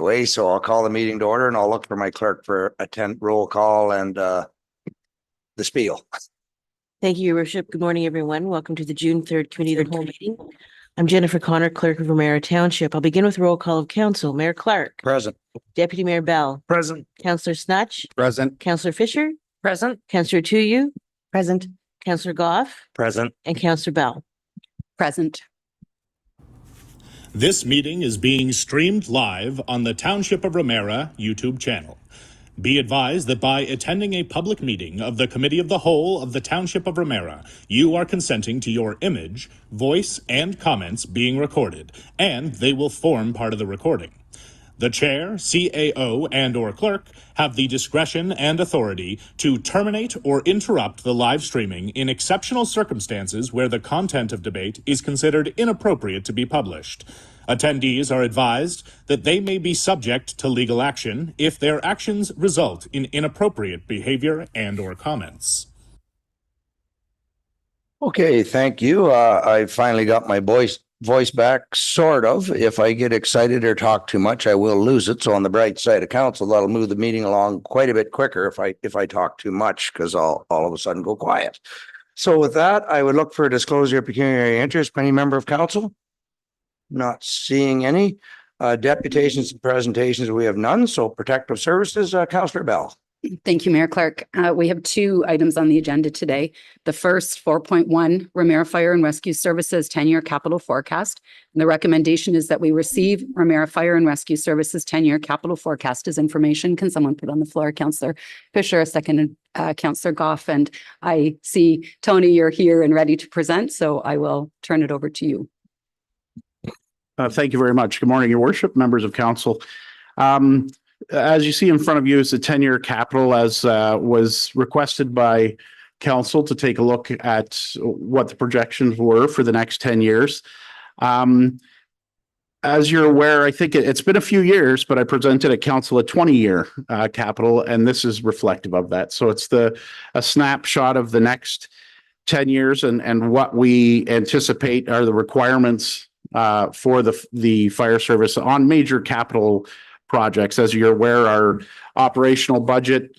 way, so I'll call the meeting to order and I'll look for my clerk for roll call and the spiel. Thank you, Your Worship. Good morning, everyone. Welcome to the June 3rd Committee of the Whole meeting. I'm Jennifer Connor, Clerk of Ramara Township. I'll begin with roll call of council. Mayor Clark. Present. Deputy Mayor Bell. Present. Councillor Snatch. Present. Councillor Fisher. Present. Councillor Tuyu. Present. Councillor Goff. Present. And Councillor Bell. Present. This meeting is being streamed live on the Township of Ramara YouTube channel. Be advised that by attending a public meeting of the Committee of the Whole of the Township of Ramara, you are consenting to your image, voice, and comments being recorded, and they will form part of the recording. The chair, CAO, and/or clerk have the discretion and authority to terminate or interrupt the live streaming in exceptional circumstances where the content of debate is considered inappropriate to be published. Attendees are advised that they may be subject to legal action if their actions result in inappropriate behavior and/or comments. Okay, thank you. I finally got my voice back, sort of. If I get excited or talk too much, I will lose it. So on the bright side of council, that'll move the meeting along quite a bit quicker if I talk too much, because I'll all of a sudden go quiet. So with that, I would look for a disclosure of pecuniary interest by any member of council. Not seeing any. Deputations and presentations, we have none. So protective services, Councillor Bell. Thank you, Mayor Clark. We have two items on the agenda today. The first, 4.1, Ramara Fire and Rescue Services 10-year capital forecast. And the recommendation is that we receive Ramara Fire and Rescue Services 10-year capital forecast as information. Can someone put on the floor? Councillor Fisher, a second, Councillor Goff. And I see, Tony, you're here and ready to present, so I will turn it over to you. Thank you very much. Good morning, Your Worship, members of council. As you see in front of you is the 10-year capital as was requested by council to take a look at what the projections were for the next 10 years. As you're aware, I think it's been a few years, but I presented at council a 20-year capital, and this is reflective of that. So it's a snapshot of the next 10 years and what we anticipate are the requirements for the fire service on major capital projects. As you're aware, our operational budget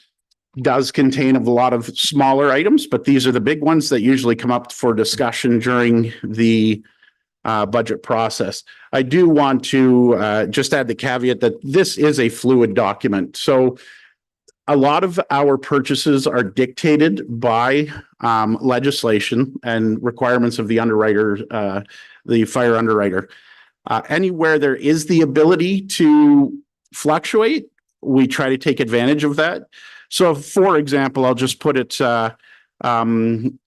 does contain a lot of smaller items, but these are the big ones that usually come up for discussion during the budget process. I do want to just add the caveat that this is a fluid document. So a lot of our purchases are dictated by legislation and requirements of the underwriter, the fire underwriter. Anywhere there is the ability to fluctuate, we try to take advantage of that. So, for example, I'll just put it out in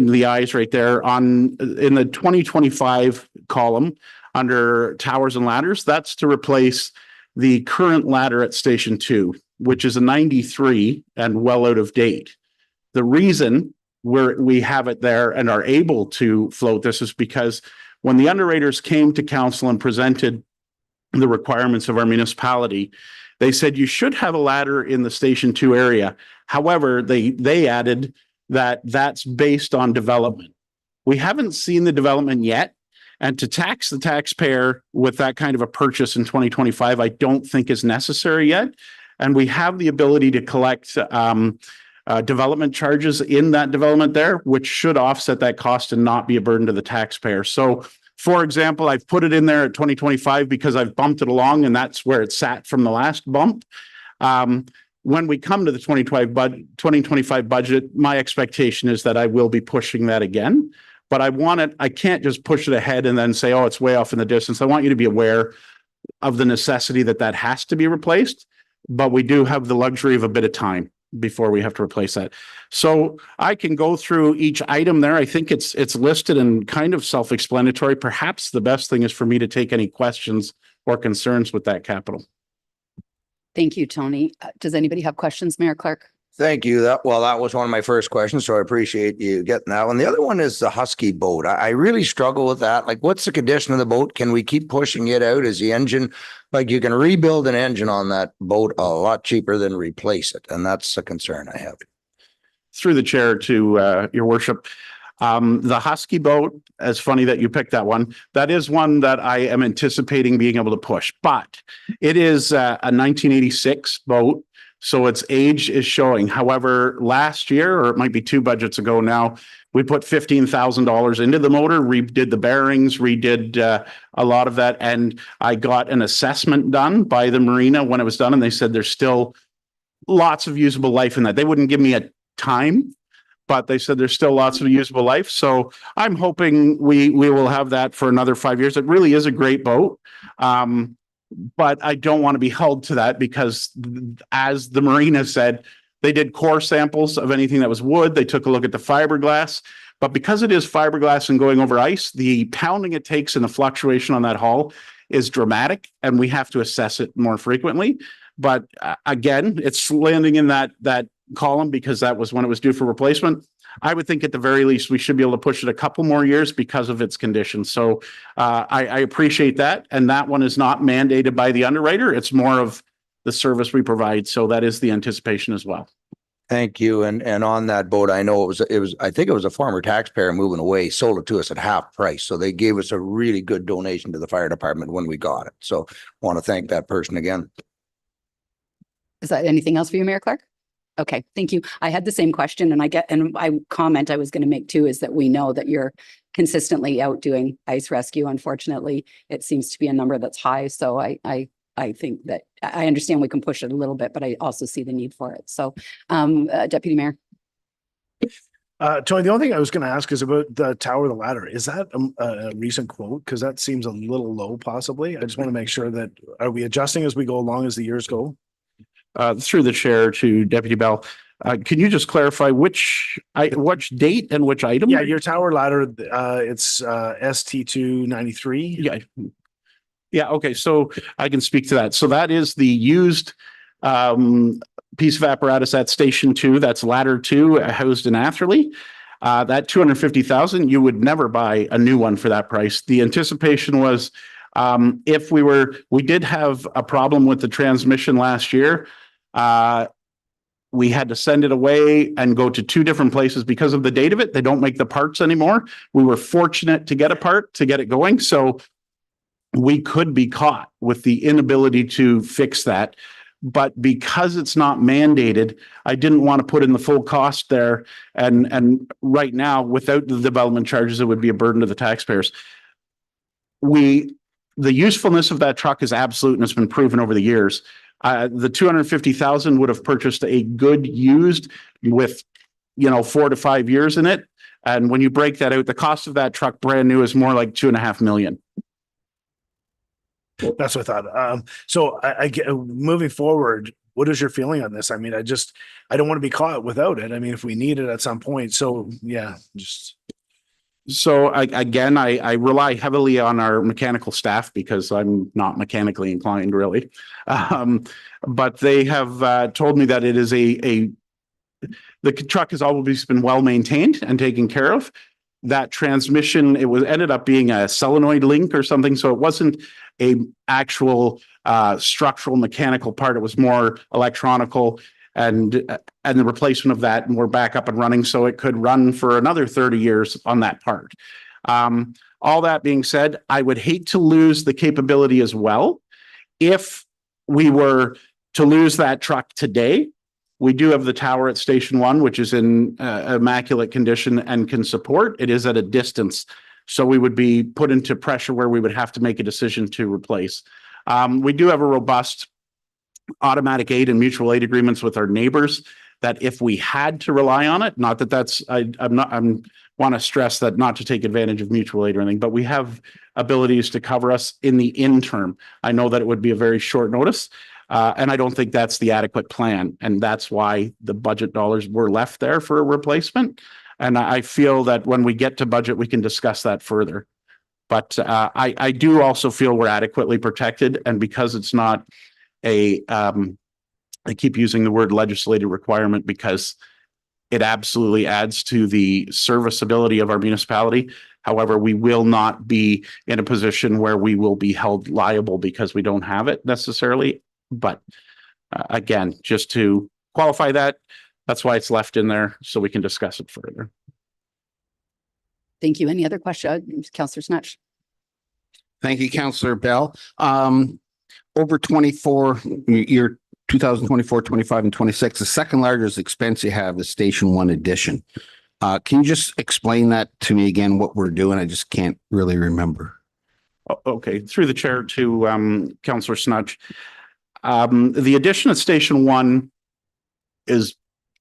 the eyes right there in the 2025 column under towers and ladders. That's to replace the current ladder at Station 2, which is a 93 and well out of date. The reason we have it there and are able to float this is because when the underwriters came to council and presented the requirements of our municipality, they said you should have a ladder in the Station 2 area. However, they added that that's based on development. We haven't seen the development yet, and to tax the taxpayer with that kind of a purchase in 2025, I don't think is necessary yet. And we have the ability to collect development charges in that development there, which should offset that cost and not be a burden to the taxpayer. So, for example, I've put it in there at 2025 because I've bumped it along and that's where it sat from the last bump. When we come to the 2025 budget, my expectation is that I will be pushing that again. But I can't just push it ahead and then say, oh, it's way off in the distance. I want you to be aware of the necessity that has to be replaced. But we do have the luxury of a bit of time before we have to replace that. So I can go through each item there. I think it's listed and kind of self-explanatory. Perhaps the best thing is for me to take any questions or concerns with that capital. Thank you, Tony. Does anybody have questions, Mayor Clark? Thank you. That was one of my first questions, so I appreciate you getting that one. The other one is the Husky boat. I really struggle with that. Like, what's the condition of the boat? Can we keep pushing it out? Is the engine, like, you can rebuild an engine on that boat a lot cheaper than replace it, and that's a concern I have. Through the chair to Your Worship, The Husky boat, it's funny that you picked that one. That is one that I am anticipating being able to push, but it is a 1986 boat. So its age is showing. However, last year, or it might be 2 budgets ago now, we put $15,000 into the motor, redid the bearings, redid a lot of that. And I got an assessment done by the marina when it was done. And they said there's still lots of usable life in that. They wouldn't give me a time, but they said there's still lots of usable life. So I'm hoping we will have that for another 5 years. It really is a great boat. But I don't want to be held to that because, as the marina said, they did core samples of anything that was wood. They took a look at the fiberglass. But because it is fiberglass and going over ice, the pounding it takes and the fluctuation on that hull is dramatic, and we have to assess it more frequently. But again, it's landing in that column because that was when it was due for replacement. I would think at the very least we should be able to push it a couple more years because of its condition. So I appreciate that. And that one is not mandated by the underwriter. It's more of the service we provide. So that is the anticipation as well. Thank you. And on that boat, I know I think it was a former taxpayer moving away, sold it to us at half price. So they gave us a really good donation to the fire department when we got it. So I want to thank that person again. Is that anything else for you, Mayor Clark? Okay, thank you. I had the same question and comment I was going to make too, is that we know that you're consistently out doing ice rescue. Unfortunately, it seems to be a number that's high. So I think that I understand we can push it a little bit, but I also see the need for it. So Deputy Mayor. Tony, the only thing I was going to ask is about the tower, the ladder. Is that a recent quote? Because that seems a little low possibly. I just want to make sure that, are we adjusting as we go along as the years go? Through the chair to Deputy Bell, can you just clarify which date and which item? Yeah, your tower ladder, it's ST293. Yeah. Yeah. Okay. So I can speak to that. So that is the used piece of apparatus at Station 2. That's ladder 2 housed in Atherley. That $250,000, you would never buy a new one for that price. The anticipation was if we did have a problem with the transmission last year. We had to send it away and go to 2 different places because of the date of it. They don't make the parts anymore. We were fortunate to get a part to get it going. So we could be caught with the inability to fix that. But because it's not mandated, I didn't want to put in the full cost there. And right now, without the development charges, it would be a burden to the taxpayers. The usefulness of that truck is absolute and it's been proven over the years. The $250,000 would have purchased a good used with, 4 to 5 years in it. And when you break that out, the cost of that truck brand new is more like $2.5 million. That's what I thought. So I get moving forward. What is your feeling on this? I mean, I don't want to be caught without it. I mean, if we need it at some point. So yeah, just. So I rely heavily on our mechanical staff because I'm not mechanically inclined really. But they have told me that it is the truck has always been well maintained and taken care of. That transmission, ended up being a solenoid link or something. So it wasn't a actual structural mechanical part. It was more electronical. And the replacement of that, and we're back up and running, so it could run for another 30 years on that part. All that being said, I would hate to lose the capability as well. If we were to lose that truck today, we do have the tower at Station 1, which is in immaculate condition and can support. It is at a distance, so we would be put into pressure where we would have to make a decision to replace. We do have a robust automatic aid and mutual aid agreements with our neighbors that if we had to rely on it, not that that's, I want to stress that not to take advantage of mutual aid or anything, but we have abilities to cover us in the interim. I know that it would be a very short notice. And I don't think that's the adequate plan. And that's why the budget dollars were left there for a replacement. And I feel that when we get to budget, we can discuss that further. But I do also feel we're adequately protected. And because it's not I keep using the word legislative requirement because it absolutely adds to the serviceability of our municipality. However, we will not be in a position where we will be held liable because we don't have it necessarily. But again, just to qualify that, that's why it's left in there so we can discuss it further. Thank you. Any other question? Councillor Snatch? Thank you, Councillor Bell. Over 2024, 25 and 26, the second largest expense you have is Station 1 addition. Can you just explain that to me again, what we're doing? I just can't really remember. Okay, through the chair to Councillor Snudge. The addition of Station 1 is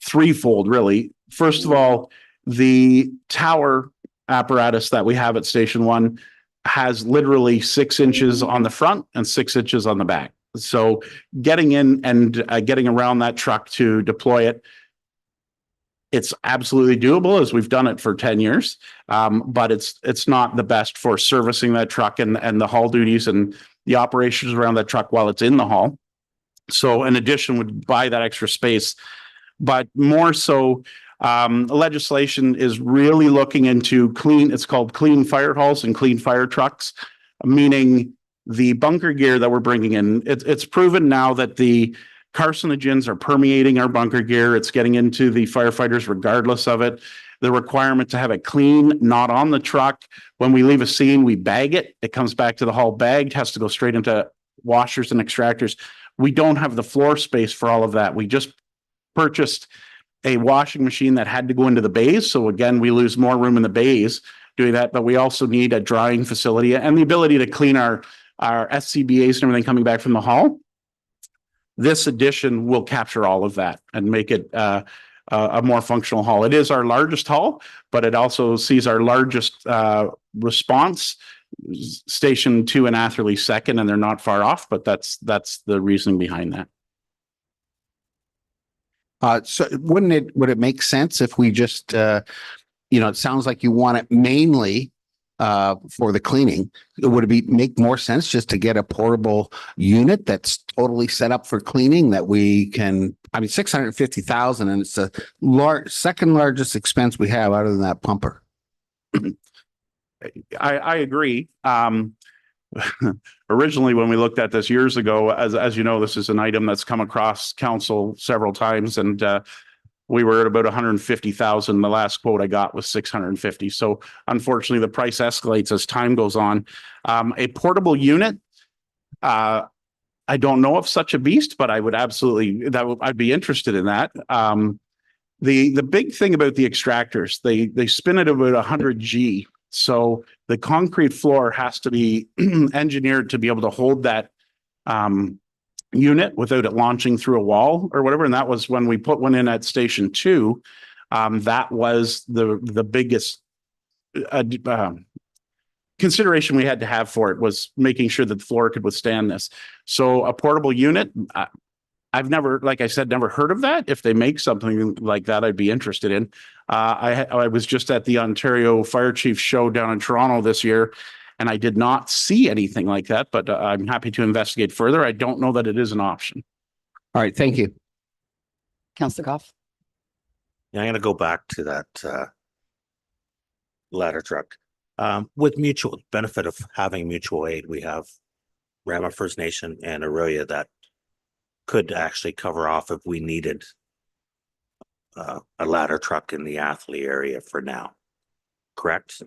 threefold, really. First of all, the tower apparatus that we have at Station 1 has literally 6 inches on the front and 6 inches on the back. So getting in and getting around that truck to deploy it, it's absolutely doable, as we've done it for 10 years. But it's not the best for servicing that truck and the haul duties and the operations around that truck while it's in the haul. So an addition would buy that extra space. But more so, legislation is really looking into it's called clean fire halls and clean fire trucks, meaning the bunker gear that we're bringing in. It's proven now that the carcinogens are permeating our bunker gear. It's getting into the firefighters regardless of it. The requirement to have it clean, not on the truck. When we leave a scene, we bag it. It comes back to the hall bagged, has to go straight into washers and extractors. We don't have the floor space for all of that. We just purchased a washing machine that had to go into the bays. So again, we lose more room in the bays doing that, but we also need a drying facility and the ability to clean our SCBAs and everything coming back from the hall. This addition will capture all of that and make it a more functional hall. It is our largest hall, but it also sees our largest response. Station 2 and Atherley second, and they're not far off, but that's the reasoning behind that. So would it make sense if we just, it sounds like you want it mainly for the cleaning. Would it make more sense just to get a portable unit that's totally set up for cleaning that we can, 650,000 and it's the second largest expense we have other than that pumper. I agree. Originally, when we looked at this years ago, as you know, this is an item that's come across council several times, and we were at about 150,000. The last quote I got was 650. So unfortunately, the price escalates as time goes on. A portable unit, I don't know of such a beast, but I would absolutely I'd be interested in that. The big thing about the extractors, they spin at about 100 G. So the concrete floor has to be engineered to be able to hold that unit without it launching through a wall or whatever. And that was when we put one in at Station 2. That was the biggest consideration we had to have for it, was making sure that the floor could withstand this. So a portable unit, I've never, like I said, never heard of that. If they make something like that, I'd be interested in. I was just at the Ontario Fire Chiefs show down in Toronto this year, and I did not see anything like that, but I'm happy to investigate further. I don't know that it is an option. All right. Thank you. Councillor Goff? Yeah, I'm going to go back to that ladder truck. With mutual benefit of having mutual aid, we have Ramara First Nation and Aurelia that could actually cover off if we needed a ladder truck in the Athley area for now. Correct?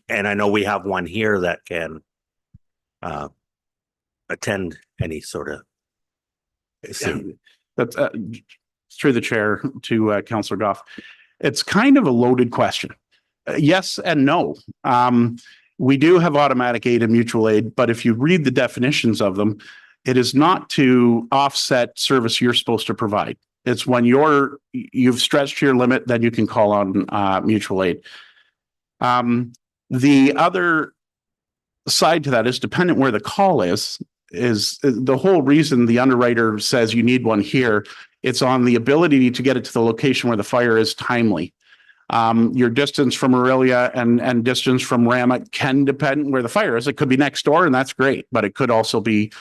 And I know we have one here that can attend any sort of scene. That's through the chair to Councillor Goff. It's kind of a loaded question. Yes and no. We do have automatic aid and mutual aid, but if you read the definitions of them, it is not to offset service you're supposed to provide. It's when you've stretched your limit, then you can call on mutual aid. The other side to that is dependent where the call is the whole reason the underwriter says you need one here. It's on the ability to get it to the location where the fire is timely. Your distance from Aurelia and distance from Ramara can depend where the fire is. It could be next door, and that's great, but it could also be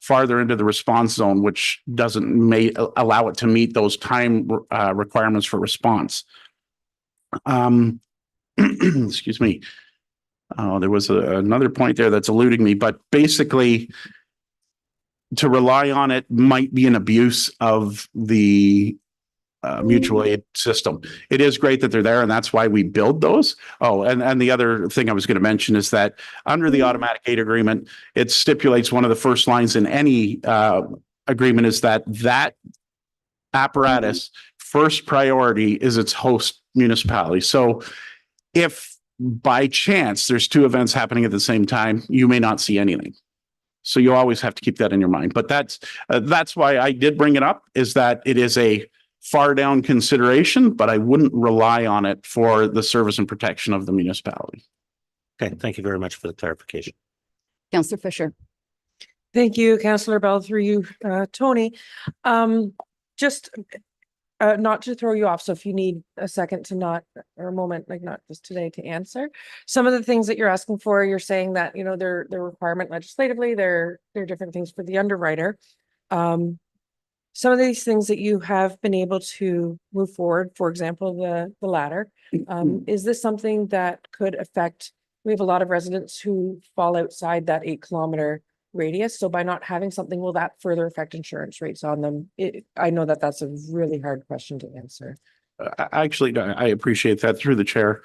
farther into the response zone, which doesn't allow it to meet those time requirements for response. Excuse me. There was another point there that's eluding me, but basically to rely on it might be an abuse of the mutual aid system. It is great that they're there, and that's why we build those. Oh, and the other thing I was going to mention is that under the automatic aid agreement, it stipulates one of the first lines in any agreement is that apparatus first priority is its host municipality. So if by chance there's two events happening at the same time, you may not see anything. So you always have to keep that in your mind. But that's why I did bring it up, is that it is a far down consideration, but I wouldn't rely on it for the service and protection of the municipality. Okay, thank you very much for the clarification. Councillor Fisher. Thank you, Councillor Bell, through you, Tony. Just not to throw you off, so if you need a second to not, or a moment, like not just today to answer. Some of the things that you're asking for, you're saying that, you know, they're requirement legislatively, they're different things for the underwriter. Some of these things that you have been able to move forward, for example, the ladder, is this something that could affect, we have a lot of residents who fall outside that 8-kilometer radius. So by not having something, will that further affect insurance rates on them? I know that that's a really hard question to answer. Actually, I appreciate that through the chair.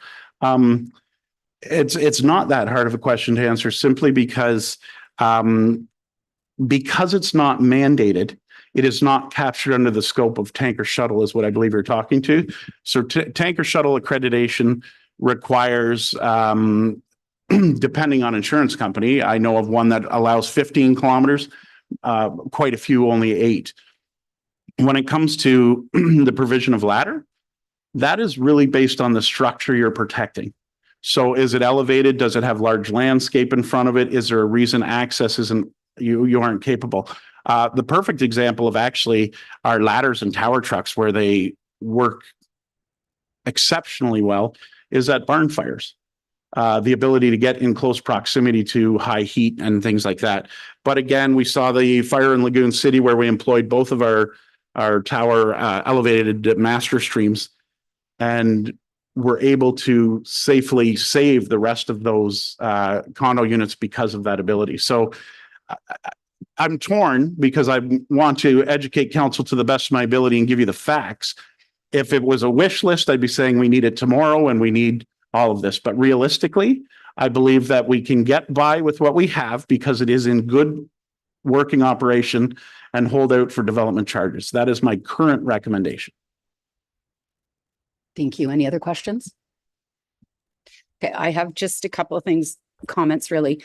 It's not that hard of a question to answer, simply because it's not mandated. It is not captured under the scope of tanker shuttle, is what I believe you're talking to. So tanker shuttle accreditation requires, depending on insurance company, I know of one that allows 15 kilometers, quite a few only 8. When it comes to the provision of ladder, that is really based on the structure you're protecting. So is it elevated? Does it have large landscape in front of it? Is there a reason access isn't, you aren't capable? The perfect example of actually our ladders and tower trucks, where they work exceptionally well, is at barn fires. The ability to get in close proximity to high heat and things like that. But again, we saw the fire in Lagoon City, where we employed both of our tower elevated master streams, and were able to safely save the rest of those condo units because of that ability. So I'm torn, because I want to educate council to the best of my ability and give you the facts. If it was a wish list, I'd be saying we need it tomorrow and we need all of this. But realistically, I believe that we can get by with what we have, because it is in good working operation, and hold out for development charges. That is my current recommendation. Thank you. Any other questions? Okay, I have just a couple of comments really.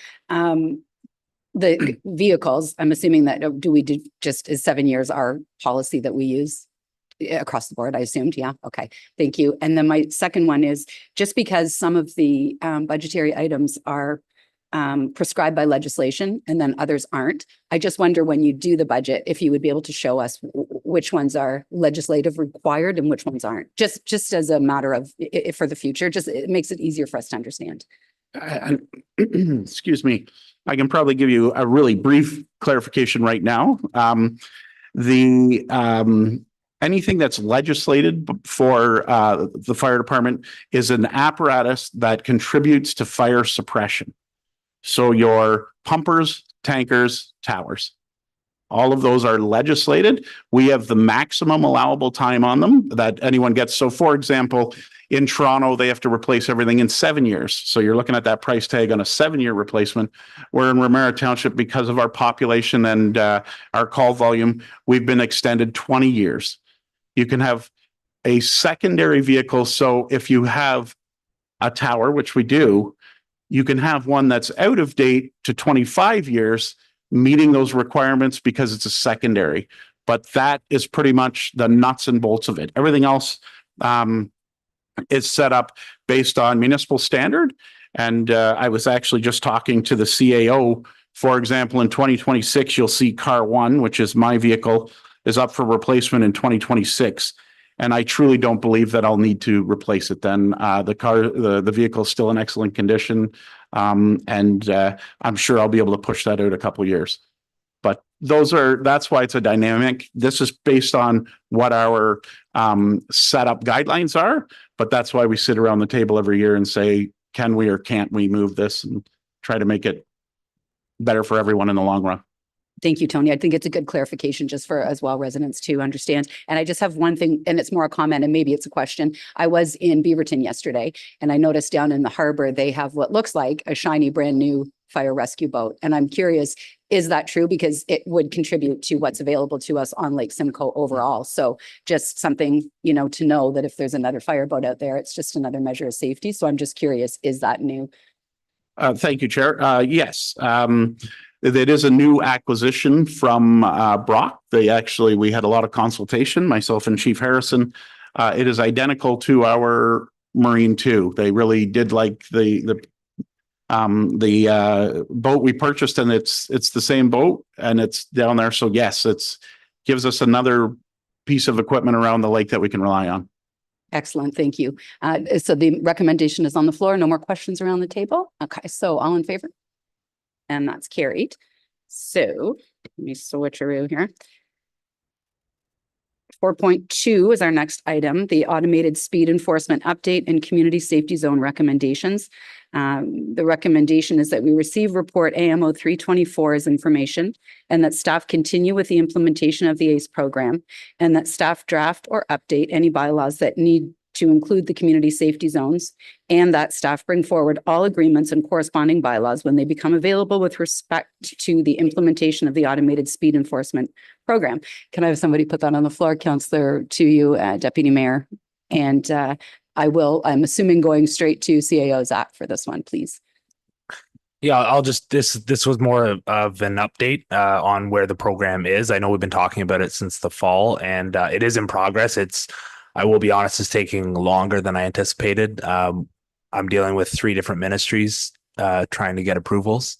The vehicles, I'm assuming that, just is 7 years our policy that we use across the board, I assumed. Yeah. Okay. Thank you. And then my second one is, just because some of the budgetary items are prescribed by legislation and then others aren't, I just wonder, when you do the budget, if you would be able to show us which ones are legislative required and which ones aren't, just as a matter of, for the future, just it makes it easier for us to understand. Excuse me. I can probably give you a really brief clarification right now. Anything that's legislated for the fire department is an apparatus that contributes to fire suppression. So your pumpers, tankers, towers, all of those are legislated. We have the maximum allowable time on them that anyone gets. So for example, in Toronto, they have to replace everything in 7 years. So you're looking at that price tag on a 7-year replacement. Where in Ramara Township, because of our population and our call volume, we've been extended 20 years. You can have a secondary vehicle. So if you have a tower, which we do, you can have one that's out of date to 25 years, meeting those requirements because it's a secondary. But that is pretty much the nuts and bolts of it. Everything else is set up based on municipal standard. And I was actually just talking to the CAO. For example, in 2026, you'll see Car 1, which is my vehicle, is up for replacement in 2026. And I truly don't believe that I'll need to replace it then. The vehicle is still in excellent condition. And I'm sure I'll be able to push that out a couple of years. But that's why it's a dynamic. This is based on what our setup guidelines are. But that's why we sit around the table every year and say, can we or can't we move this, and try to make it better for everyone in the long run. Thank you, Tony. I think it's a good clarification just for as well residents to understand. And I just have one thing, and it's more a comment and maybe it's a question. I was in Beaverton yesterday and I noticed down in the harbor, they have what looks like a shiny brand new fire rescue boat. And I'm curious, is that true? Because it would contribute to what's available to us on Lake Simcoe overall. So just something, to know that if there's another fire boat out there, it's just another measure of safety. So I'm just curious, is that new? Thank you, Chair. Yes. It is a new acquisition from Brock. We had a lot of consultation, myself and Chief Harrison. It is identical to our Marine 2. They really did like the boat we purchased, and it's the same boat and it's down there. So yes, gives us another piece of equipment around the lake that we can rely on. Excellent. Thank you. So the recommendation is on the floor. No more questions around the table. Okay. So all in favor? And that's carried. So let me switcheroo here. 4.2 is our next item, the automated speed enforcement update and community safety zone recommendations. The recommendation is that we receive report AMO 324 as information, and that staff continue with the implementation of the ACE program, and that staff draft or update any bylaws that need to include the community safety zones, and that staff bring forward all agreements and corresponding bylaws when they become available with respect to the implementation of the automated speed enforcement program. Can I have somebody put that on the floor, Councillor, to you, Deputy Mayor? And I'm assuming going straight to CAO Zach for this one, please. Yeah, this was more of an update on where the program is. I know we've been talking about it since the fall, and it is in progress. I will be honest, it's taking longer than I anticipated. I'm dealing with 3 different ministries trying to get approvals.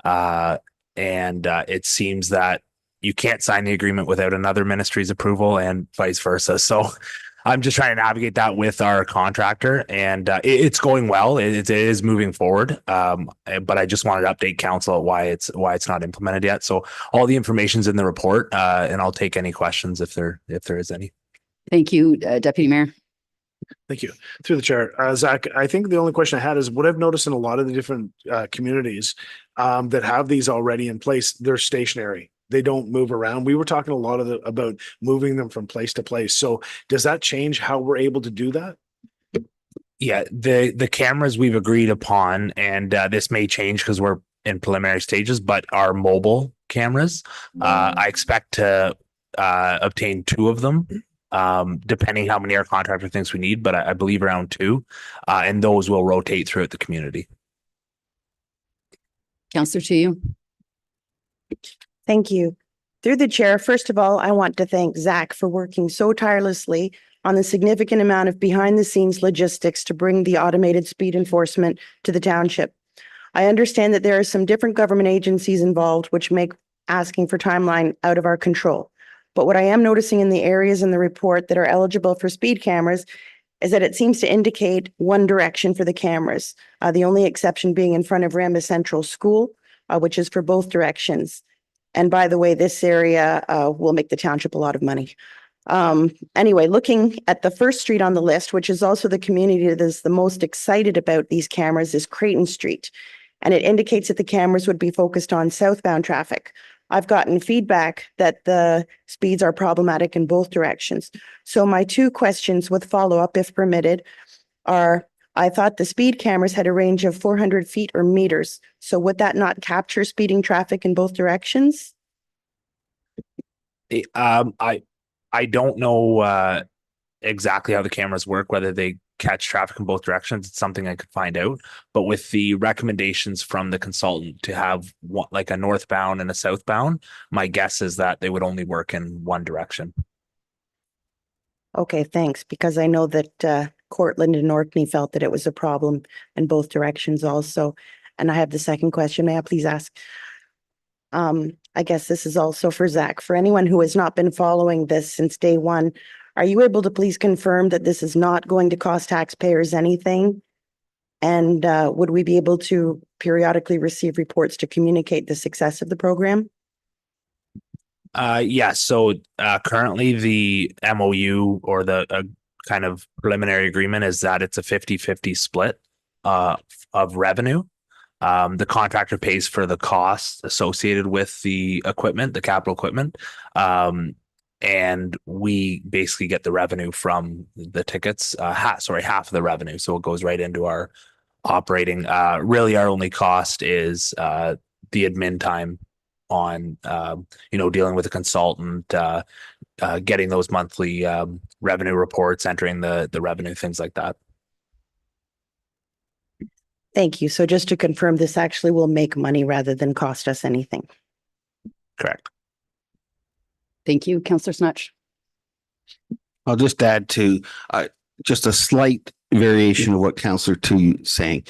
And it seems that you can't sign the agreement without another ministry's approval and vice versa. So I'm just trying to navigate that with our contractor, and it's going well. It is moving forward. But I just wanted to update council why it's not implemented yet. So all the information's in the report, and I'll take any questions if there is any. Thank you, Deputy Mayor. Thank you. Through the chair. Zach, I think the only question I had is what I've noticed in a lot of the different communities that have these already in place, they're stationary. They don't move around. We were talking a lot about moving them from place to place. So does that change how we're able to do that? Yeah, the cameras we've agreed upon, and this may change because we're in preliminary stages, but our mobile cameras, I expect to obtain 2 of them. Depending how many our contractor thinks we need, but I believe around 2, and those will rotate throughout the community. Councillor, to you. Thank you. Through the chair, first of all, I want to thank Zach for working so tirelessly on the significant amount of behind the scenes logistics to bring the automated speed enforcement to the township. I understand that there are some different government agencies involved, which make asking for timeline out of our control. But what I am noticing in the areas in the report that are eligible for speed cameras is that it seems to indicate one direction for the cameras. The only exception being in front of Ramara Central School, which is for both directions. And by the way, this area will make the township a lot of money. Anyway, looking at the first street on the list, which is also the community that is the most excited about these cameras, is Creighton Street. And it indicates that the cameras would be focused on southbound traffic. I've gotten feedback that the speeds are problematic in both directions. So my 2 questions with follow-up, if permitted, are I thought the speed cameras had a range of 400 feet or meters. So would that not capture speeding traffic in both directions? I don't know exactly how the cameras work, whether they catch traffic in both directions. It's something I could find out. But with the recommendations from the consultant to have like a northbound and a southbound, my guess is that they would only work in one direction. Okay, thanks. Because I know that Cortland and Orkney felt that it was a problem in both directions also. And I have the second question. May I please ask? I guess this is also for Zach. For anyone who has not been following this since day one, are you able to please confirm that this is not going to cost taxpayers anything? And would we be able to periodically receive reports to communicate the success of the program? Yeah. So currently the MOU or the kind of preliminary agreement is that it's a 50-50 split of revenue. The contractor pays for the costs associated with the equipment, the capital equipment. And we basically get the revenue from the tickets, half of the revenue. So it goes right into our operating. Really our only cost is the admin time on dealing with a consultant, getting those monthly revenue reports, entering the revenue, things like that. Thank you. So just to confirm, this actually will make money rather than cost us anything. Correct. Thank you, Councillor Snatch. I'll just add to just a slight variation of what Councillor Tu is saying.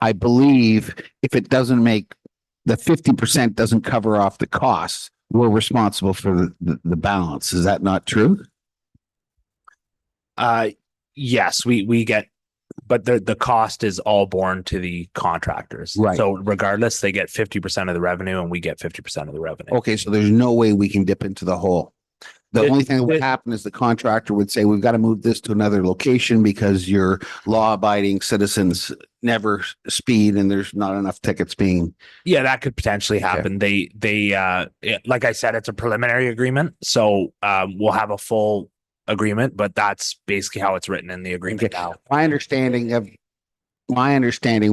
I believe if it doesn't make the 50% doesn't cover off the costs, we're responsible for the balance. Is that not true? Yes, we get, but the cost is all borne to the contractors. Right. So regardless, they get 50% of the revenue and we get 50% of the revenue. Okay, so there's no way we can dip into the hole. The only thing that would happen is the contractor would say, we've got to move this to another location because your law-abiding citizens never speed and there's not enough tickets being. Yeah, that could potentially happen. They like I said, it's a preliminary agreement. So we'll have a full agreement, but that's basically how it's written in the agreement now. My understanding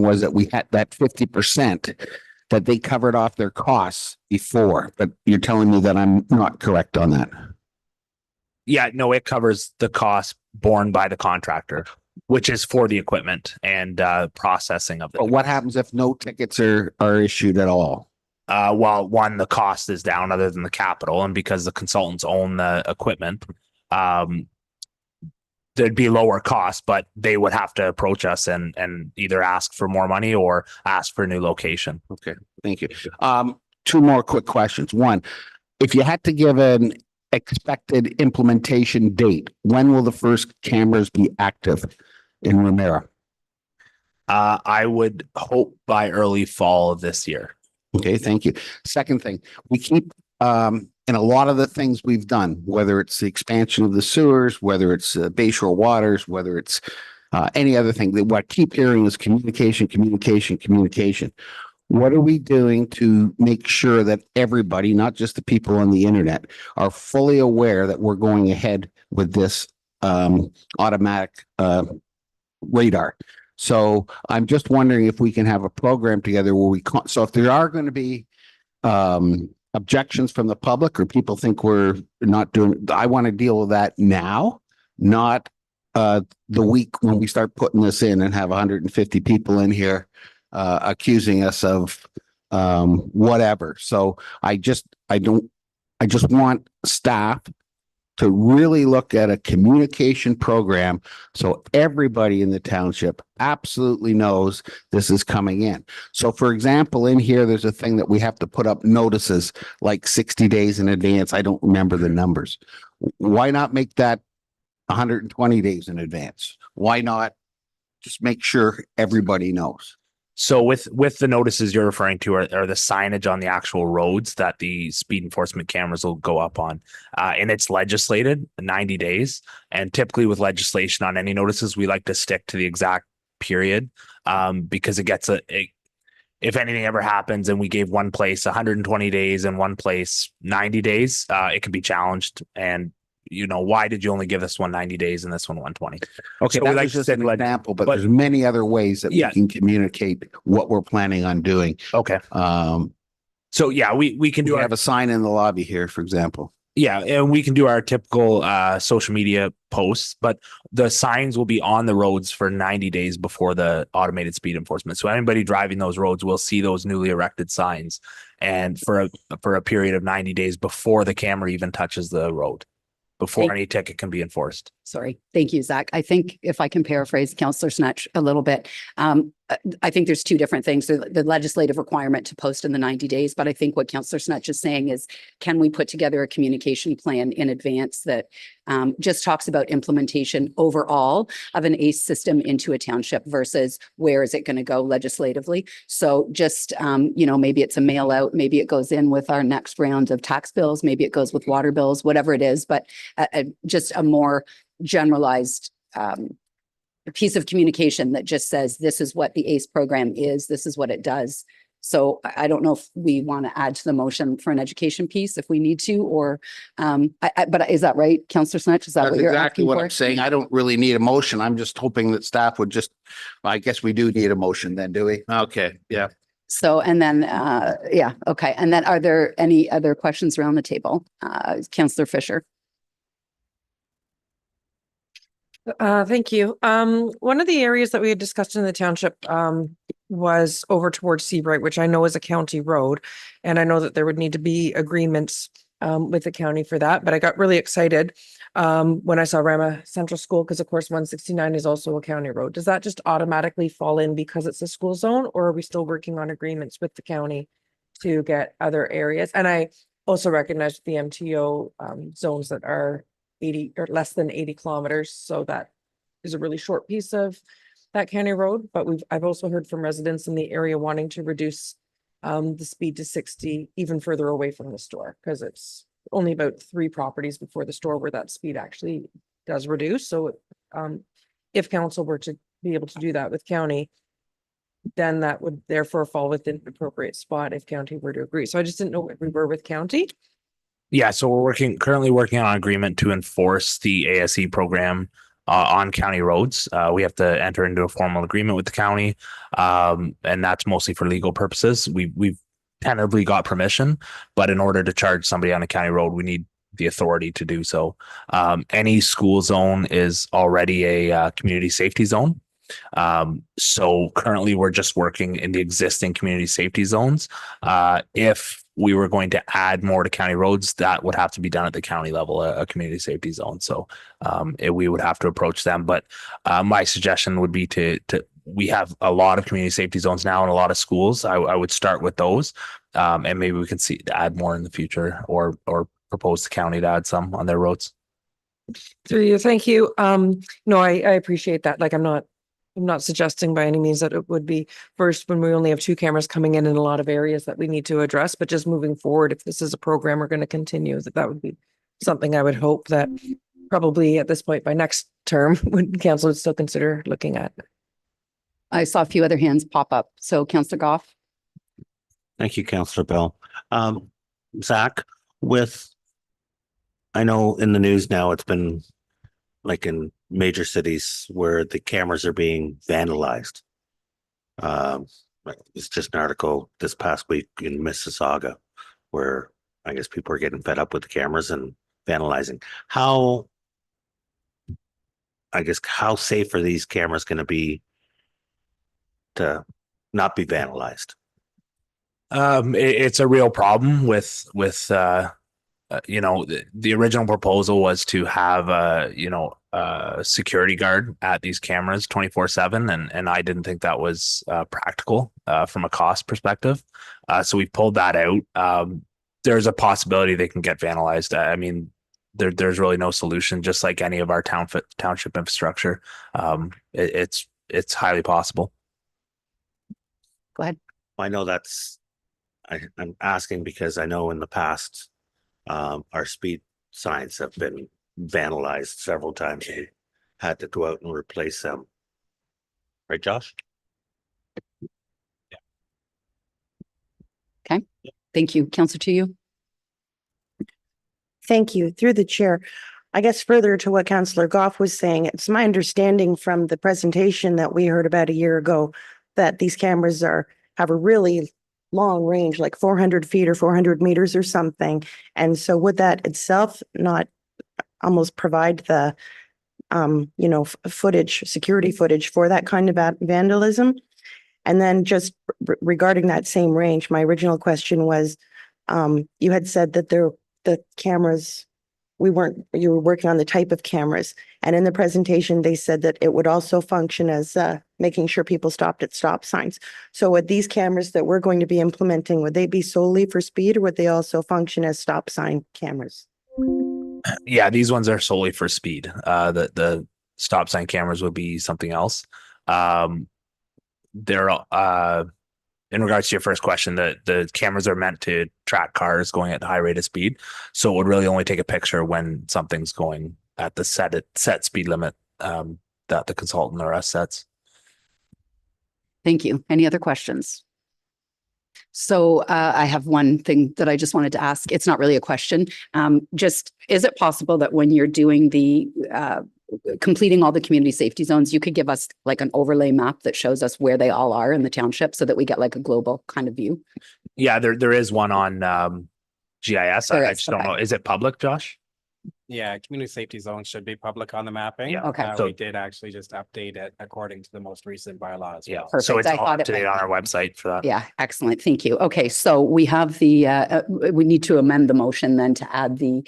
was that we had that 50% that they covered off their costs before, but you're telling me that I'm not correct on that. Yeah, no, it covers the cost borne by the contractor, which is for the equipment and processing of it. But what happens if no tickets are issued at all? Well, one, the cost is down other than the capital, and because the consultants own the equipment, there'd be lower costs, but they would have to approach us and either ask for more money or ask for a new location. Okay, thank you. Two more quick questions. One, if you had to give an expected implementation date, when will the first cameras be active in Ramara? I would hope by early fall of this year. Okay, thank you. Second thing, we keep in a lot of the things we've done, whether it's the expansion of the sewers, whether it's Bayshore Waters, whether it's any other thing, what I keep hearing is communication. What are we doing to make sure that everybody, not just the people on the internet, are fully aware that we're going ahead with this automatic radar? So I'm just wondering if we can have a program together where so if there are going to be objections from the public or people think we're not doing, I want to deal with that now, not the week when we start putting this in and have 150 people in here accusing us of whatever. So I just want staff to really look at a communication program so everybody in the township absolutely knows this is coming in. So for example, in here, there's a thing that we have to put up notices like 60 days in advance. I don't remember the numbers. Why not make that 120 days in advance? Why not just make sure everybody knows? So with the notices you're referring to are the signage on the actual roads that the speed enforcement cameras will go up on. And it's legislated 90 days. And typically with legislation on any notices, we like to stick to the exact period because it gets if anything ever happens and we gave one place 120 days and one place 90 days, it can be challenged. And why did you only give this one 90 days and this one 120? Okay, So that we like was to just stick an like- example, but there's many other ways that we can communicate what we're planning on doing. Okay. So yeah, we can do have a sign in the lobby here, for example. Yeah, and we can do our typical social media posts, but the signs will be on the roads for 90 days before the automated speed enforcement. So anybody driving those roads will see those newly erected signs, and for a period of 90 days before the camera even touches the road, before any ticket can be enforced. Sorry. Thank you, Zach. I think if I can paraphrase Councillor Snatch a little bit, I think there's two different things. The legislative requirement to post in the 90 days, but I think what Councillor Snatch is saying is, can we put together a communication plan in advance that just talks about implementation overall of an ACE system into a township versus where is it going to go legislatively? So just, maybe it's a mail out, maybe it goes in with our next round of tax bills, maybe it goes with water bills, whatever it is, but just a more generalized piece of communication that just says, this is what the ACE program is, this is what it does. So I don't know if we want to add to the motion for an education piece if we need to, or, but is that right, Councillor Snatch? Is that That's what you're exactly asking what for? I'm saying. I don't really need a motion. I'm just hoping that staff would just, I guess we do need a motion then, do we? Okay, yeah. So, and then, yeah, okay. And then are there any other questions around the table? Councillor Fisher. Thank you. One of the areas that we had discussed in the township, was over towards Seabright, which I know is a county road. And I know that there would need to be agreements, with the county for that, but I got really excited, when I saw Rama Central School, because of course 169 is also a county road. Does that just automatically fall in because it's a school zone, or are we still working on agreements with the county to get other areas? And I also recognize the MTO, zones that are 80 or less than 80 kilometers. So that is a really short piece of that county road, but I've also heard from residents in the area wanting to reduce the speed to 60 even further away from the store, because it's only about 3 properties before the store where that speed actually does reduce. So if council were to be able to do that with county, then that would therefore fall within the appropriate spot if county were to agree. So I just didn't know where we were with county. Yeah, so we're currently working on an agreement to enforce the ASE program on county roads. We have to enter into a formal agreement with the county, and that's mostly for legal purposes. We've tentatively got permission, but in order to charge somebody on a county road, we need the authority to do so. Any school zone is already a community safety zone. So currently we're just working in the existing community safety zones. If we were going to add more to county roads, that would have to be done at the county level, a community safety zone. So we would have to approach them. But my suggestion would be to we have a lot of community safety zones now in a lot of schools. I would start with those, and maybe we can see to add more in the future, or propose the county to add some on their roads. Through you, thank you. No, I appreciate that. Like, I'm not suggesting by any means that it would be first when we only have 2 cameras coming in a lot of areas that we need to address, but just moving forward, if this is a program we're going to continue, that would be something I would hope that probably at this point by next term, would council would still consider looking at. I saw a few other hands pop up. So Councillor Goff. Thank you, Councillor Bell. Zach, I know in the news now, it's been like in major cities where the cameras are being vandalized. It's just an article this past week in Mississauga where I guess people are getting fed up with the cameras and vandalizing. How safe are these cameras going to be to not be vandalized? It's a real problem with the original proposal was to have a security guard at these cameras 24/7, and I didn't think that was practical from a cost perspective. So we pulled that out. There's a possibility they can get vandalized. I mean, there's really no solution. Just like any of our township infrastructure, it's highly possible. Go ahead. I know I'm asking because I know in the past, our speed signs have been vandalized several times. We had to go out and replace them. Right, Josh? Okay. Thank you. Councillor to you. Thank you. Through the chair. I guess further to what Councillor Goff was saying, it's my understanding from the presentation that we heard about a year ago that these cameras have a really long range, like 400 feet or 400 meters or something. And so would that itself not almost provide the, security footage for that kind of vandalism? And then just regarding that same range, my original question was, you had said that the cameras, you were working on the type of cameras. And in the presentation, they said that it would also function as making sure people stopped at stop signs. So would these cameras that we're going to be implementing, would they be solely for speed, or would they also function as stop sign cameras? Yeah, these ones are solely for speed. The stop sign cameras would be something else. They're in regards to your first question, the cameras are meant to track cars going at a high rate of speed. So it would really only take a picture when something's going at the set speed limit. that the consultant or us sets. Thank you. Any other questions? So I have one thing that I just wanted to ask. It's not really a question. Just, is it possible that when you're doing the completing all the community safety zones, you could give us like an overlay map that shows us where they all are in the township so that we get like a global kind of view? Yeah, there is one on GIS. There I is, just don't okay. know. Is it public, Josh? Yeah, community safety zones should be public on the mapping. Yeah, okay. So- We did actually just update it according to the most recent bylaw as Yeah. well. So Perfect. it's I all thought up it to date might on be. our website for that. Yeah, excellent. Thank you. Okay, so we have the, we need to amend the motion then to add the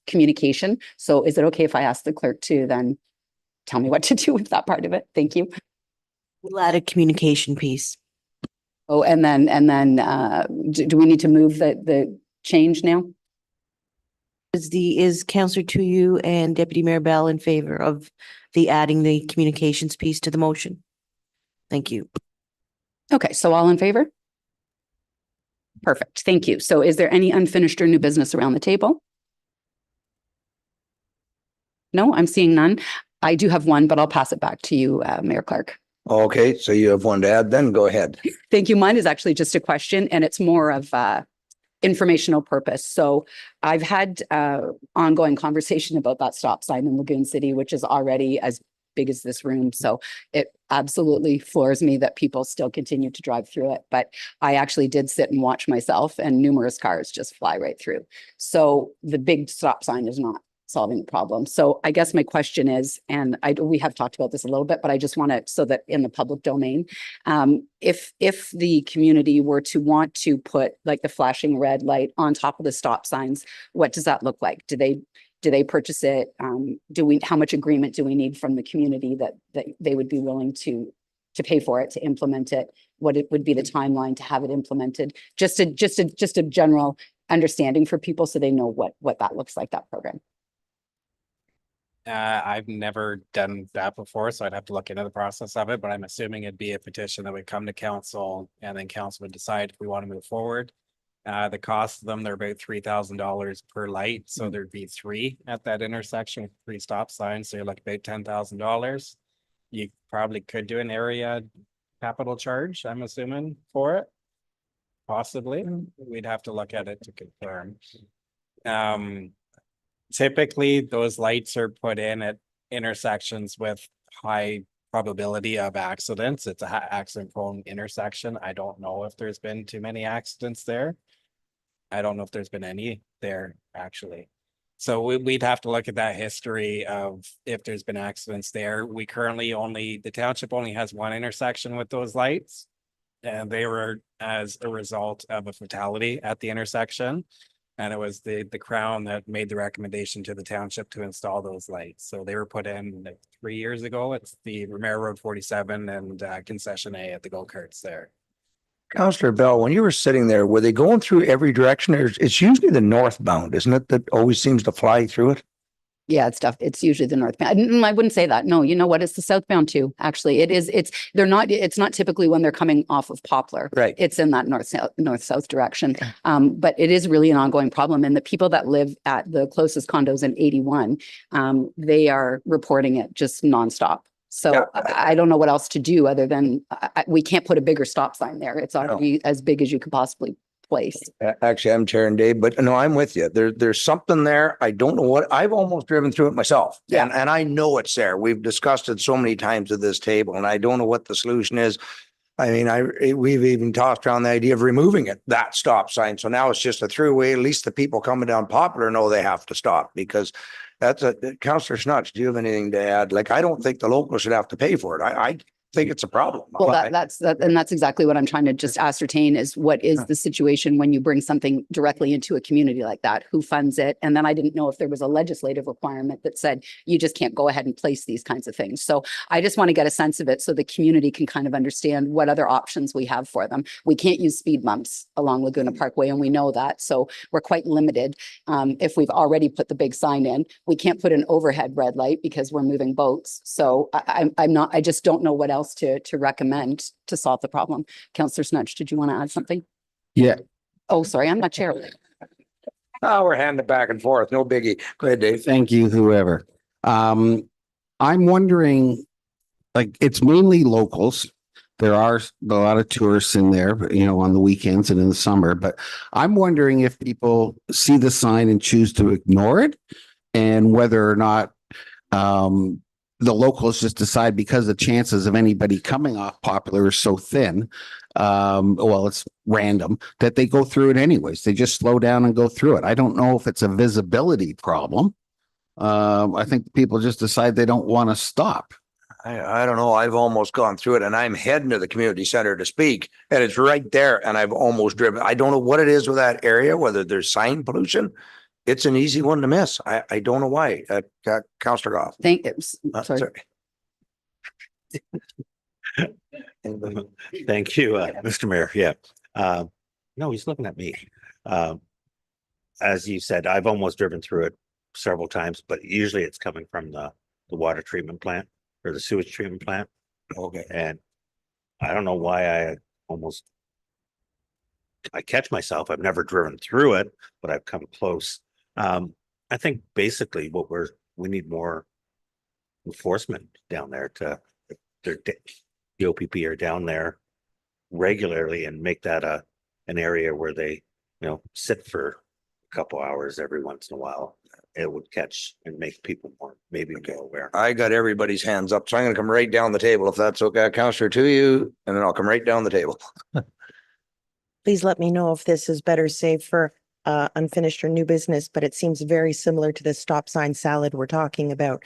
communication. So is it okay if I ask the clerk to then tell me what to do with that part of it? Thank you. We'll add a communication piece. Oh, and then, do we need to move the change now? Is Counselor Tuyu and Deputy Mayor Bell in favor of the adding the communications piece to the motion? Thank you. Okay, so all in favor? Perfect. Thank you. So is there any unfinished or new business around the table? No, I'm seeing none. I do have one, but I'll pass it back to you, Mayor Clark. Okay, so you have one to add, then go ahead. Thank you. Mine is actually just a question and it's more of informational purpose. So I've had ongoing conversation about that stop sign in Lagoon City, which is already as big as this room. So it absolutely floors me that people still continue to drive through it. But I actually did sit and watch myself and numerous cars just fly right through. So the big stop sign is not solving the problem. So I guess my question is, and we have talked about this a little bit, but I just want to, so that in the public domain, if the community were to want to put like the flashing red light on top of the stop signs, what does that look like? Do they purchase it? How much agreement do we need from the community that they would be willing to pay for it, to implement it? What it would be the timeline to have it implemented? Just a general understanding for people so they know what that looks like, that program. I've never done that before, so I'd have to look into the process of it, but I'm assuming it'd be a petition that would come to council and then council would decide if we want to move forward. The cost of them, they're about $3,000 per light. So there'd be 3 at that intersection with 3 stop signs. So you're like about $10,000. You probably could do an area capital charge, I'm assuming, for it. Possibly. We'd have to look at it to confirm. Typically, those lights are put in at intersections with high probability of accidents. It's a accident prone intersection. I don't know if there's been too many accidents there. I don't know if there's been any there, actually. So we'd have to look at that history of if there's been accidents there. We currently the township only has 1 intersection with those lights. And they were as a result of a fatality at the intersection. And it was the Crown that made the recommendation to the township to install those lights. So they were put in like 3 years ago. It's the Ramara Road 47 and Concession A at the go-karts there. Counselor Bell, when you were sitting there, were they going through every direction? It's usually the northbound, isn't it? That always seems to fly through it. Yeah, it's usually the northbound. I wouldn't say that. No, you know what? It's the southbound too. Actually, it's not typically when they're coming off of Poplar. Right. It's in that north-south direction. But it is really an ongoing problem. And the people that live at the closest condos in 81, they are reporting it just nonstop. So Yeah. I don't know what else to do other than we can't put a bigger stop sign there. It's already as big as you could possibly place. Actually, I'm Chair and Dave, but no, I'm with you. There's something there. I don't know what, I've almost driven through it myself. Yeah. And I know it's there. We've discussed it so many times at this table and I don't know what the solution is. I mean, we've even tossed around the idea of removing it, that stop sign. So now it's just a throughway. At least the people coming down Poplar know they have to stop because Councillor Snutch, do you have anything to add? Like, I don't think the locals should have to pay for it. I think it's a problem. Well, that's exactly what I'm trying to just ascertain is what is the situation when you bring something directly into a community like that? Who funds it? And then I didn't know if there was a legislative requirement that said you just can't go ahead and place these kinds of things. So I just want to get a sense of it so the community can kind of understand what other options we have for them. We can't use speed bumps along Laguna Parkway, and we know that. So we're quite limited. If we've already put the big sign in, we can't put an overhead red light because we're moving boats. So I just don't know what else to recommend to solve the problem. Councillor Snutch, did you want to add something? Yeah. Oh, sorry, I'm not chair. Oh, we're handing back and forth. No biggie. Go ahead, Dave. Thank you, whoever. I'm wondering, like, it's mainly locals. There are a lot of tourists in there, but, you know, on the weekends and in the summer, but I'm wondering if people see the sign and choose to ignore it, and whether or not the locals just decide, because the chances of anybody coming off Popular is so thin, well, it's random, that they go through it anyways. They just slow down and go through it. I don't know if it's a visibility problem. I think people just decide they don't want to stop. I don't know. I've almost gone through it and I'm heading to the community center to speak and it's right there and I've almost driven. I don't know what it is with that area, whether there's sign pollution. It's an easy one to miss. I don't know why. Councillor Goff. Sorry. Thank you, Mr. Mayor. Yeah. No, he's looking at me. As you said, I've almost driven through it several times, but usually it's coming from the water treatment plant or the sewage treatment plant. Okay. And I don't know why I catch myself. I've never driven through it, but I've come close. I think basically we need more enforcement down there the OPP are down there regularly and make that an area where they, sit for a couple hours every once in a while. It would catch and make people more aware. I got everybody's hands up, so I'm going to come right down the table if that's okay, Councillor, to you, and then I'll come right down the table. Please let me know if this is better saved for unfinished or new business, but it seems very similar to the stop sign salad we're talking about.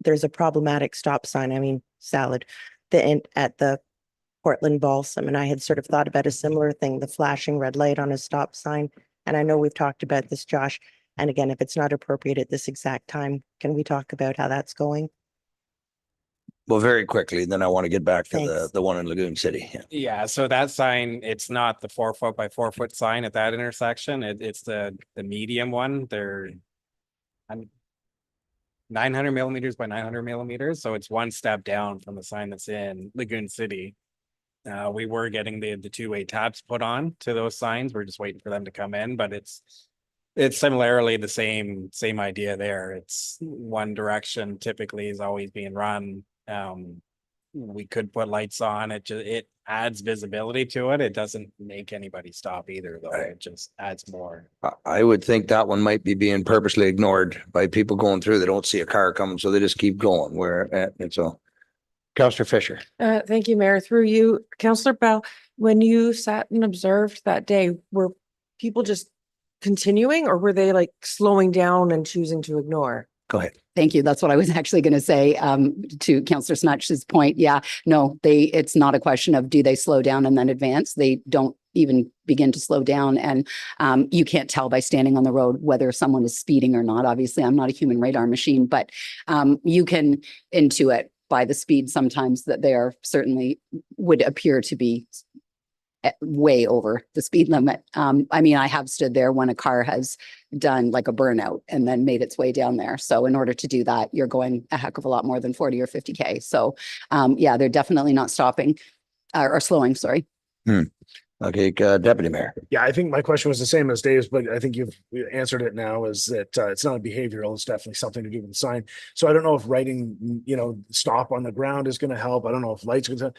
There's a problematic stop sign, salad, at the Portland Balsam, and I had sort of thought about a similar thing, the flashing red light on a stop sign. And I know we've talked about this, Josh. And again, if it's not appropriate at this exact time, can we talk about how that's going? Well, very quickly, then I want to get back to Thanks. the one in Lagoon City. Yeah, so that sign, it's not the 4 foot by 4 foot sign at that intersection. It's the medium one. They're 900 millimeters by 900 millimeters. So it's one step down from the sign that's in Lagoon City. We were getting the two-way taps put on to those signs. We're just waiting for them to come in, but it's similarly the same idea there. It's one direction typically is always being run. We could put lights on. It adds visibility to it. It doesn't make anybody stop either, though. It just adds more. I would think that one might be being purposely ignored by people going through. They don't see a car coming, so they just keep going and so. Councillor Fisher. Thank you, Mayor. Through you, Councillor Bell, when you sat and observed that day, were people just continuing or were they like slowing down and choosing to ignore? Go ahead. Thank you. That's what I was actually going to say, to Councillor Snatch's point. Yeah, no, it's not a question of do they slow down and then advance. They don't even begin to slow down. And you can't tell by standing on the road whether someone is speeding or not. Obviously, I'm not a human radar machine, but you can intuit by the speed sometimes that they are certainly would appear to be way over the speed limit. I have stood there when a car has done like a burnout and then made its way down there. So in order to do that, you're going a heck of a lot more than 40 or 50K. So yeah, they're definitely not stopping or slowing, sorry. Okay, Deputy Mayor. Yeah, I think my question was the same as Dave's, but I think you've answered it now, is that it's not behavioral, it's definitely something to do with the sign. So I don't know if writing, stop on the ground is going to help. I don't know if lights going to.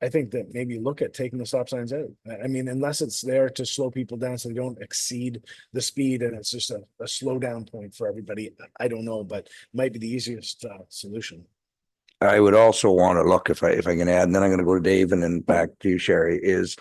I think that maybe look at taking the stop signs out. Unless it's there to slow people down so they don't exceed the speed and it's just a slow down point for everybody. I don't know, but might be the easiest solution. I would also want to look, if I can add, and then I'm going to go to Dave and then back to you, Sherry, is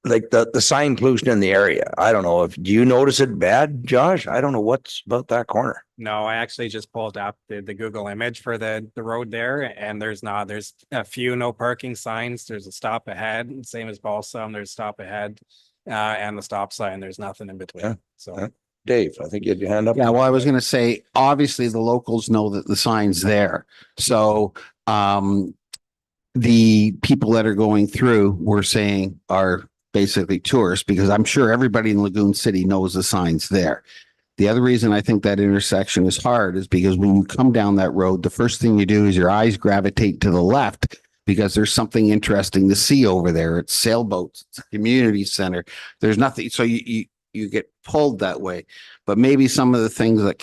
like the sign pollution in the area. I don't know do you notice it bad, Josh? I don't know what's about that corner. No, I actually just pulled up the Google image for the road there, and there's a few no parking signs. There's a stop ahead, same as Balsam. There's stop ahead, and the stop sign. There's nothing in between. Yeah. So. Yeah. Dave, I think you had your hand up. Yeah, well, I was going to say, obviously the locals know that the sign's there. So the people that are going through, we're saying, are basically tourists, because I'm sure everybody in Lagoon City knows the sign's there. The other reason I think that intersection is hard is because when you come down that road, the first thing you do is your eyes gravitate to the left because there's something interesting to see over there. It's sailboats, it's a community center. There's nothing. So you get pulled that way. But maybe some of the things that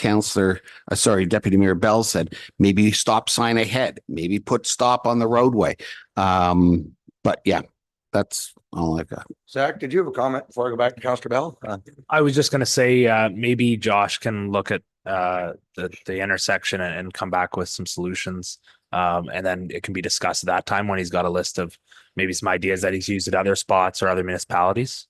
Deputy Mayor Bell said, maybe stop sign ahead, maybe put stop on the roadway. But yeah, that's all I've got. Zach, did you have a comment before I go back to Councillor Bell? I was just gonna say, maybe Josh can look at the intersection and come back with some solutions. And then it can be discussed at that time when he's got a list of maybe some ideas that he's used at other spots or other municipalities.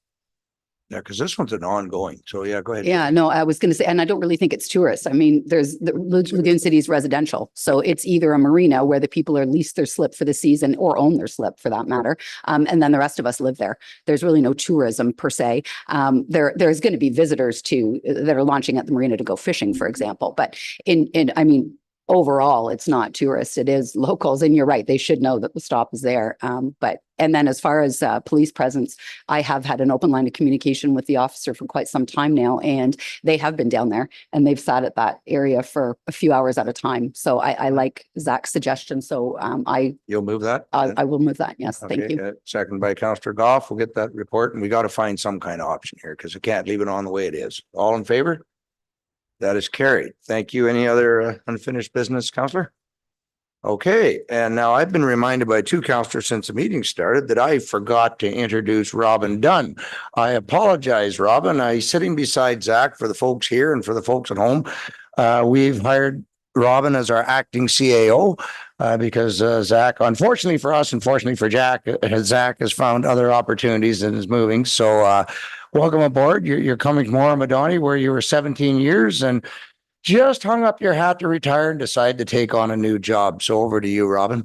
Yeah, because this one's an ongoing. So yeah, go ahead. Yeah, no, I was going to say, and I don't really think it's tourists. I mean, there's the Lagoon City is residential. So it's either a marina where the people are lease their slip for the season or own their slip for that matter. And then the rest of us live there. There's really no tourism per se. There's going to be visitors too that are launching at the marina to go fishing, for example. But I mean, overall, it's not tourists, it is locals. And you're right, they should know that the stop is there. And then as far as police presence, I have had an open line of communication with the officer for quite some time now, and they have been down there and they've sat at that area for a few hours at a time. So I like Zach's suggestion. So You'll move that? I will move that. Yes, thank Okay, you. second by Councillor Goff. We'll get that report and we got to find some kind of option here because we can't leave it on the way it is. All in favor? That is carried. Thank you. Any other unfinished business, Councillor? Okay, and now I've been reminded by two councillors since the meeting started that I forgot to introduce Robin Dunn. I apologize, Robin. I'm sitting beside Zach for the folks here and for the folks at home. We've hired Robin as our acting CAO because Zach, unfortunately for us, unfortunately for Jack, Zach has found other opportunities and is moving. So welcome aboard. You're coming from Oramadoni where you were 17 years and just hung up your hat to retire and decide to take on a new job. So over to you, Robin.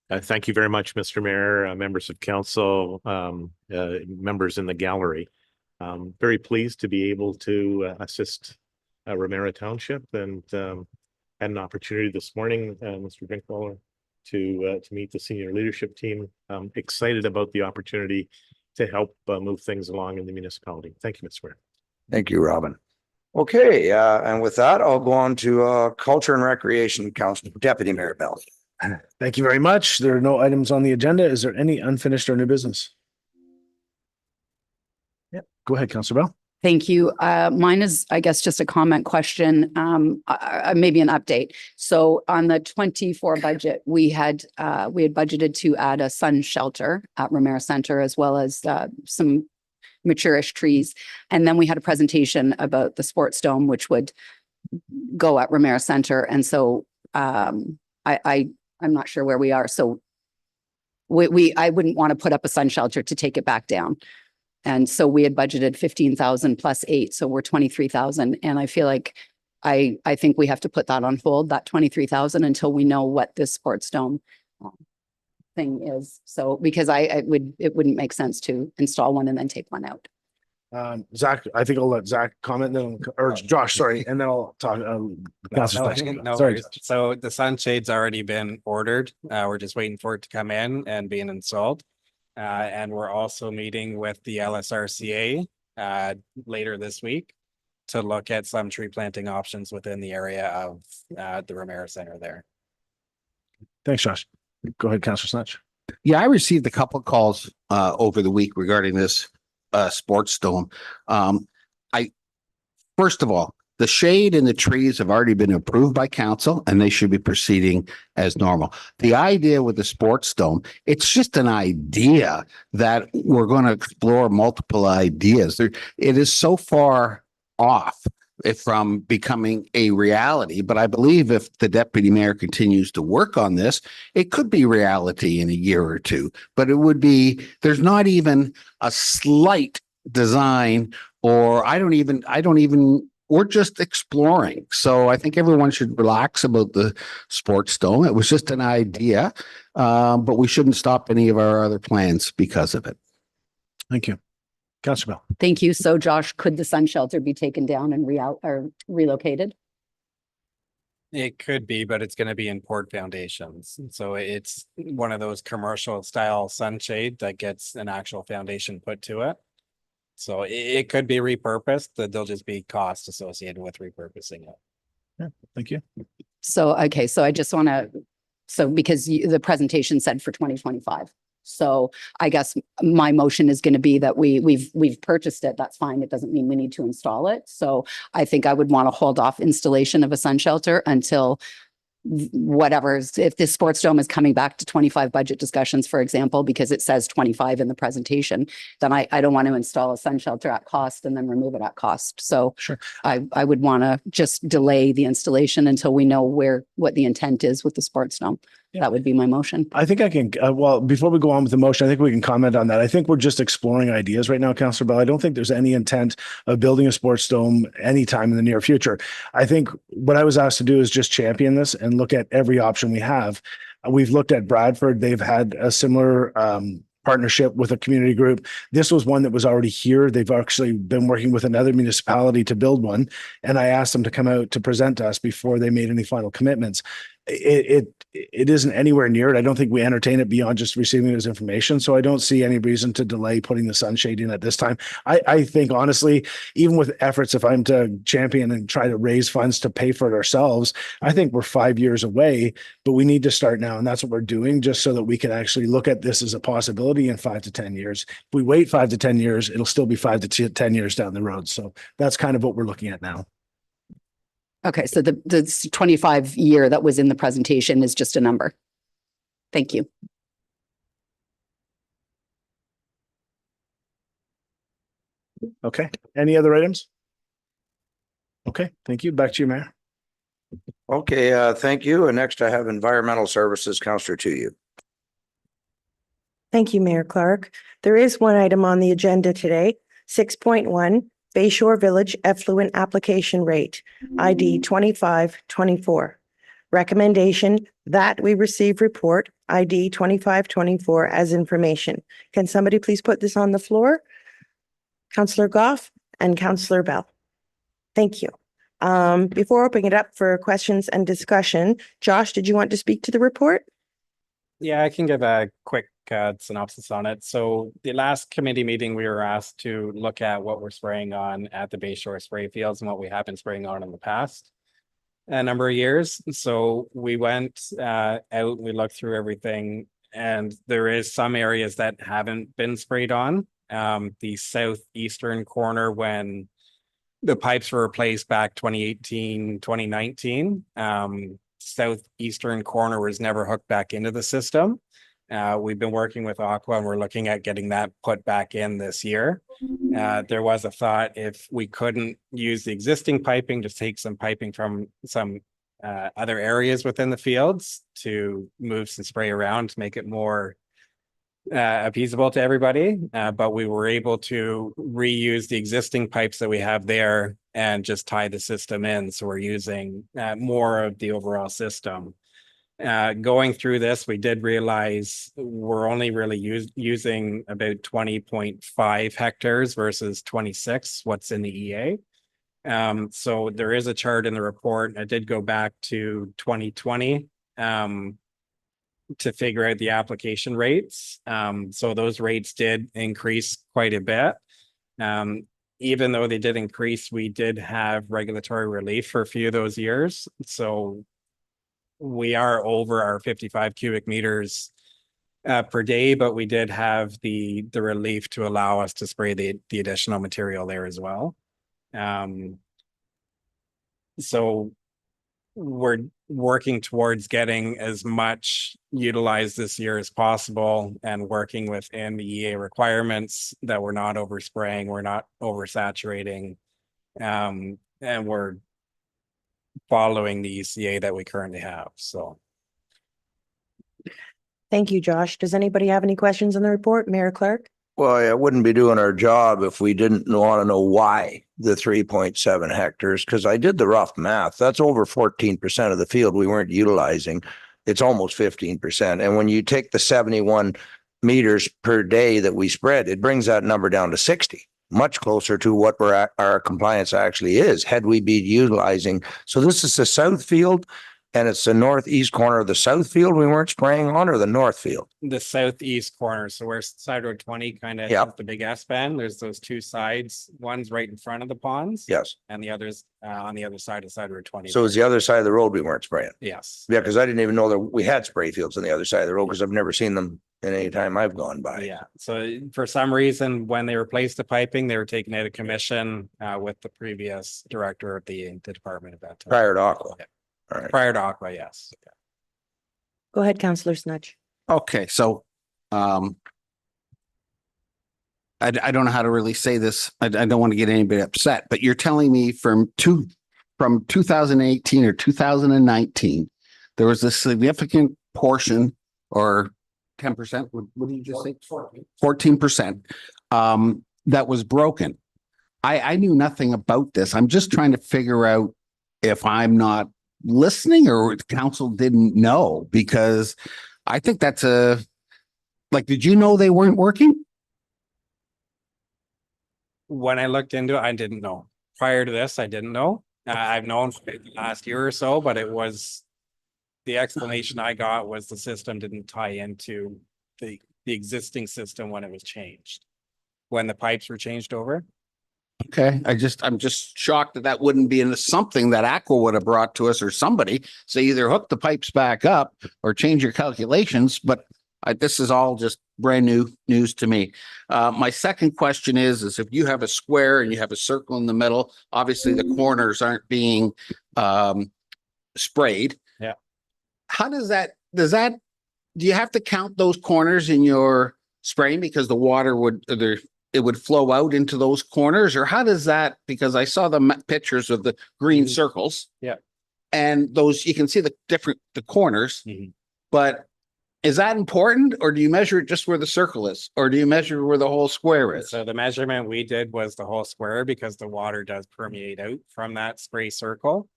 Thank you very much, Mr. Mayor, members of council, members in the gallery. Very pleased to be able to assist Ramara Township and had an opportunity this morning, Mr. Drinkwaller, to meet the senior leadership team. I'm excited about the opportunity to help move things along in the municipality. Thank you, Mr. Mayor. Thank you, Robin. Okay, and with that, I'll go on to Culture and Recreation Council, Deputy Mayor Bell. Thank you very much. There are no items on the agenda. Is there any unfinished or new business? Yeah, go ahead, Councillor Bell. Thank you. Mine is, I guess, just a comment question, maybe an update. So on the 24 budget, we had budgeted to add a sun shelter at Ramara Center, as well as some mature-ish trees. And then we had a presentation about the sports dome, which would go at Ramara Center. And so I'm not sure where we are. So I wouldn't want to put up a sun shelter to take it back down. And so we had budgeted 15,000 plus 8. So we're 23,000. And I feel like I think we have to put that on hold, that 23,000, until we know what this sports dome thing is. So because it wouldn't make sense to install one and then take one out. Zach, I think I'll let Zach comment then, or Josh, sorry, and then I'll talk. Sorry. So the sunshade's already been ordered. We're just waiting for it to come in and being installed. And we're also meeting with the LSRCA later this week to look at some tree planting options within the area of the Ramara Center there. Thanks, Josh. Go ahead, Councillor Snatch. Yeah, I received a couple of calls over the week regarding this sports dome. First of all, the shade and the trees have already been approved by council and they should be proceeding as normal. The idea with the sports dome, it's just an idea that we're going to explore multiple ideas. It is so far off from becoming a reality, but I believe if the deputy mayor continues to work on this, it could be reality in a year or two, but it would be, there's not even a slight design, or we're just exploring. So I think everyone should relax about the sports dome. It was just an idea, but we shouldn't stop any of our other plans because of it. Thank you. Councillor Bell. Thank you. So Josh, could the sun shelter be taken down and relocated? It could be, but it's going to be in poured foundations. So it's one of those commercial style sunshade that gets an actual foundation put to it. So it could be repurposed, that there'll just be costs associated with repurposing it. Yeah, thank you. So, okay, so I just want to, because the presentation said for 2025. So I guess my motion is going to be that we've purchased it. That's fine. It doesn't mean we need to install it. So I think I would want to hold off installation of a sun shelter until whatever, if this sports dome is coming back to 25 budget discussions, for example, because it says 25 in the presentation, then I don't want to install a sun shelter at cost and then remove it at cost. So Sure. I would want to just delay the installation until we know what the intent is with the sports dome. Yeah. That would be my motion. I think I can, well, before we go on with the motion, I think we can comment on that. I think we're just exploring ideas right now, Councillor Bell. I don't think there's any intent of building a sports dome anytime in the near future. I think what I was asked to do is just champion this and look at every option we have. We've looked at Bradford. They've had a similar partnership with a community group. This was one that was already here. They've actually been working with another municipality to build one. And I asked them to come out to present to us before they made any final commitments. It isn't anywhere near it. I don't think we entertain it beyond just receiving it as information. So I don't see any reason to delay putting the sunshade in at this time. I think honestly, even with efforts, if I'm to champion and try to raise funds to pay for it ourselves, I think we're 5 years away, but we need to start now. And that's what we're doing, just so that we can actually look at this as a possibility in 5 to 10 years. If we wait 5 to 10 years, it'll still be 5 to 10 years down the road. So that's kind of what we're looking at now. Okay, so the 25 year that was in the presentation is just a number. Thank you. Okay. Any other items? Okay, thank you. Back to you, Mayor. Okay, thank you. And next I have Environmental Services, Councillor to you. Thank you, Mayor Clark. There is one item on the agenda today, 6.1, Bayshore Village Effluent Application Rate, ID 2524. Recommendation that we receive report ID 2524 as information. Can somebody please put this on the floor? Councillor Goff and Councillor Bell. Thank you. Before opening it up for questions and discussion, Josh, did you want to speak to the report? Yeah, I can give a quick synopsis on it. So the last committee meeting, we were asked to look at what we're spraying on at the Bayshore spray fields and what we have been spraying on in the past a number of years. So we went out, we looked through everything, and there is some areas that haven't been sprayed on. The southeastern corner, when the pipes were replaced back 2018, 2019, southeastern corner was never hooked back into the system. We've been working with Aqua and we're looking at getting that put back in this year. There was a thought, if we couldn't use the existing piping, just take some piping from some other areas within the fields to move some spray around to make it more appeasable to everybody. But we were able to reuse the existing pipes that we have there and just tie the system in. So we're using more of the overall system. Going through this, we did realize we're only really using about 20.5 hectares versus 26, what's in the EA. So there is a chart in the report. I did go back to 2020 to figure out the application rates. So those rates did increase quite a bit. Even though they did increase, we did have regulatory relief for a few of those years. So we are over our 55 cubic meters per day, but we did have the relief to allow us to spray the additional material there as well. So we're working towards getting as much utilized this year as possible and working within the EA requirements that we're not overspraying, we're not oversaturating, and we're following the ECA that we currently have. So Thank you, Josh. Does anybody have any questions on the report? Mayor Clark? Well, it wouldn't be doing our job if we didn't want to know why the 3.7 hectares, because I did the rough math. That's over 14% of the field we weren't utilizing. It's almost 15%. And when you take the 71 meters per day that we spread, it brings that number down to 60, much closer to what our compliance actually is, had we been utilizing. So this is the south field And it's the northeast corner of the south field we weren't spraying on, or the north field? The southeast corner, so where side road 20 kind of Yep. has the big S bend, there's those two sides, one's right in front of the ponds. Yes. And the others on the other side of side road 20. So it's the other side of the road we weren't spraying? Yes. Yeah, because I didn't even know that we had spray fields on the other side of the road, because I've never seen them in any time I've gone by. Yeah, so for some reason, when they replaced the piping, they were taken out of commission with the previous director of the department at that time. Prior to Aqua. Yeah. All right. Prior to Aqua, yes. Go ahead, Councillor Snudge. Okay, so, I don't know how to really say this. I don't want to get anybody upset, but you're telling me from 2018 or 2019, there was a significant portion, or 10%, what did you just say? 14%, that was broken. I knew nothing about this. I'm just trying to figure out if I'm not listening or council didn't know, because I think that's did you know they weren't working? When I looked into it, I didn't know. Prior to this, I didn't know. I've known for the last year or so, but it was, the explanation I got was the system didn't tie into the existing system when it was changed. When the pipes were changed over. Okay, I'm just shocked that wouldn't be into something that Aqua would have brought to us, or somebody say either hook the pipes back up or change your calculations, but this is all just brand new news to me. My second question is if you have a square and you have a circle in the middle, obviously the corners aren't being sprayed. Yeah. How do you have to count those corners in your spraying, because the water it would flow out into those corners, or how does that, because I saw the pictures of the green circles. Yeah. And those, you can see the corners, but is that important, or do you measure it just where the circle is, or do you measure where the whole square is? So the measurement we did was the whole square, because the water does permeate out from that spray circle.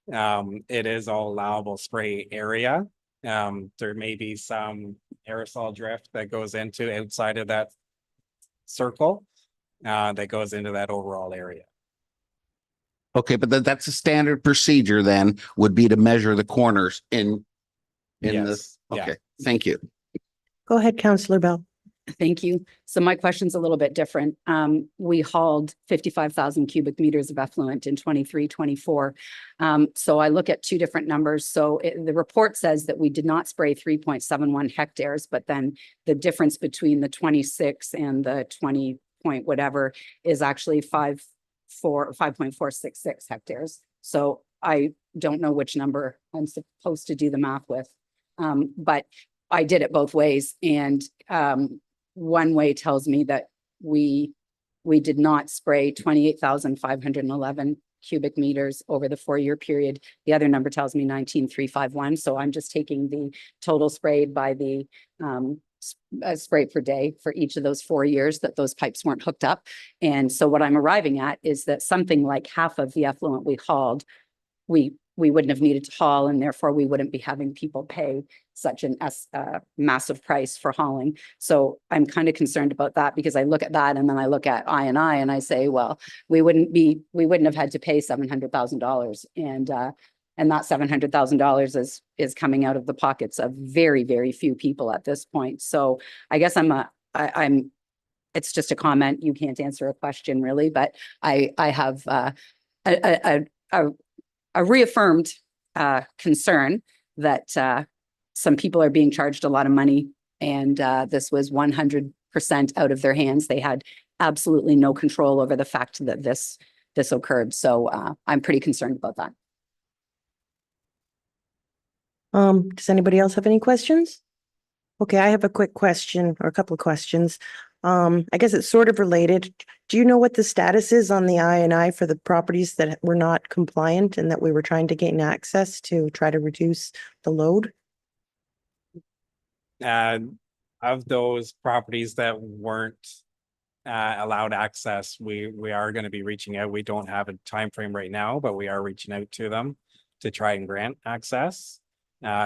It is all allowable spray area. There may be some aerosol drift that goes into outside of that circle that goes into that overall area. Okay, but that's a standard procedure then, would be to measure the corners in Yes, the, yeah. okay, thank you. Go ahead, Councillor Bell. Thank you. So my question's a little bit different. We hauled 55,000 cubic meters of effluent in 23-24. So I look at two different numbers. So the report says that we did not spray 3.71 hectares, but then the difference between the 26 and the 20 point whatever is actually 5.466 hectares. So I don't know which number I'm supposed to do the math with. But I did it both ways, and one way tells me that we did not spray 28,511 cubic meters over the 4-year period. The other number tells me 19,351. So I'm just taking the total sprayed by the spray per day for each of those 4 years that those pipes weren't hooked up. And so what I'm arriving at is that something like half of the effluent we hauled, we wouldn't have needed to haul, and therefore we wouldn't be having people pay such an massive price for hauling. So I'm kind of concerned about that, because I look at that and then I look at I&I and I say, well, we wouldn't have had to pay $700,000, and that $700,000 is coming out of the pockets of very, very few people at this point. So I guess it's just a comment. You can't answer a question really, but I have a reaffirmed concern that some people are being charged a lot of money, and this was 100% out of their hands. They had absolutely no control over the fact that this occurred. So I'm pretty concerned about that. Does anybody else have any questions? Okay, I have a quick question, or a couple of questions. I guess it's sort of related. Do you know what the status is on the I&I for the properties that were not compliant and that we were trying to gain access to try to reduce the load? Of those properties that weren't allowed access, we are going to be reaching out. We don't have a time frame right now, but we are reaching out to them to try and grant access.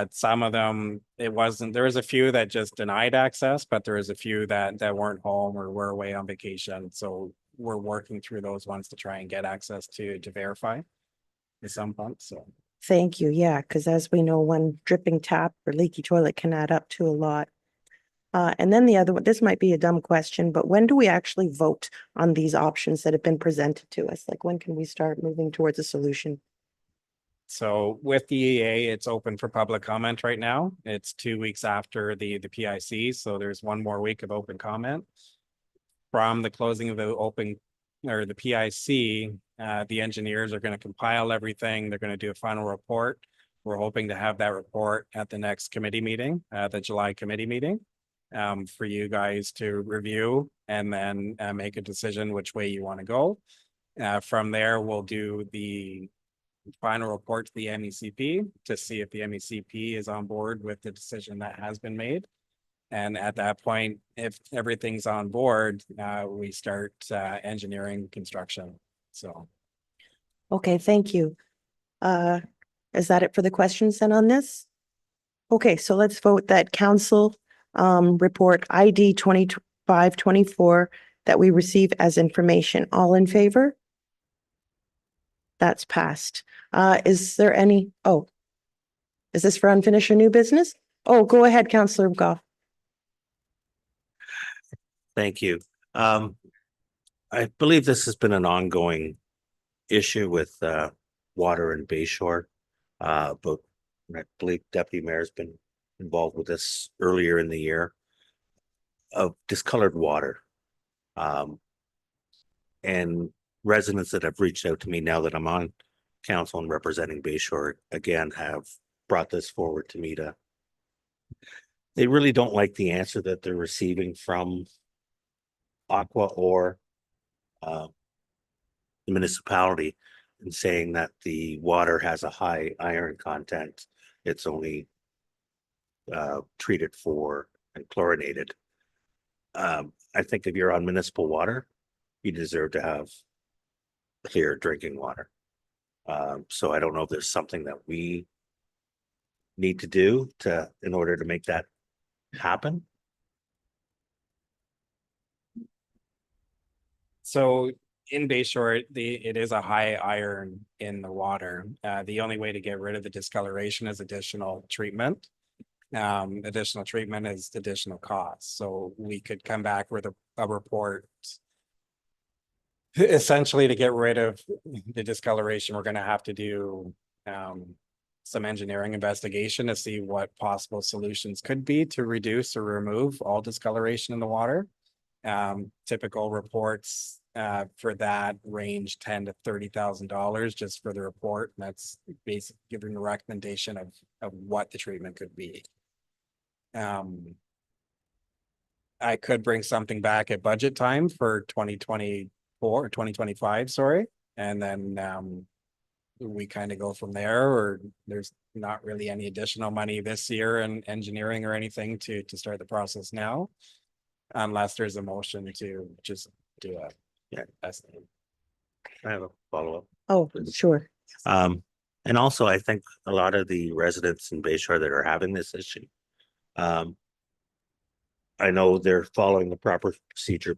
Some of them, there was a few that just denied access, but there is a few that weren't home or were away on vacation. So we're working through those ones to try and get access to verify the some pumps. So Thank you. Yeah, because as we know, one dripping tap or leaky toilet can add up to a lot. And then the other one, this might be a dumb question, but when do we actually vote on these options that have been presented to us? Like, when can we start moving towards a solution? So with the EA, it's open for public comment right now. It's 2 weeks after the PIC, so there's one more week of open comment. From the closing of the open or the PIC, the engineers are going to compile everything. They're going to do a final report. We're hoping to have that report at the next committee meeting, the July committee meeting, for you guys to review and then make a decision which way you want to go. From there, we'll do the final report to the MECP to see if the MECP is on board with the decision that has been made. And at that point, if everything's on board, we start engineering construction. So. Okay, thank you. Is that it for the questions then on this? Okay, so let's vote that council report ID 2524 that we receive as information. All in favor? That's passed. Is there any, is this for unfinished or new business? Oh, go ahead, Councillor Goff. Thank you. I believe this has been an ongoing issue with water in Bayshore. But I believe Deputy Mayor's been involved with this earlier in the year of discolored water. And residents that have reached out to me now that I'm on council and representing Bayshore again have brought this forward to me they really don't like the answer that they're receiving from Aqua or the municipality and saying that the water has a high iron content. It's only treated for and chlorinated. I think if you're on municipal water, you deserve to have clear drinking water. So I don't know if there's something that we need to do in order to make that happen. So in Bayshore, it is a high iron in the water. The only way to get rid of the discoloration is additional treatment. Additional treatment is additional costs. So we could come back with a report. Essentially, to get rid of the discoloration, we're going to have to do some engineering investigation to see what possible solutions could be to reduce or remove all discoloration in the water. Typical reports for that range $10,000 to $30,000 just for the report. And that's basically giving a recommendation of what the treatment could be. I could bring something back at budget time for 2024 or 2025, sorry. And then we kind of go from there, or there's not really any additional money this year in engineering or anything to start the process now. Unless there's a motion to just do a estimate. I have a follow-up. Oh, sure. And also I think a lot of the residents in Bayshore that are having this issue, I know they're following the proper procedure.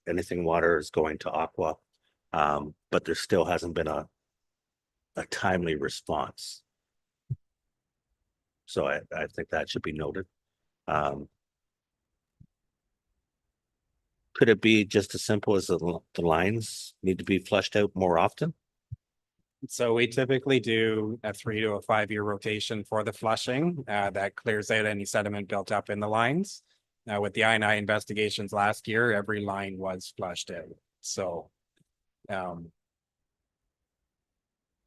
Anything water is going to Aqua, but there still hasn't been a timely response. So I think that should be noted. Could it be just as simple as the lines need to be flushed out more often? So we typically do a 3 to 5 year rotation for the flushing that clears out any sediment built up in the lines. Now with the I&I investigations last year, every line was flushed out. So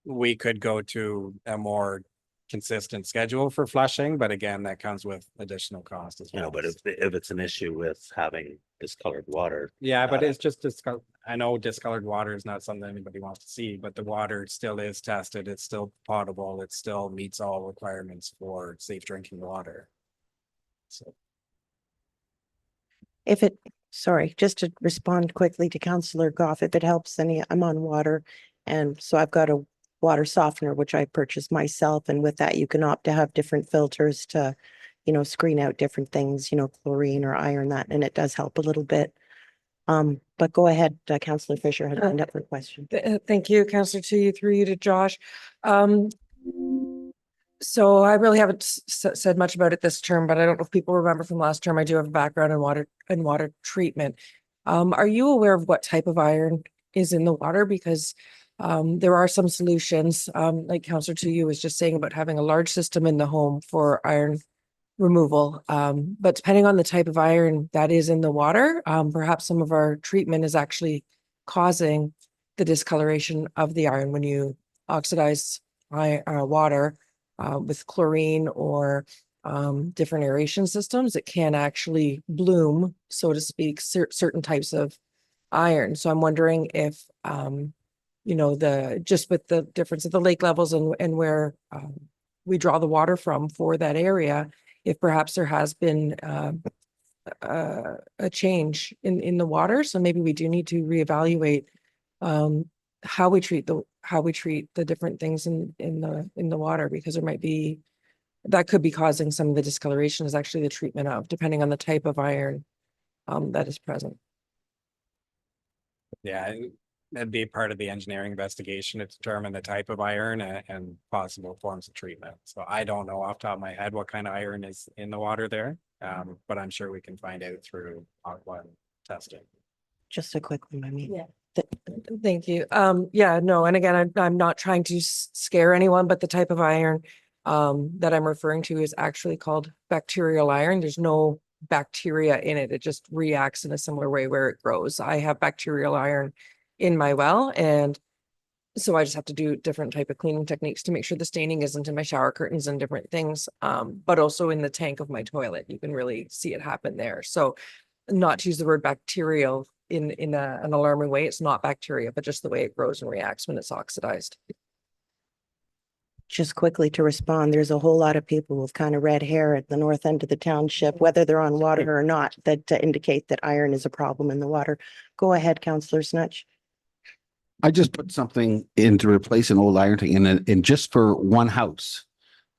we could go to a more consistent schedule for flushing, but again, that comes with additional cost as well. You know, but if it's an issue with having discolored water. Yeah, but it's just discolored. I know discolored water is not something anybody wants to see, but the water still is tested. It's still potable. It still meets all requirements for safe drinking water. So. Sorry, just to respond quickly to Councillor Goff, if it helps any, I'm on water. And so I've got a water softener, which I purchased myself. And with that, you can opt to have different filters to, screen out different things, chlorine or iron that, and it does help a little bit. But go ahead, Councillor Fisher had lined up for a question. Thank you, Councillor through you to Josh. So I really haven't said much about it this term, but I don't know if people remember from last term, I do have a background in water treatment. Are you aware of what type of iron is in the water? Because there are some solutions, like Councillor to you was just saying about having a large system in the home for iron removal. But depending on the type of iron that is in the water, perhaps some of our treatment is actually causing the discoloration of the iron when you oxidize water with chlorine or different aeration systems. It can actually bloom, so to speak, certain types of iron. So I'm wondering if you know, just with the difference of the lake levels and where we draw the water from for that area, if perhaps there has been a change in the water. So maybe we do need to reevaluate how we treat the different things in the water, because there might be, that could be causing some of the discoloration is actually the treatment of, depending on the type of iron that is present. Yeah, that'd be part of the engineering investigation to determine the type of iron and possible forms of treatment. So I don't know off the top of my head what kind of iron is in the water there. But I'm sure we can find out through aqua testing. Just a quick one, I mean. Yeah. Thank you. Yeah, no, and again, I'm not trying to scare anyone, but the type of iron that I'm referring to is actually called bacterial iron. There's no bacteria in it. It just reacts in a similar way where it grows. I have bacterial iron in my well, and so I just have to do different type of cleaning techniques to make sure the staining isn't in my shower curtains and different things. But also in the tank of my toilet, you can really see it happen there. So not to use the word bacterial in an alarming way. It's not bacteria, but just the way it grows and reacts when it's oxidized. Just quickly to respond, there's a whole lot of people with kind of red hair at the north end of the township, whether they're on water or not, that indicate that iron is a problem in the water. Go ahead, Councillor Snutch. I just put something in to replace an old iron tank and just for one house,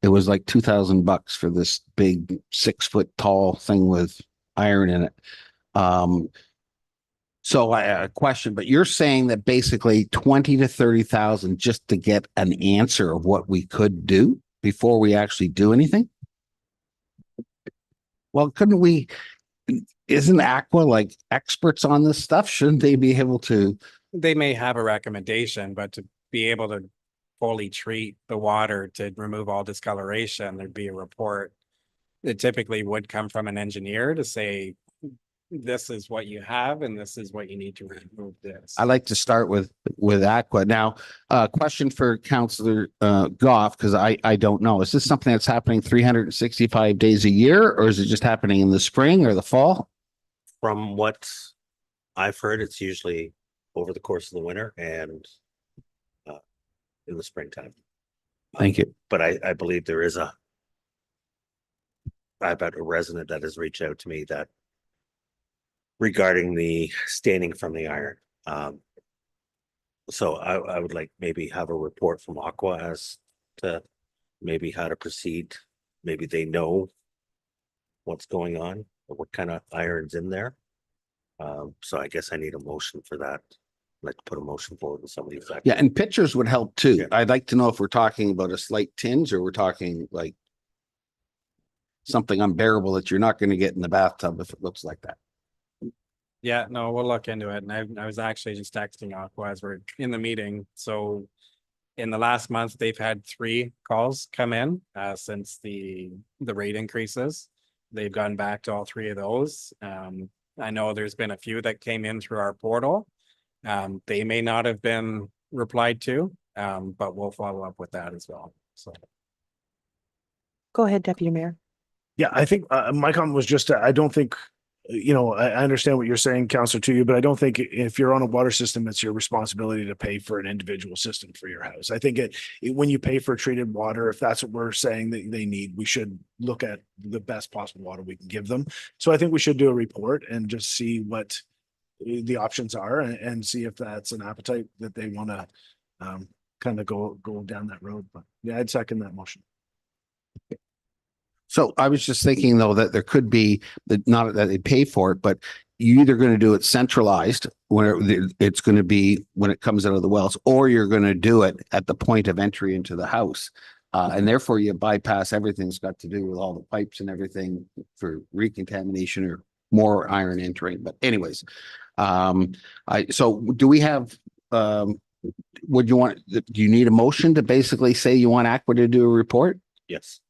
it was like $2,000 for this big 6 foot tall thing with iron in it. So a question, but you're saying that basically 20 to 30,000 just to get an answer of what we could do before we actually do anything? Well, isn't Aqua like experts on this stuff? Shouldn't they be able to? They may have a recommendation, but to be able to fully treat the water to remove all discoloration, there'd be a report that typically would come from an engineer to say, this is what you have and this is what you need to remove this. I like to start with Aqua. Now, question for Councillor Goff, because I don't know. Is this something that's happening 365 days a year, or is it just happening in the spring or the fall? From what I've heard, it's usually over the course of the winter and in the springtime. Thank you. But I believe there is I've got a resident that has reached out to me that regarding the staining from the iron. So I would like maybe have a report from Aqua as to maybe how to proceed. Maybe they know what's going on or what kind of iron's in there. So I guess I need a motion for that. I'd like to put a motion forward with somebody. Yeah, and pictures would help too. Yeah. I'd like to know if we're talking about a slight tinge or we're talking like something unbearable that you're not going to get in the bathtub if it looks like that. Yeah, no, we'll look into it. And I was actually just texting Aqua as we're in the meeting. So in the last month, they've had 3 calls come in since the rate increases. They've gone back to all 3 of those. I know there's been a few that came in through our portal. They may not have been replied to, but we'll follow up with that as well. So. Go ahead, Deputy Mayor. Yeah, I think my comment was just, I don't think, I understand what you're saying, Councillor to you, but I don't think if you're on a water system, it's your responsibility to pay for an individual system for your house. I think when you pay for treated water, if that's what we're saying that they need, we should look at the best possible water we can give them. So I think we should do a report and just see what the options are and see if that's an appetite that they want to kind of go down that road. But yeah, I'd second that motion. So I was just thinking though that there could be, that not that they pay for it, but you either going to do it centralized it's going to be when it comes out of the wells, or you're going to do it at the point of entry into the house. And therefore you bypass everything that's got to do with all the pipes and everything for recontamination or more iron entering. But anyways, so do we have, would you want, do you need a motion to basically say you want Aqua to do a report? Yes.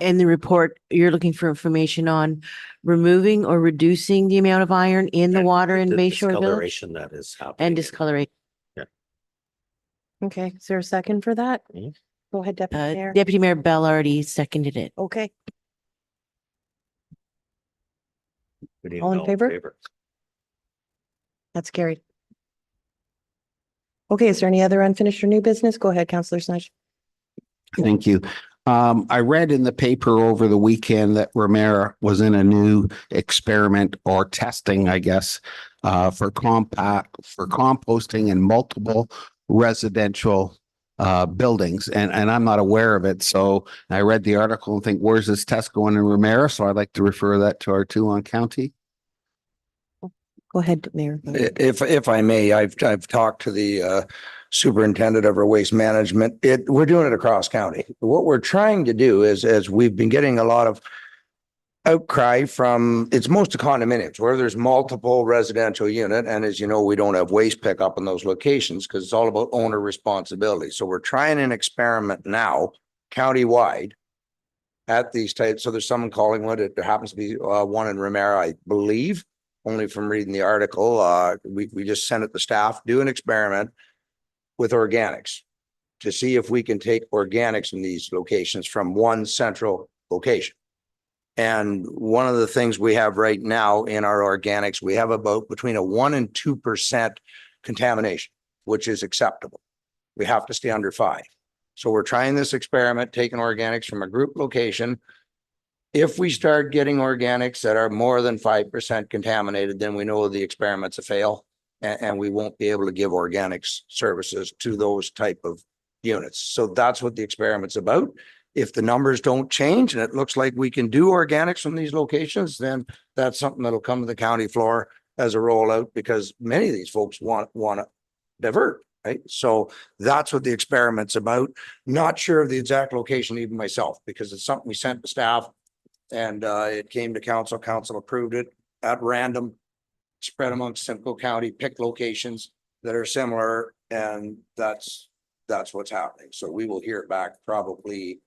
In the report, you're looking for information on removing or reducing the amount of iron in the water in The Bayshore Village discoloration that is happening. and discoloration. Okay, is there a second for that? Mhm. Go ahead, Deputy Mayor. Deputy Mayor Bell already seconded it. Okay, We need All in all favor? that's carried. Okay, is there any other unfinished or new business? Go ahead, Councillor Snudge. Thank you. I read in the paper over the weekend that Ramara was in a new experiment or testing, I guess, for composting in multiple residential buildings, and I'm not aware of it. So I read the article and think, where's this test going in Ramara? So I'd like to refer that to our Tewan County. Go ahead, Mayor. If I may, I've talked to the superintendent of our waste management. We're doing it across county. What we're trying to do is, as we've been getting a lot of outcry from, it's most of condominiums where there's multiple residential unit. And as you know, we don't have waste pickup in those locations because it's all about owner responsibility. So we're trying an experiment now countywide at these types. So there's someone calling one. There happens to be one in Ramara, I believe, only from reading the article. We just sent it to staff, do an experiment with organics to see if we can take organics in these locations from one central location. And one of the things we have right now in our organics, we have about between a 1% and 2% contamination, which is acceptable. We have to stay under 5. So we're trying this experiment, taking organics from a group location. If we start getting organics that are more than 5% contaminated, then we know the experiment's a fail, and we won't be able to give organics services to those type of units. So that's what the experiment's about. If the numbers don't change and it looks like we can do organics from these locations, then that's something that'll come to the county floor as a rollout, because many of these folks want to divert, right? So that's what the experiment's about. Not sure of the exact location even myself, because it's something we sent to staff. And it came to council. Council approved it at random, spread amongst Simcoe County, pick locations that are similar, and that's what's happening. So we will hear it back probably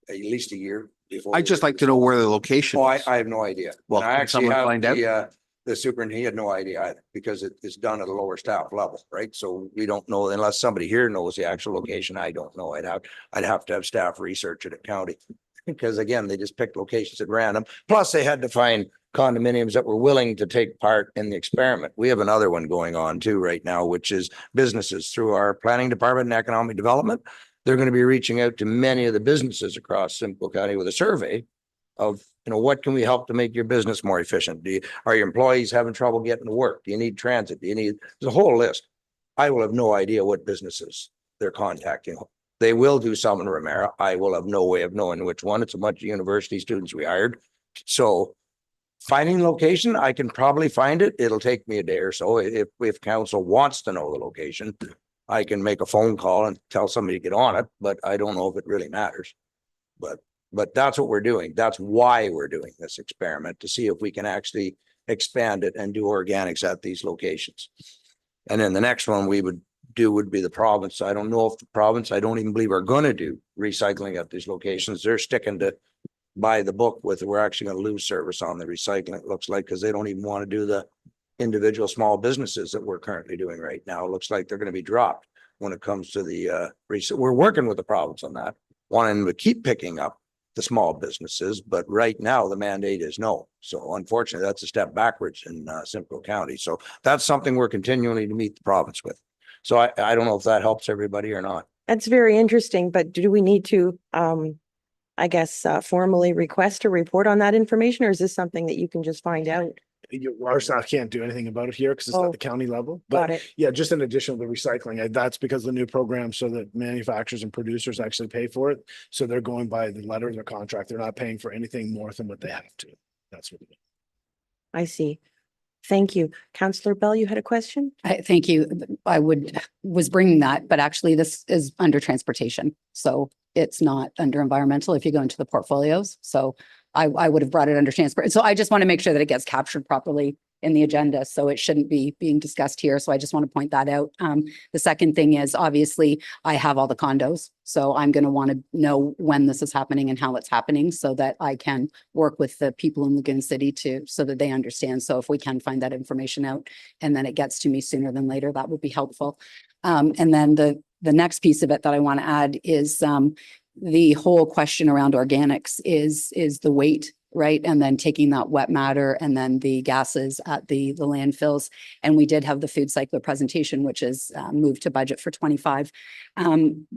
at least a year before. I'd just like to know where the location Oh, is. I have no idea. Well, And I can actually someone have find out? the superintendent, he had no idea either, because it is done at a lower staff level, right? So we don't know unless somebody here knows the actual location. I don't know. I'd have to have staff research it at county. Because again, they just picked locations at random. Plus they had to find condominiums that were willing to take part in the experiment. We have another one going on too right now, which is businesses through our planning department and economic development. They're going to be reaching out to many of the businesses across Simcoe County with a survey of, what can we help to make your business more efficient? Are your employees having trouble getting to work? Do you need transit? There's a whole list. I will have no idea what businesses they're contacting. They will do some in Ramara. I will have no way of knowing which one. It's a bunch of university students we hired. So finding location, I can probably find it. It'll take me a day or so. If council wants to know the location, I can make a phone call and tell somebody to get on it, but I don't know if it really matters. But that's what we're doing. That's why we're doing this experiment, to see if we can actually expand it and do organics at these locations. And then the next one we would be the province. I don't know if the province, I don't even believe are going to do recycling at these locations. They're sticking to by the book with, we're actually going to lose service on the recycling, it looks like, because they don't even want to do the individual small businesses that we're currently doing right now. It looks like they're going to be dropped when it comes to the we're working with the province on that, wanting to keep picking up the small businesses, but right now the mandate is no. So unfortunately, that's a step backwards in Simcoe County. So that's something we're continuing to meet the province with. So I don't know if that helps everybody or not. That's very interesting, but do we need to, I guess, formally request a report on that information, or is this something that you can just find out? Our staff can't do anything about it here because it's Oh, at the county level. got But it. yeah, just in addition to the recycling, that's because the new program so that manufacturers and producers actually pay for it. So they're going by the letter of their contract. They're not paying for anything more than what they have to. That's what it is. I see. Thank you. Councillor Bell, you had a question? Thank you. Was bringing that, but actually this is under transportation. So it's not under environmental if you go into the portfolios. So I would have brought it under transport. So I just want to make sure that it gets captured properly in the agenda. So it shouldn't be being discussed here. So I just want to point that out. The second thing is obviously I have all the condos. So I'm going to want to know when this is happening and how it's happening so that I can work with the people in Lagoon City so that they understand. So if we can find that information out and then it gets to me sooner than later, that would be helpful. And then the next piece of it that I want to add is the whole question around organics is the weight, right? And then taking that wet matter and then the gases at the landfills. And we did have the food cycler presentation, which is moved to budget for 25.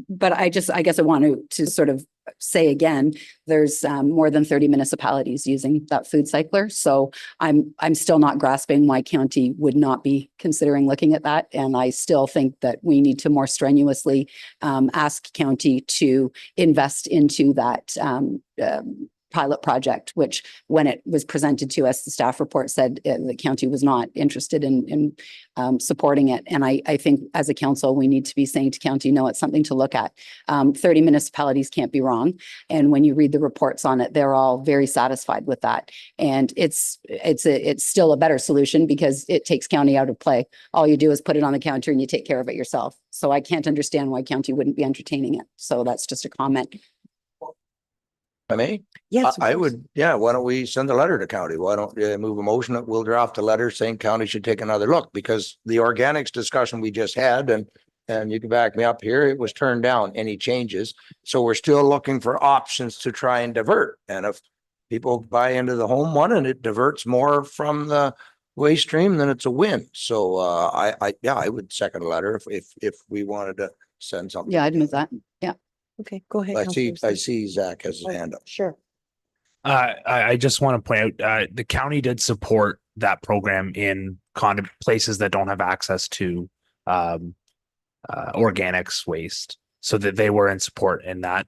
But I guess I want to sort of say again, there's more than 30 municipalities using that food cycler. So I'm still not grasping why county would not be considering looking at that. And I still think that we need to more strenuously ask county to invest into that pilot project, which when it was presented to us, the staff report said the county was not interested in supporting it. And I think as a council, we need to be saying to county, no, it's something to look at. 30 municipalities can't be wrong. And when you read the reports on it, they're all very satisfied with that. And it's still a better solution because it takes county out of play. All you do is put it on the counter and you take care of it yourself. So I can't understand why county wouldn't be entertaining it. So that's just a comment. I mean, Yes. of I course. would, yeah, why don't we send a letter to county? Why don't you move a motion that we'll draft a letter saying county should take another look? Because the organics discussion we just had, and you can back me up here, it was turned down, any changes. So we're still looking for options to try and divert. And if people buy into the home one and it diverts more from the waste stream, then it's a win. So I would second a letter if we wanted to send something. Yeah, I'd move that. Yeah. Okay, go ahead. I Councillor Smith. see Zach has his Oh, hand up. Sure. I just want to point out, the county did support that program in places that don't have access to organics waste, so that they were in support in that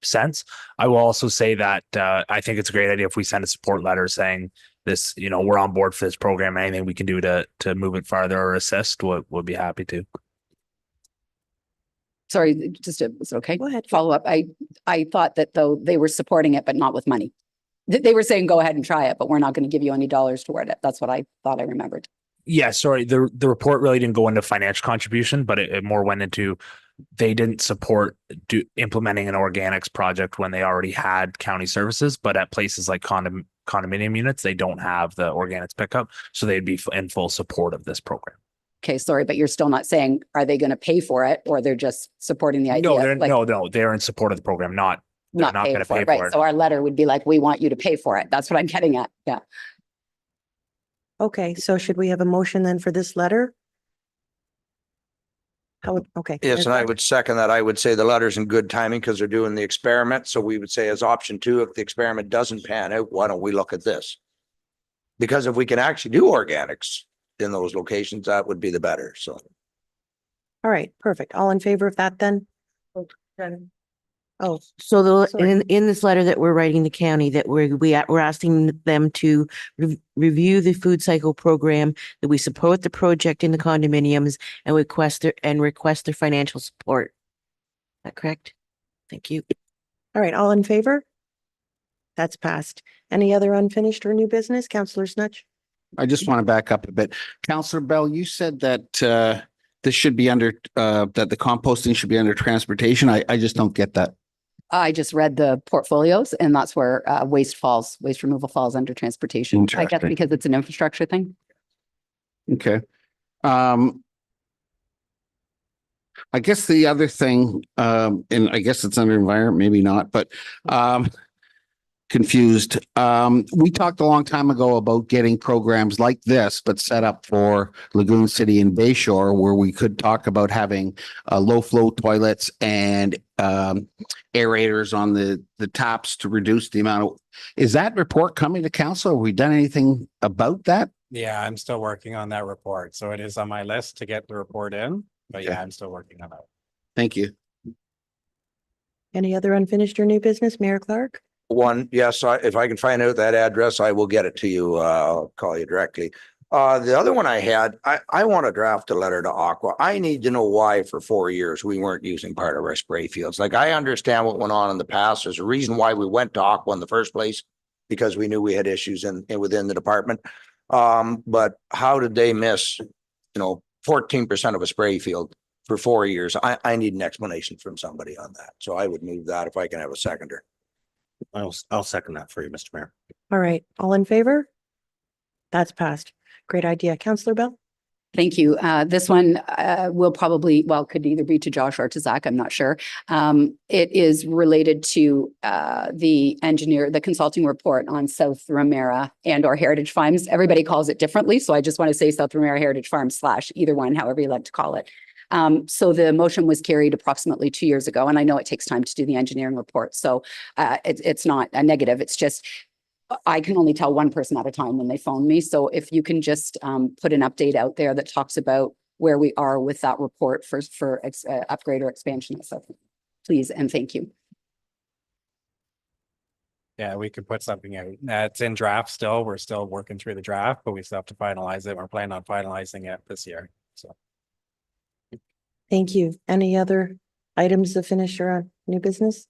sense. I will also say that I think it's a great idea if we send a support letter saying this, we're on board for this program. Anything we can do to move it farther or assist, we'll be happy to. Sorry, is it okay? Go ahead. Follow up. I thought that though they were supporting it, but not with money. They were saying, go ahead and try it, but we're not going to give you any dollars toward it. That's what I thought I remembered. Yeah, sorry. The report really didn't go into financial contribution, but it more went into they didn't support implementing an organics project when they already had county services, but at places like condominium units, they don't have the organics pickup, so they'd be in full support of this program. Okay, sorry, but you're still not saying, are they going to pay for it or they're just supporting the idea? No, they're in support of the program, not going to pay for it. Right. So our letter would be like, we want you to pay for it. That's what I'm getting at. Yeah. Okay, so should we have a motion then for this letter? Okay. Yes, and I would second that. I would say the letter's in good timing because they're doing the experiment. So we would say as option 2, if the experiment doesn't pan out, why don't we look at this? Because if we can actually do organics in those locations, that would be the better. So. All right, perfect. All in favor of that then? Oh, So Sorry. in this letter that we're writing the county, that we're asking them to review the food cycle program, that we support the project in the condominiums and request their financial support. Is that correct? Thank you. all right, all in favor? That's passed. Any other unfinished or new business? Councillor Snutch? I just want to back up a bit. Councillor Bell, you said that this should be under that the composting should be under transportation. I just don't get that. I just read the portfolios and that's where waste removal falls under transportation. I guess Interesting. because it's an infrastructure thing. Okay. I guess the other thing, and I guess it's under environment, maybe not, but confused. We talked a long time ago about getting programs like this, but set up for Lagoon City and Bayshore, where we could talk about having low flow toilets and aerators on the tops to reduce the amount of. Is that report coming to council? Have we done anything about that? Yeah, I'm still working on that report. So it is on my list to get the report in, but Okay. yeah, I'm still working on that. Thank you. Any other unfinished or new business, Mayor Clark? One, yes, if I can find out that address, I will get it to you. I'll call you directly. The other one I had, I want to draft a letter to Aqua. I need to know why for 4 years we weren't using part of our spray fields. Like, I understand what went on in the past. There's a reason why we went to Aqua in the first place, because we knew we had issues within the department. But how did they miss, 14% of a spray field for 4 years? I need an explanation from somebody on that. So I would move that if I can have a seconder. I'll second that for you, Mr. Mayor. All right, all in favor? That's passed. Great idea. Counselor Bell? Thank you. This one will probably, well, could either be to Josh or to Zach, I'm not sure. It is related to the consulting report on South Ramara and or Heritage Farms. Everybody calls it differently, so I just want to say South Ramara Heritage Farms / either one, however you like to call it. So the motion was carried approximately 2 years ago, and I know it takes time to do the engineering report. So it's not a negative. It's just I can only tell one person at a time when they phone me. So if you can just put an update out there that talks about where we are with that report for upgrade or expansion, so please and thank you. Yeah, we could put something out. It's in draft still. We're still working through the draft, but we still have to finalize it. We're planning on finalizing it this year. So. Thank you. Any other items to finish or new business?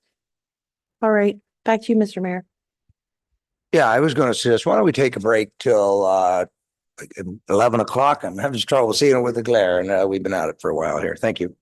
All right, back to you, Mr. Mayor. Yeah, I was going to suggest, why don't we take a break till 11 o'clock? I'm having trouble seeing it with the glare, and we've been at it for a while here. Thank you.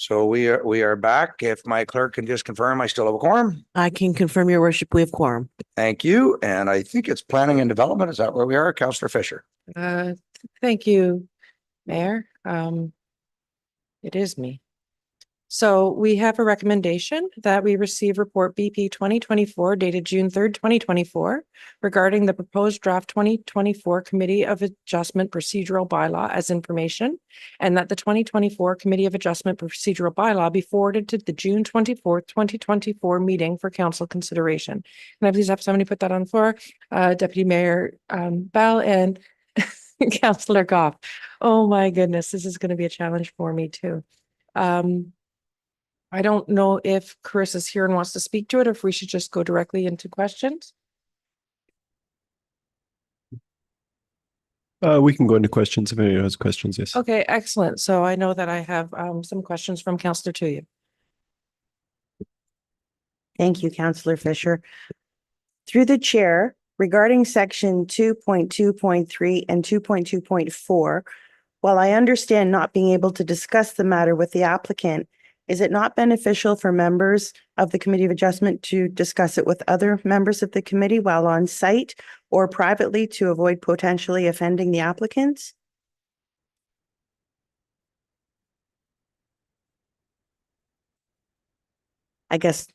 So we are back. If my clerk can just confirm I still have a quorum. I can confirm, your worship, we have quorum. Thank you. And I think it's planning and development. Is that where we are? Councillor Fisher. Thank you, Mayor. It is me. So we have a recommendation that we receive report BP 2024 dated June 3rd, 2024 regarding the proposed draft 2024 Committee of Adjustment Procedural Bylaw as information, and that the 2024 Committee of Adjustment Procedural Bylaw be forwarded to the June 24th, 2024 meeting for council consideration. Can I please have somebody put that on the floor? Deputy Mayor Bell and Councillor Goff. Oh my goodness, this is going to be a challenge for me too. I don't know if Carissa's here and wants to speak to it, or if we should just go directly into questions. We can go into questions if anyone has questions, yes. Okay, excellent. So I know that I have some questions from Councillor Tuya. Thank you, Councillor Fisher. Through the chair, regarding section 2.2.3 and 2.2.4, while I understand not being able to discuss the matter with the applicant, is it not beneficial for members of the Committee of Adjustment to discuss it with other members of the committee while on site or privately to avoid potentially offending the applicants? I guess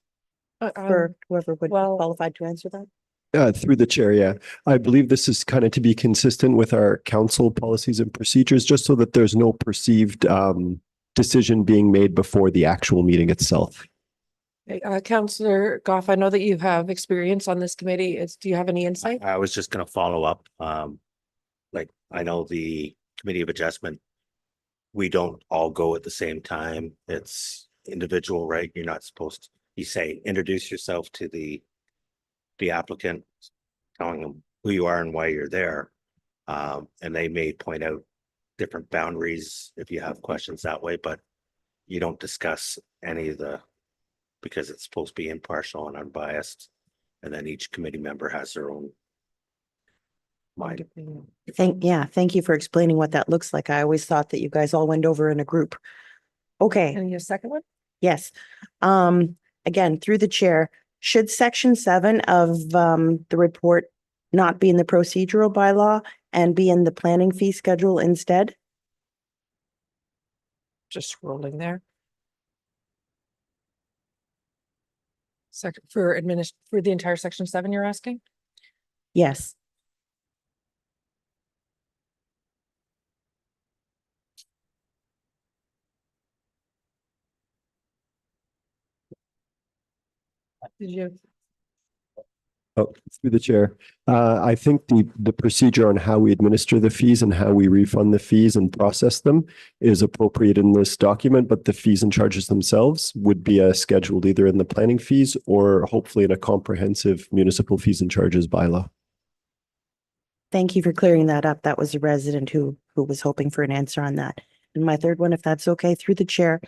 for whoever would be qualified to answer that. Through the chair, yeah. I believe this is kind of to be consistent with our council policies and procedures, just so that there's no perceived decision being made before the actual meeting itself. Councillor Goff, I know that you have experience on this committee. Do you have any insight? I was just going to follow up. Like I know the Committee of Adjustment, we don't all go at the same time. It's individual, right? You're not supposed to, you say, introduce yourself to the applicant, telling them who you are and why you're there. And they may point out different boundaries if you have questions that way, but you don't discuss any of the, because it's supposed to be impartial and unbiased. And then each committee member has their own mind. Thank you for explaining what that looks like. I always thought that you guys all went over in a group. Okay. And your second one? Yes. Again, through the chair, should section 7 of the report not be in the procedural bylaw and be in the planning fee schedule instead? Just scrolling there. For the entire section 7, you're asking? Yes. Did you? Oh, through the chair. I think the procedure on how we administer the fees and how we refund the fees and process them is appropriate in this document, but the fees and charges themselves would be scheduled either in the planning fees or hopefully in a comprehensive municipal fees and charges bylaw. Thank you for clearing that up. That was a resident who was hoping for an answer on that. And my third one, if that's okay, through the chair.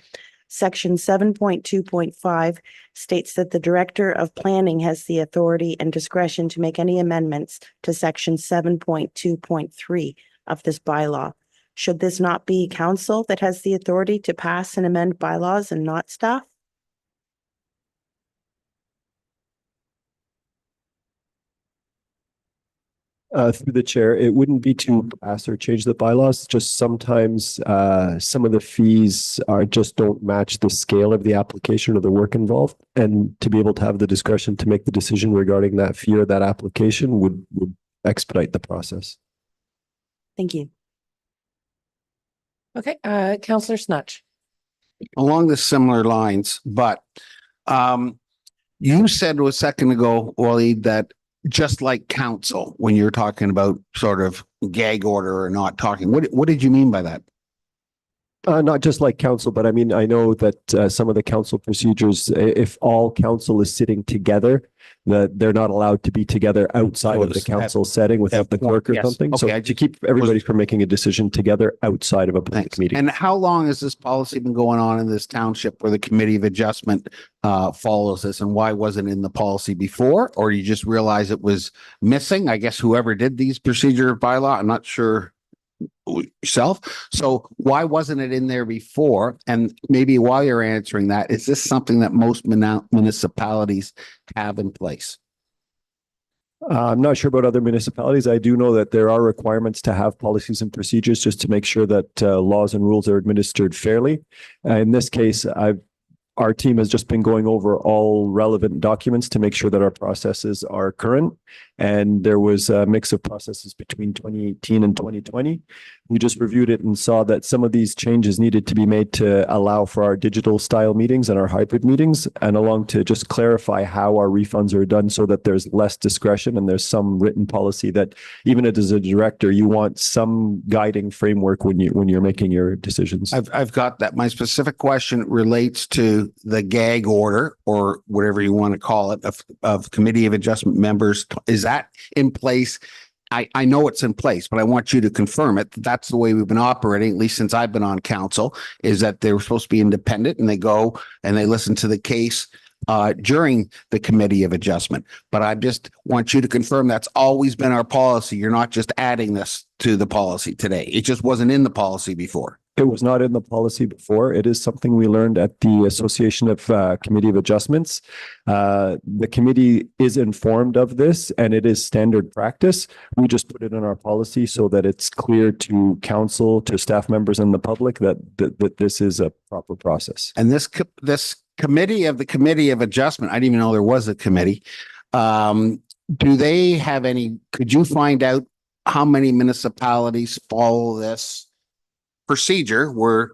Section 7.2.5 states that the Director of Planning has the authority and discretion to make any amendments to section 7.2.3 of this bylaw. Should this not be council that has the authority to pass and amend bylaws and not staff? Through the chair, it wouldn't be to pass or change the bylaws. Just sometimes some of the fees just don't match the scale of the application or the work involved. And to be able to have the discretion to make the decision regarding that fee or that application would expedite the process. Thank you. Okay, Councillor Snutch. Along the similar lines, but you said a second ago, Waleed, that just like council, when you're talking about sort of gag order or not talking, what did you mean by that? Not just like council, but I mean, I know that some of the council procedures, if all council is sitting together, that they're not allowed to be together outside of the council setting without the clerk or something. So to keep everybody from making a decision together outside of a public meeting. And how long has this policy been going on in this township where the Committee of Adjustment follows this, and why wasn't it in the policy before? Or you just realize it was missing? I guess whoever did these procedure bylaw, I'm not sure yourself. So why wasn't it in there before? And maybe while you're answering that, is this something that most municipalities have in place? I'm not sure about other municipalities. I do know that there are requirements to have policies and procedures just to make sure that laws and rules are administered fairly. In this case, our team has just been going over all relevant documents to make sure that our processes are current. And there was a mix of processes between 2018 and 2020. We just reviewed it and saw that some of these changes needed to be made to allow for our digital style meetings and our hybrid meetings, and along to just clarify how our refunds are done so that there's less discretion and there's some written policy that even as a director, you want some guiding framework when you're making your decisions. I've got that. My specific question relates to the gag order, or whatever you want to call it, of Committee of Adjustment members. Is that in place? I know it's in place, but I want you to confirm it. That's the way we've been operating, at least since I've been on council, is that they're supposed to be independent and they go and they listen to the case during the Committee of Adjustment. But I just want you to confirm that's always been our policy. You're not just adding this to the policy today. It just wasn't in the policy before. It was not in the policy before. It is something we learned at the Association of Committee of Adjustments. The committee is informed of this and it is standard practice. We just put it in our policy so that it's clear to council, to staff members and the public that this is a proper process. And this committee of the Committee of Adjustment, I didn't even know there was a committee. Do they have any, could you find out how many municipalities follow this procedure where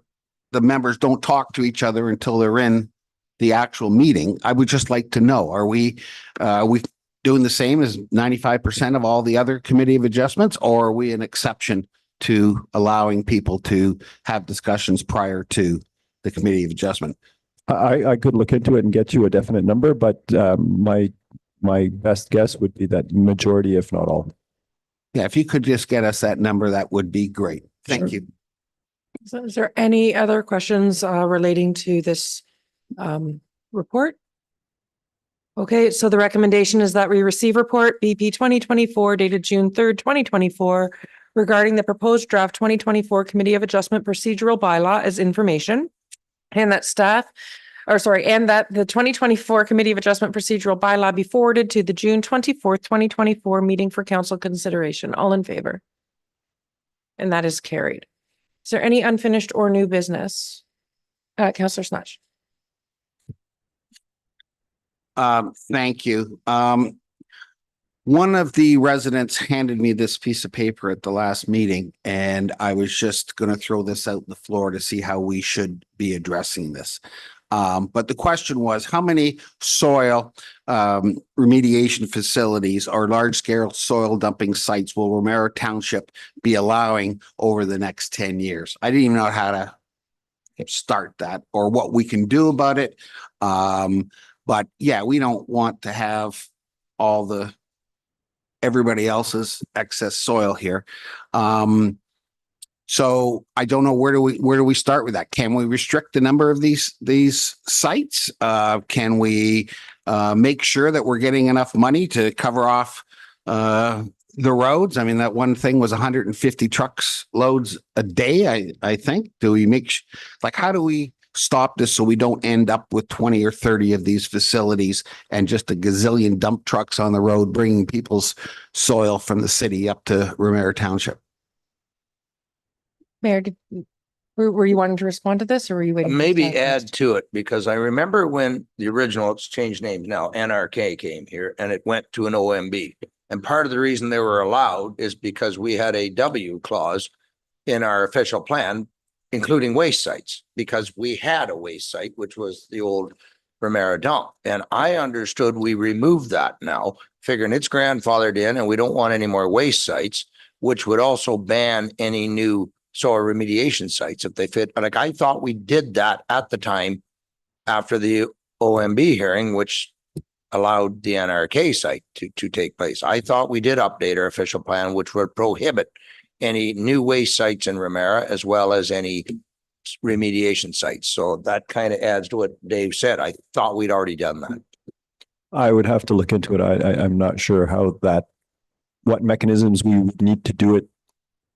the members don't talk to each other until they're in the actual meeting? I would just like to know, are we doing the same as 95% of all the other Committee of Adjustments, or are we an exception to allowing people to have discussions prior to the Committee of Adjustment? I could look into it and get you a definite number, but my best guess would be that majority, if not all. Yeah, if you could just get us that number, that would be great. Thank you. So is there any other questions relating to this report? Okay, so the recommendation is that we receive report BP 2024 dated June 3rd, 2024 regarding the proposed draft 2024 Committee of Adjustment procedural bylaw as information, and that and that the 2024 Committee of Adjustment procedural bylaw be forwarded to the June 24th, 2024 meeting for council consideration. All in favor? And that is carried. Is there any unfinished or new business? Councillor Snatch. Thank you. One of the residents handed me this piece of paper at the last meeting, and I was just going to throw this out the floor to see how we should be addressing this. But the question was, how many soil remediation facilities or large-scale soil dumping sites will Ramara Township be allowing over the next 10 years? I didn't even know how to start that or what we can do about it. But yeah, we don't want to have everybody else's excess soil here. So I don't know, where do we start with that? Can we restrict the number of these sites? Can we make sure that we're getting enough money to cover off the roads? I mean, that one thing was 150 trucks loads a day, I think. Do we how do we stop this so we don't end up with 20 or 30 of these facilities and just a gazillion dump trucks on the road bringing people's soil from the city up to Ramara Township? Mayor, were you wanting to respond to this, or were you waiting? Maybe add to it, because I remember when the original, it's changed names now, NRK came here and it went to an OMB. And part of the reason they were allowed is because we had a W clause in our official plan, including waste sites, because we had a waste site, which was the old Ramara dump. And I understood we removed that now, figuring it's grandfathered in and we don't want any more waste sites, which would also ban any new soil remediation sites if they fit. Like, I thought we did that at the time after the OMB hearing, which allowed the NRK site to take place. I thought we did update our official plan, which would prohibit any new waste sites in Ramara as well as any remediation sites. So that kind of adds to what Dave said. I thought we'd already done that. I would have to look into it. I'm not sure what mechanisms we need to do it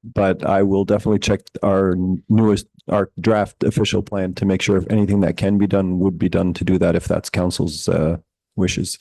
But I will definitely check our draft official plan to make sure if anything that can be done would be done to do that if that's council's wishes.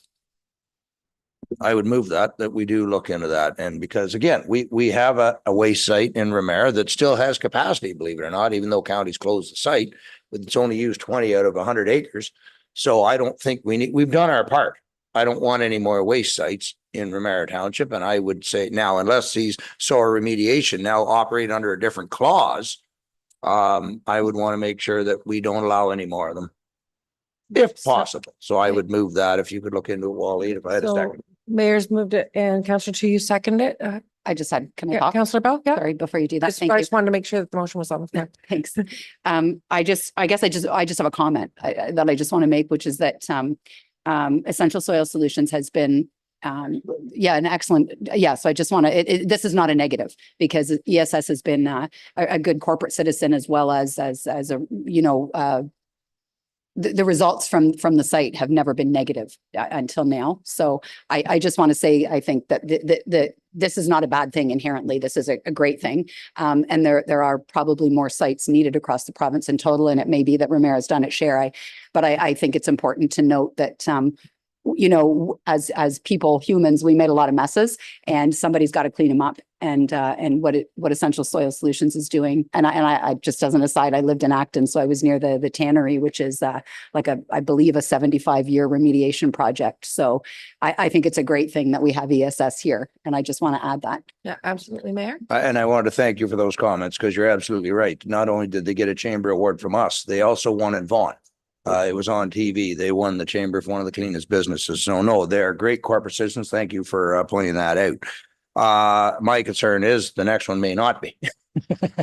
I would move that we do look into that. And because again, we have a waste site in Ramara that still has capacity, believe it or not, even though counties closed the site, but it's only used 20 out of 100 acres. So I don't think we've done our part. I don't want any more waste sites in Ramara Township. And I would say now, unless these soil remediation now operate under a different clause, I would want to make sure that we don't allow any more of them, if possible. So I would move that if you could look into it, Wally, if I had a So second. Mayor's moved it and Councillor Chu, you seconded it. I just had, can I Yeah, talk? Councillor Bell, yeah. Sorry, before you do that, I thank you. just wanted to make sure that the motion was on the floor. Thanks. I just have a comment that I just want to make, which is that Essential Soil Solutions has been an excellent. So I just want to, this is not a negative because ESS has been a good corporate citizen as well as a, the results from the site have never been negative until now. So I just want to say, I think that this is not a bad thing inherently. This is a great thing. And there are probably more sites needed across the province in total. And it may be that Ramara's done its share. But I think it's important to note that, as people, humans, we made a lot of messes and somebody's got to clean them up. And what Essential Soil Solutions is doing. And I just as an aside, I lived in Acton, so I was near the tannery, which is I believe a 75-year remediation project. So I think it's a great thing that we have ESS here. And I just want to add that. Yeah, absolutely, Mayor. And I wanted to thank you for those comments because you're absolutely right. Not only did they get a chamber award from us, they also won in Vaughan. It was on TV. They won the chamber for one of the cleanest businesses. So no, they're great corporate citizens. Thank you for pointing that out. My concern is the next one may not be.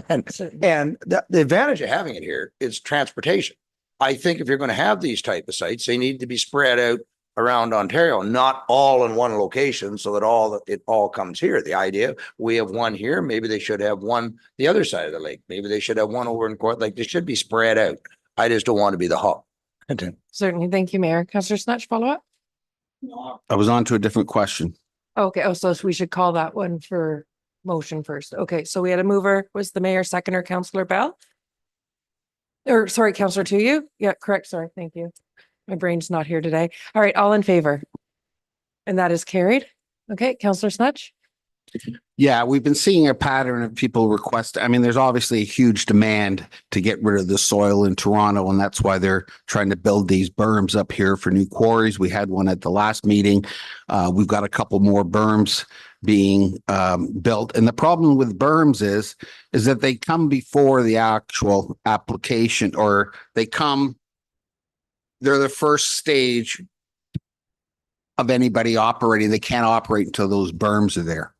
and the advantage of having it here is transportation. I think if you're going to have these type of sites, they need to be spread out around Ontario, not all in one location so that it all comes here. The idea, we have one here, maybe they should have one the other side of the lake. Maybe they should have one over in Court. Like they should be spread out. I just don't want to be the hub. Certainly. Thank you, Mayor. Councillor Snatch, follow up? I was on to a different question. Okay. Oh, so we should call that one for motion first. Okay. So we had a mover. Was the mayor seconder, Councillor Bell? Or sorry, Councillor to you? Yeah, correct. Sorry. Thank you. My brain's not here today. All right. All in favor? And that is carried. Okay. Councillor Snatch? Yeah, we've been seeing a pattern of people request. I mean, there's obviously a huge demand to get rid of the soil in Toronto, and that's why they're trying to build these berms up here for new quarries. We had one at the last meeting. We've got a couple more berms being built. And the problem with berms is that they come before the actual application, or they're the first stage of anybody operating. They can't operate until those berms are there.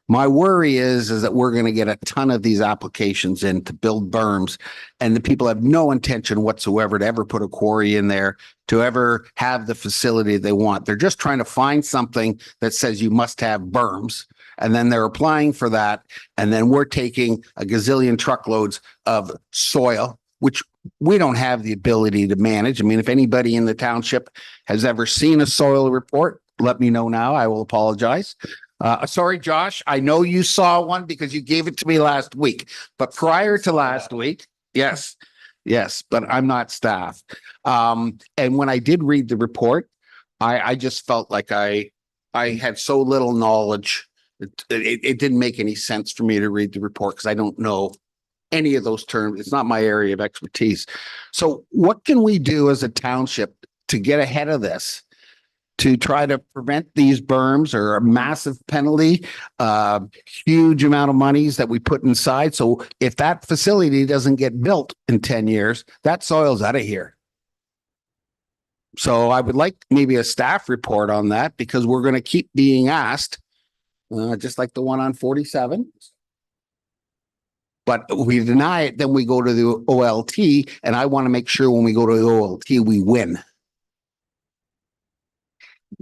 My worry is that we're going to get a ton of these applications in to build berms, and the people have no intention whatsoever to ever put a quarry in there, to ever have the facility they want. They're just trying to find something that says you must have berms, and then they're applying for that, and then we're taking a gazillion truckloads of soil, which we don't have the ability to manage. I mean, if anybody in the township has ever seen a soil report, let me know now. I will apologize. Sorry, Josh, I know you saw one because you gave it to me last week, but prior to last week, yes, but I'm not staff. And when I did read the report, I just felt like I had so little knowledge. It didn't make any sense for me to read the report because I don't know any of those terms. It's not my area of expertise. So what can we do as a township to get ahead of this, to try to prevent these berms, or a massive penalty, huge amount of monies that we put inside? So if that facility doesn't get built in 10 years, that soil's out of here. So I would like maybe a staff report on that, because we're going to keep being asked, just like the one on 47. But we deny it, then we go to the OLT, and I want to make sure when we go to the OLT, we win.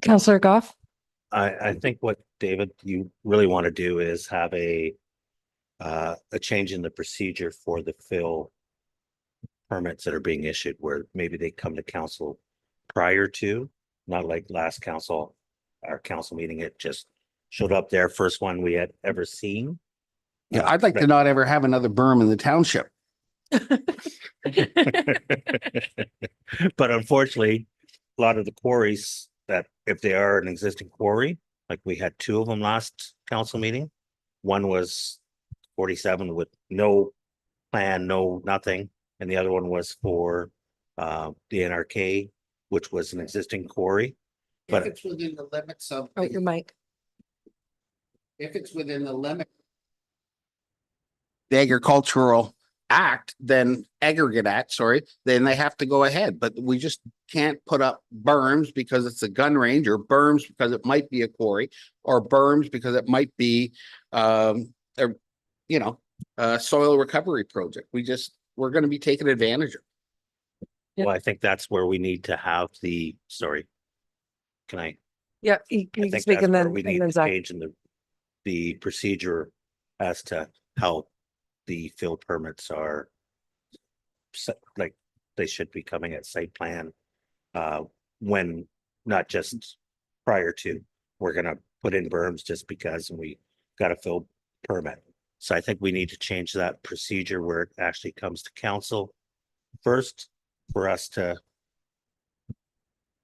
Councillor Goff? I think what, David, you really want to do is have a change in the procedure for the fill permits that are being issued, where maybe they come to council prior to, not like last council, our council meeting, it just showed up there, first one we had ever seen. Yeah, I'd like to not ever have another berm in the township. But unfortunately, a lot of the quarries that if they are an existing quarry, like we had two of them last council meeting. One was 47 with no plan, no nothing. And the other one was for the NRK, which was an existing quarry. But If it's within the limits of, Oh, your mic. if it's within the limit. The agricultural act, then aggregate act, sorry, then they have to go ahead, but we just can't put up berms because it's a gun range, or berms because it might be a quarry, or berms because it might be a soil recovery project. We're gonna be taken advantage of. well, I think that's where we need to have the, sorry. Can I? Yeah, you I can think speak that's and where then, we and need then to Zach. change in the procedure as to how the fill permits are like they should be coming at site plan when not just prior to. We're gonna put in berms just because we got a fill permit. So I think we need to change that procedure where it actually comes to council first for us to,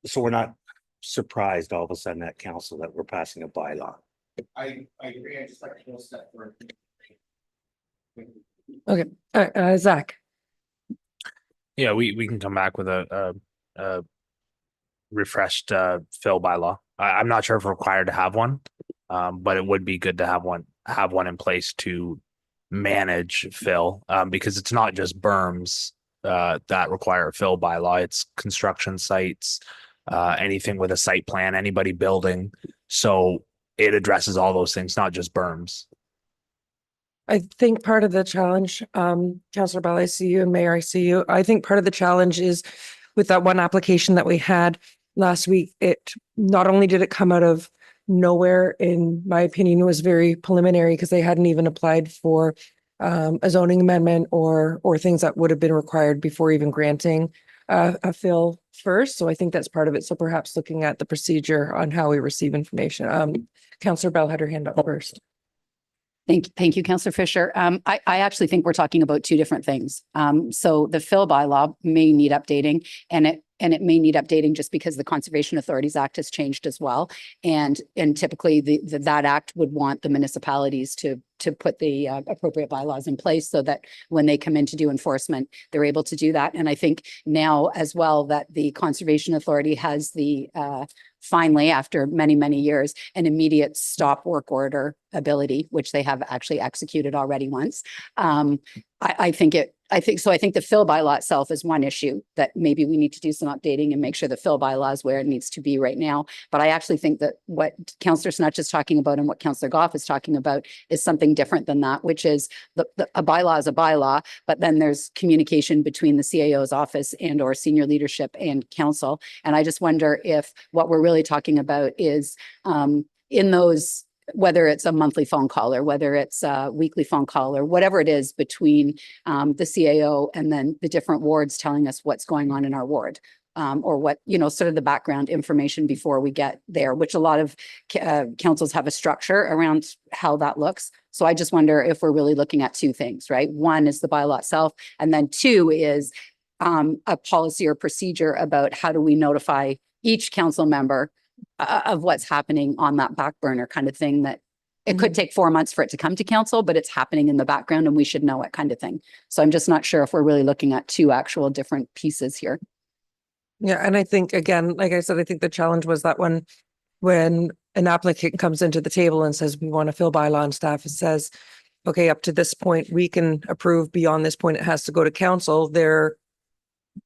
so we're not surprised all of a sudden at council that we're passing a bylaw. I agree, I just like to go a step further. Okay, Zach. Yeah, we can come back with a refreshed fill bylaw. I'm not sure if we're required to have one, but it would be good to have one in place to manage fill, because it's not just berms that require a fill bylaw. It's construction sites, anything with a site plan, anybody building. So it addresses all those things, not just berms. I think part of the challenge, Councillor Bell, I see you, and Mayor, I see you. I think part of the challenge is with that one application that we had last week, it not only did it come out of nowhere, in my opinion, it was very preliminary because they hadn't even applied for a zoning amendment or things that would have been required before even granting a fill first. So I think that's part of it. So perhaps looking at the procedure on how we receive information. Councillor Bell had her hand up first. Thank you, Councillor Fisher. I actually think we're talking about two different things. So the fill bylaw may need updating, and it may need updating just because the Conservation Authorities Act has changed as well. And typically that act would want the municipalities to put the appropriate bylaws in place so that when they come in to do enforcement, they're able to do that. And I think now as well that the Conservation Authority has the finally, after many, many years, an immediate stop work order ability, which they have actually executed already once. I think the fill bylaw itself is one issue that maybe we need to do some updating and make sure the fill bylaw is where it needs to be right now. But I actually think that what Councillor Snutch is talking about and what Councillor Goff is talking about is something different than that, which is a bylaw is a bylaw, but then there's communication between the CAO's office and or senior leadership and council. And I just wonder if what we're really talking about is in those, whether it's a monthly phone call or whether it's a weekly phone call or whatever it is between the CAO and then the different wards telling us what's going on in our ward. Or what, sort of the background information before we get there, which a lot of councils have a structure around how that looks. So I just wonder if we're really looking at two things, right? One is the bylaw itself, and then two is a policy or procedure about how do we notify each council member of what's happening on that back burner kind of thing, that it could take 4 months for it to come to council, but it's happening in the background and we should know it kind of thing. So I'm just not sure if we're really looking at two actual different pieces here. Yeah, and I think, again, like I said, I think the challenge was that when an applicant comes into the table and says, we want to fill bylaw, and staff says, okay, up to this point, we can approve, beyond this point, it has to go to council. Their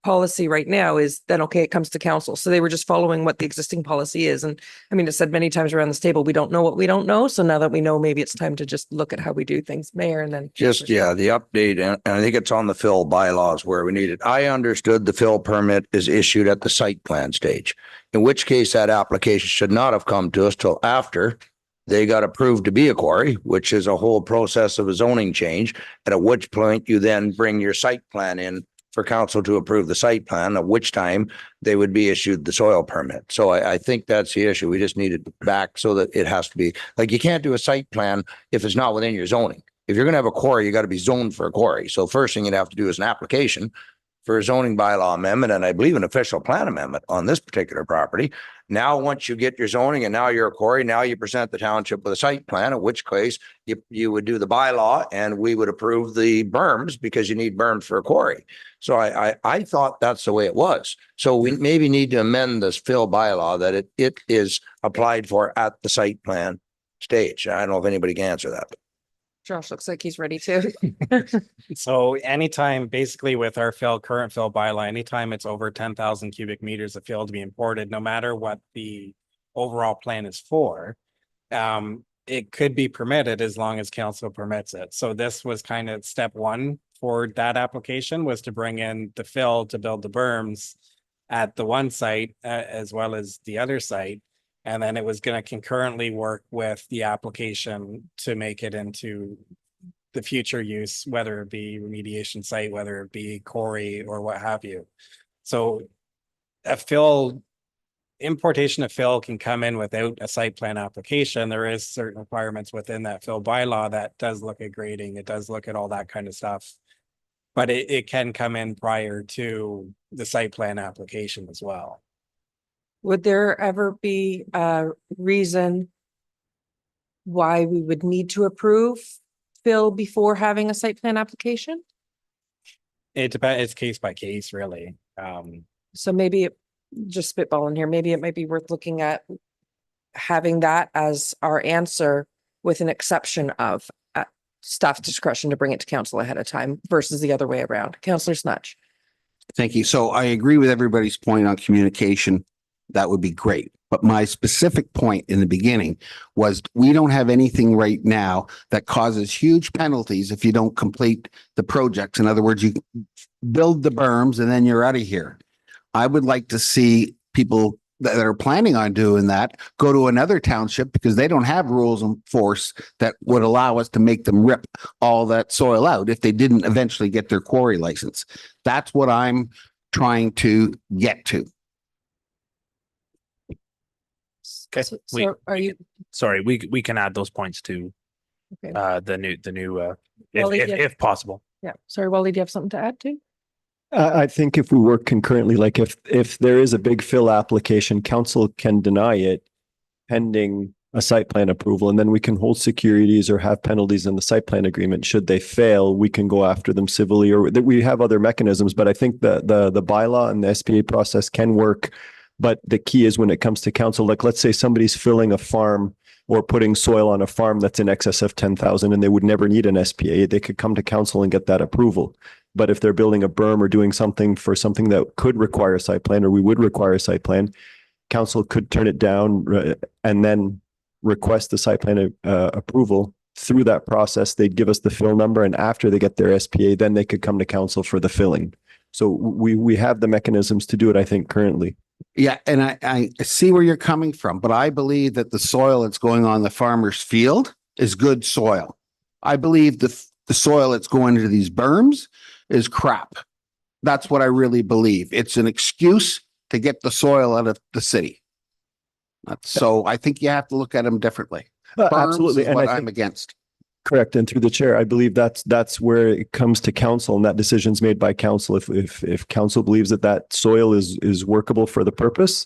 policy right now is then, okay, it comes to council. So they were just following what the existing policy is. And I mean, it's said many times around this table, we don't know what we don't know. So now that we know, maybe it's time to just look at how we do things. Mayor, and then. The update, and I think it's on the fill bylaws where we need it. I understood the fill permit is issued at the site plan stage, in which case that application should not have come to us till after they got approved to be a quarry, which is a whole process of a zoning change, and at which point you then bring your site plan in for council to approve the site plan, at which time they would be issued the soil permit. So I think that's the issue. We just need it back so that it has to be, like, you can't do a site plan if it's not within your zoning. if you're going to have a quarry, you got to be zoned for a quarry. So first thing you'd have to do is an application for a zoning bylaw amendment, and I believe an official plan amendment on this particular property. Now, once you get your zoning and now you're a quarry, now you present the township with a site plan, in which case you would do the bylaw and we would approve the berms because you need berms for a quarry. So I thought that's the way it was. So we maybe need to amend this fill bylaw that it is applied for at the site plan stage. I don't know if anybody can answer that. Josh looks like he's ready to. So anytime, basically with our current fill bylaw, anytime it's over 10,000 cubic meters of fill to be imported, no matter what the overall plan is for, it could be permitted as long as council permits it. So this was kind of step one for that application, was to bring in the fill to build the berms at the one site as well as the other site. And then it was going to concurrently work with the application to make it into the future use, whether it be remediation site, whether it be quarry or what have you. So importation of fill can come in without a site plan application. There is certain requirements within that fill bylaw that does look at grading. It does look at all that kind of stuff. But it can come in prior to the site plan application as well. Would there ever be a reason why we would need to approve fill before having a site plan application? It depends, it's case by case, really. So maybe just spitballing here, maybe it might be worth looking at having that as our answer with an exception of staff's discretion to bring it to council ahead of time versus the other way around. Councillor Snutch. Thank you. So I agree with everybody's point on communication. That would be great. But my specific point in the beginning was we don't have anything right now that causes huge penalties if you don't complete the projects. In other words, you build the berms and then you're out of here. I would like to see people that are planning on doing that go to another township because they don't have rules in force that would allow us to make them rip all that soil out if they didn't eventually get their quarry license. That's what I'm trying to get to. Okay. So are you, Sorry, we can add those points to okay. the new Wally, if possible. Yeah. Sorry, Wally, do you have something to add too? I think if we work concurrently, like if there is a big fill application, council can deny it pending a site plan approval, and then we can hold securities or have penalties in the site plan agreement. Should they fail, we can go after them civilly, or that we have other mechanisms. But I think the bylaw and the SPA process can work. But the key is when it comes to council, like let's say somebody's filling a farm or putting soil on a farm that's in excess of 10,000 and they would never need an SPA, they could come to council and get that approval. But if they're building a berm or doing something for something that could require a site plan, or we would require a site plan, council could turn it down and then request the site plan approval. Through that process, they'd give us the fill number, and after they get their SPA, then they could come to council for the filling. So we have the mechanisms to do it, I think, currently. Yeah, and I see where you're coming from, but I believe that the soil that's going on the farmer's field is good soil. I believe the soil that's going into these berms is crap. That's what I really believe. It's an excuse to get the soil out of the city. So I think you have to look at them differently. Absolutely, and what I'm against. Correct. And through the chair, I believe that's where it comes to council, and that decision's made by council. If council believes that soil is workable for the purpose,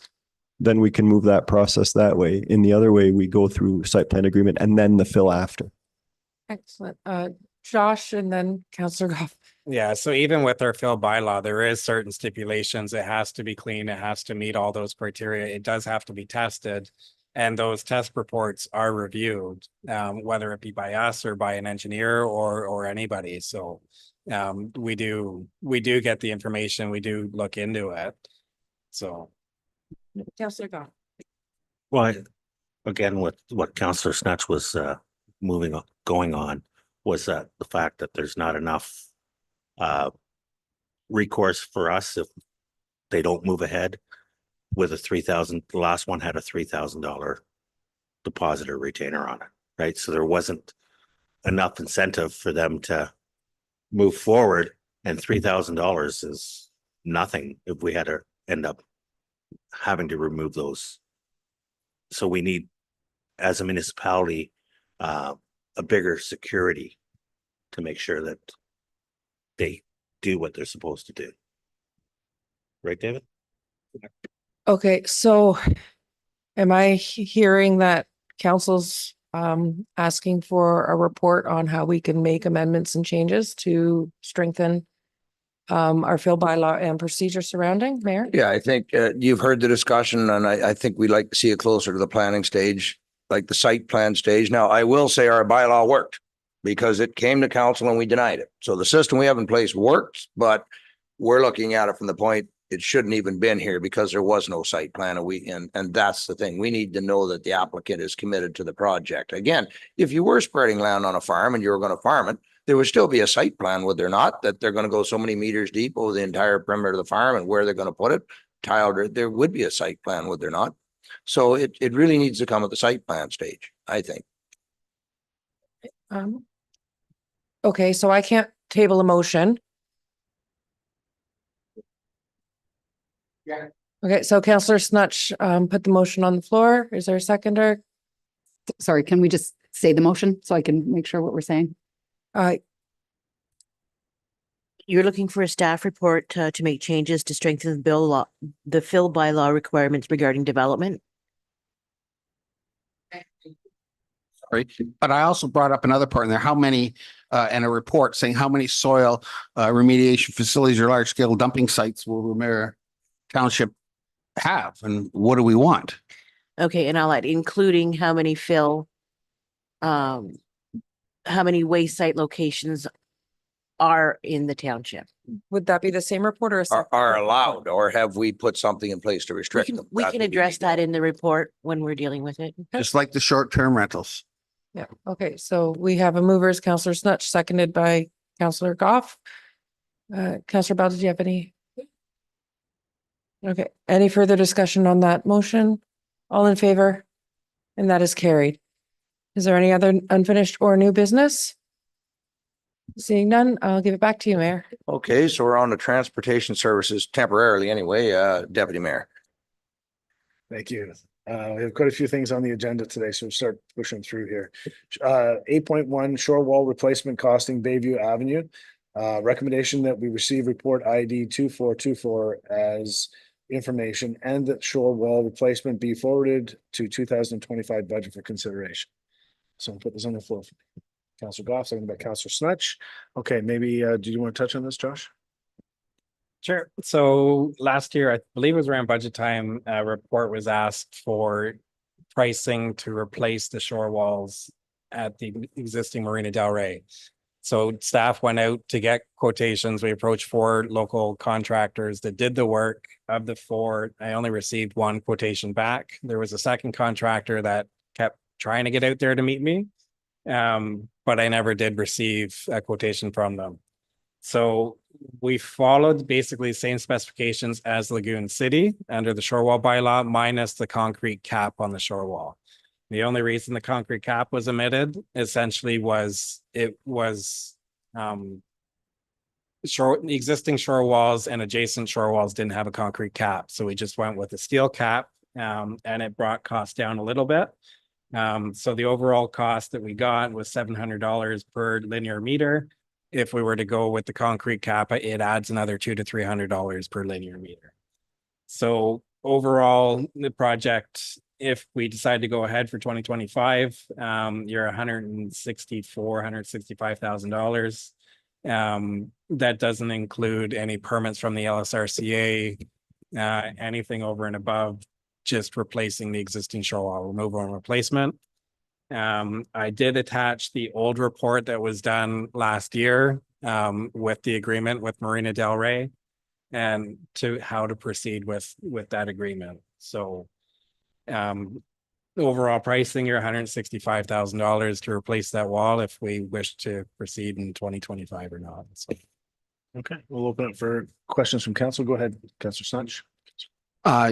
then we can move that process that way. In the other way, we go through site plan agreement and then the fill after. Excellent. Josh and then Councillor Goff. Yeah, so even with our fill bylaw, there is certain stipulations. It has to be clean. It has to meet all those criteria. It does have to be tested. And those test reports are reviewed, whether it be by us or by an engineer or anybody. So we do get the information. We do look into it. So. Councillor Goff. Well, again, what Councillor Snutch was going on was that the fact that there's not enough recourse for us if they don't move ahead with a $3,000. The last one had a $3,000 deposit or retainer on it, right? So there wasn't enough incentive for them to move forward, and $3,000 is nothing if we had to end up having to remove those. So we need, as a municipality, a bigger security to make sure that they do what they're supposed to do. Right, David? Okay, so am I hearing that council's asking for a report on how we can make amendments and changes to strengthen our fill bylaw and procedure surrounding, Mayor? Yeah, I think you've heard the discussion and I think we'd like to see it closer to the planning stage, like the site plan stage. Now, I will say our bylaw worked because it came to council and we denied it. So the system we have in place works, but we're looking at it from the point it shouldn't even been here because there was no site plan. And that's the thing. We need to know that the applicant is committed to the project. Again, if you were spreading land on a farm and you were going to farm it, there would still be a site plan, would there not? That they're going to go so many meters deep over the entire perimeter of the farm and where they're going to put it. Tiled, there would be a site plan, would there not? So it really needs to come at the site plan stage, I think. Okay, so I can't table a motion. Yeah. Okay, so Councillor Snutch put the motion on the floor. Is there a seconder? Sorry, can we just say the motion so I can make sure what we're saying? You're looking for a staff report to make changes to strengthen the fill bylaw requirements regarding development. Right. But I also brought up another part in there, how many, and a report saying how many soil remediation facilities or large scale dumping sites will Ramara Township have and what do we want? Okay, and I'll add including how many how many waste site locations are in the township. Would that be the same report or? Are allowed, or have we put something in place to restrict them? We can address that in the report when we're dealing with it. Just like the short term rentals. Yeah, okay, so we have a movers, Councillor Snutch, seconded by Councillor Goff. Councillor Bell, did you have any? Okay, any further discussion on that motion? All in favor? And that is carried. Is there any other unfinished or new business? Seeing none, I'll give it back to you, Mayor. Okay, so we're on to transportation services temporarily anyway, Deputy Mayor. Thank you. We have quite a few things on the agenda today, so we'll start pushing through here. 8.1 shore wall replacement costing Bayview Avenue. Recommendation that we receive report ID 2424 as information and that shore wall replacement be forwarded to 2025 budget for consideration. So I'll put this on the floor. Councillor Goff, seconded by Councillor Snutch. Okay, maybe, do you want to touch on this, Josh? Sure. So last year, I believe it was around budget time, a report was asked for pricing to replace the shore walls at the existing Marina Del Rey. So staff went out to get quotations. We approached 4 local contractors that did the work. Of the 4, I only received 1 quotation back. There was a second contractor that kept trying to get out there to meet me. But I never did receive a quotation from them. So we followed basically the same specifications as Lagoon City under the shore wall bylaw, minus the concrete cap on the shore wall. The only reason the concrete cap was omitted essentially was it was the existing shore walls and adjacent shore walls didn't have a concrete cap. So we just went with a steel cap and it brought costs down a little bit. So the overall cost that we got was $700 per linear meter. If we were to go with the concrete cap, it adds another $200 to $300 per linear meter. So overall, the project, if we decide to go ahead for 2025, you're $165,000. That doesn't include any permits from the LSRCA, anything over and above, just replacing the existing shore wall removal and replacement. I did attach the old report that was done last year with the agreement with Marina Del Rey and to how to proceed with that agreement. So overall pricing, you're $165,000 to replace that wall if we wish to proceed in 2025 or not. So. Okay, we'll open up for questions from council. Go ahead, Councillor Snutch.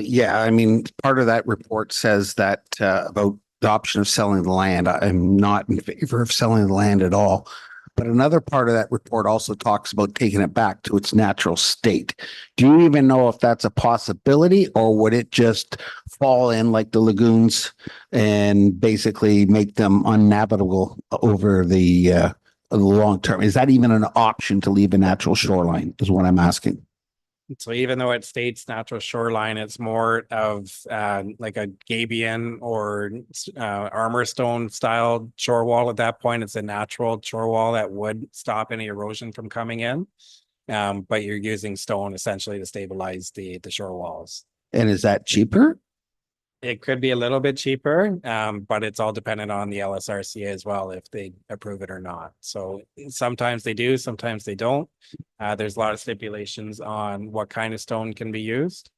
Yeah, I mean, part of that report says that about the option of selling the land. I'm not in favor of selling the land at all. But another part of that report also talks about taking it back to its natural state. Do you even know if that's a possibility, or would it just fall in like the lagoons and basically make them unnavigable over the the long term? Is that even an option to leave a natural shoreline is what I'm asking. So even though it states natural shoreline, it's more of like a gabion or armor stone style shore wall. At that point, it's a natural shore wall that would stop any erosion from coming in. But you're using stone essentially to stabilize the shore walls. And is that cheaper? It could be a little bit cheaper, but it's all dependent on the LSRCA as well, if they approve it or not. So sometimes they do, sometimes they don't. There's a lot of stipulations on what kind of stone can be used.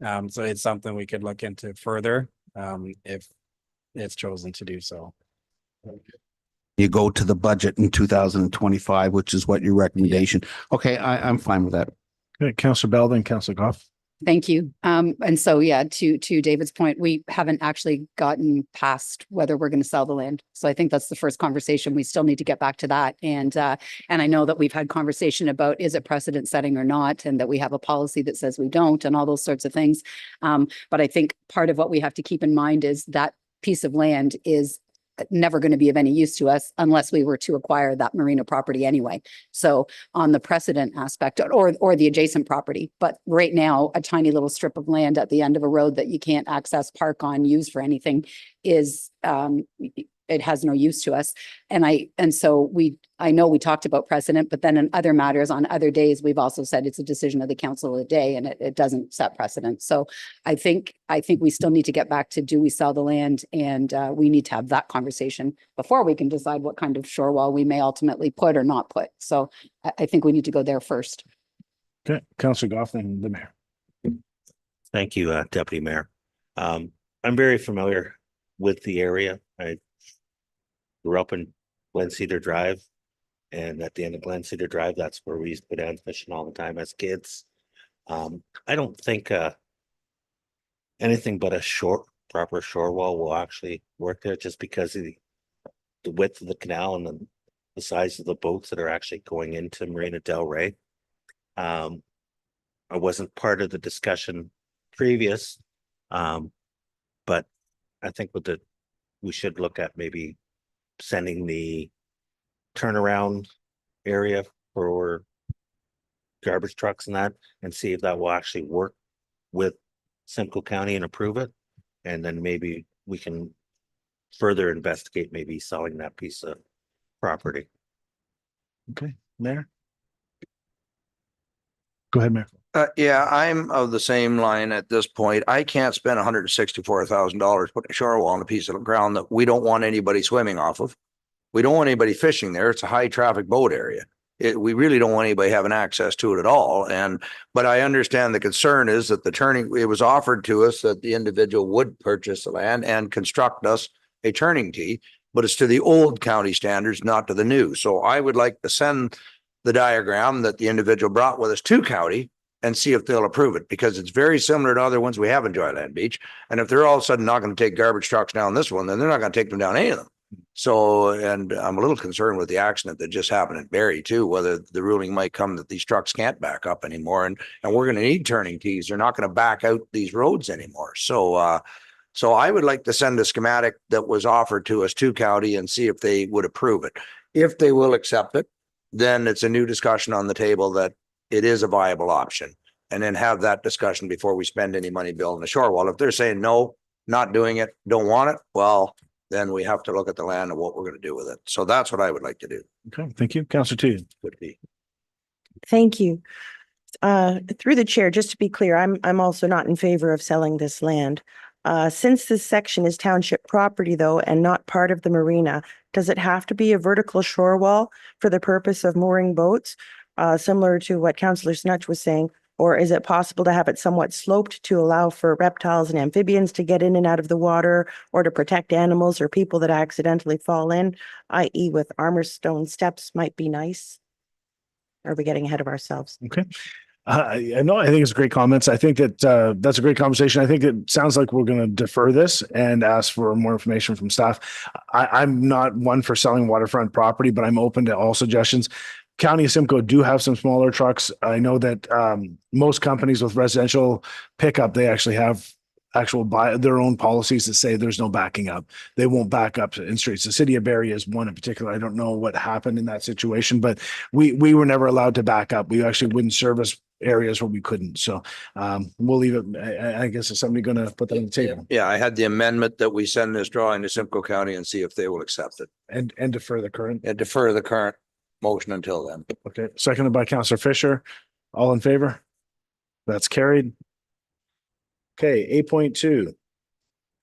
So it's something we could look into further, if it's chosen to do so. You go to the budget in 2025, which is what your recommendation. Okay, I'm fine with that. Okay, Councillor Bell, then Councillor Goff. Thank you. And so, yeah, to David's point, we haven't actually gotten past whether we're going to sell the land. So I think that's the first conversation. We still need to get back to that. And I know that we've had conversation about, is it precedent setting or not? And that we have a policy that says we don't, and all those sorts of things. But I think part of what we have to keep in mind is that piece of land is never going to be of any use to us unless we were to acquire that marina property anyway. So on the precedent aspect or the adjacent property, but right now a tiny little strip of land at the end of a road that you can't access, park on, use for anything is it has no use to us. And so I know we talked about precedent, but then in other matters on other days, we've also said it's a decision of the council of the day and it doesn't set precedent. So I think we still need to get back to, do we sell the land? And we need to have that conversation before we can decide what kind of shore wall we may ultimately put or not put. So I think we need to go there first. Okay, Councillor Goff, then the mayor. Thank you, Deputy Mayor. I'm very familiar with the area. I grew up in Glen Cedar Drive, and at the end of Glen Cedar Drive, that's where we used to go down fishing all the time as kids. I don't think anything but a proper shore wall will actually work there, just because of the width of the canal and the size of the boats that are actually going into Marina Del Rey. I wasn't part of the discussion previous, but I think we should look at maybe sending the turnaround area for garbage trucks and that, and see if that will actually work with Simcoe County and approve it. And then maybe we can further investigate maybe selling that piece of property. Okay, Mayor. Go ahead, Mayor. Yeah, I'm of the same line at this point. I can't spend $164,000 putting a shore wall on a piece of ground that we don't want anybody swimming off of. We don't want anybody fishing there. It's a high traffic boat area. We really don't want anybody having access to it at all. But I understand the concern is that it was offered to us that the individual would purchase the land and construct us a turning tee, but it's to the old county standards, not to the new. So I would like to send the diagram that the individual brought with us to county and see if they'll approve it, because it's very similar to other ones we have in Joyland Beach. And if they're all of a sudden not going to take garbage trucks down this one, then they're not going to take them down any of them. So, and I'm a little concerned with the accident that just happened at Barrie too, whether the ruling might come that these trucks can't back up anymore. And we're going to need turning tees. They're not going to back out these roads anymore. So I would like to send a schematic that was offered to us to county and see if they would approve it. If they will accept it, then it's a new discussion on the table that it is a viable option, and then have that discussion before we spend any money building a shore wall. If they're saying no, not doing it, don't want it, well, then we have to look at the land and what we're going to do with it. So that's what I would like to do. Okay, thank you. Councillor Teague. Would be. Thank you. Through the chair, just to be clear, I'm also not in favor of selling this land. Since this section is township property though, and not part of the marina, does it have to be a vertical shore wall for the purpose of mooring boats? Similar to what Councillor Snutch was saying, or is it possible to have it somewhat sloped to allow for reptiles and amphibians to get in and out of the water, or to protect animals or people that accidentally fall in, i.e. with armor stone steps might be nice? Or are we getting ahead of ourselves? Okay. No, I think it's great comments. I think that that's a great conversation. I think it sounds like we're going to defer this and ask for more information from staff. I'm not one for selling waterfront property, but I'm open to all suggestions. County of Simcoe do have some smaller trucks. I know that most companies with residential pickup, they actually have actual by their own policies that say there's no backing up. They won't back up in streets. The city of Barrie is one in particular. I don't know what happened in that situation, but we were never allowed to back up. We actually wouldn't service areas where we couldn't. So we'll leave it. I guess is somebody going to put that on the table Yeah, I had the amendment that we send this drawing to Simcoe County and see if they will accept it and defer the current. and defer the current motion until then. Okay, seconded by Councillor Fisher. All in favor? That's carried. Okay, 8.2.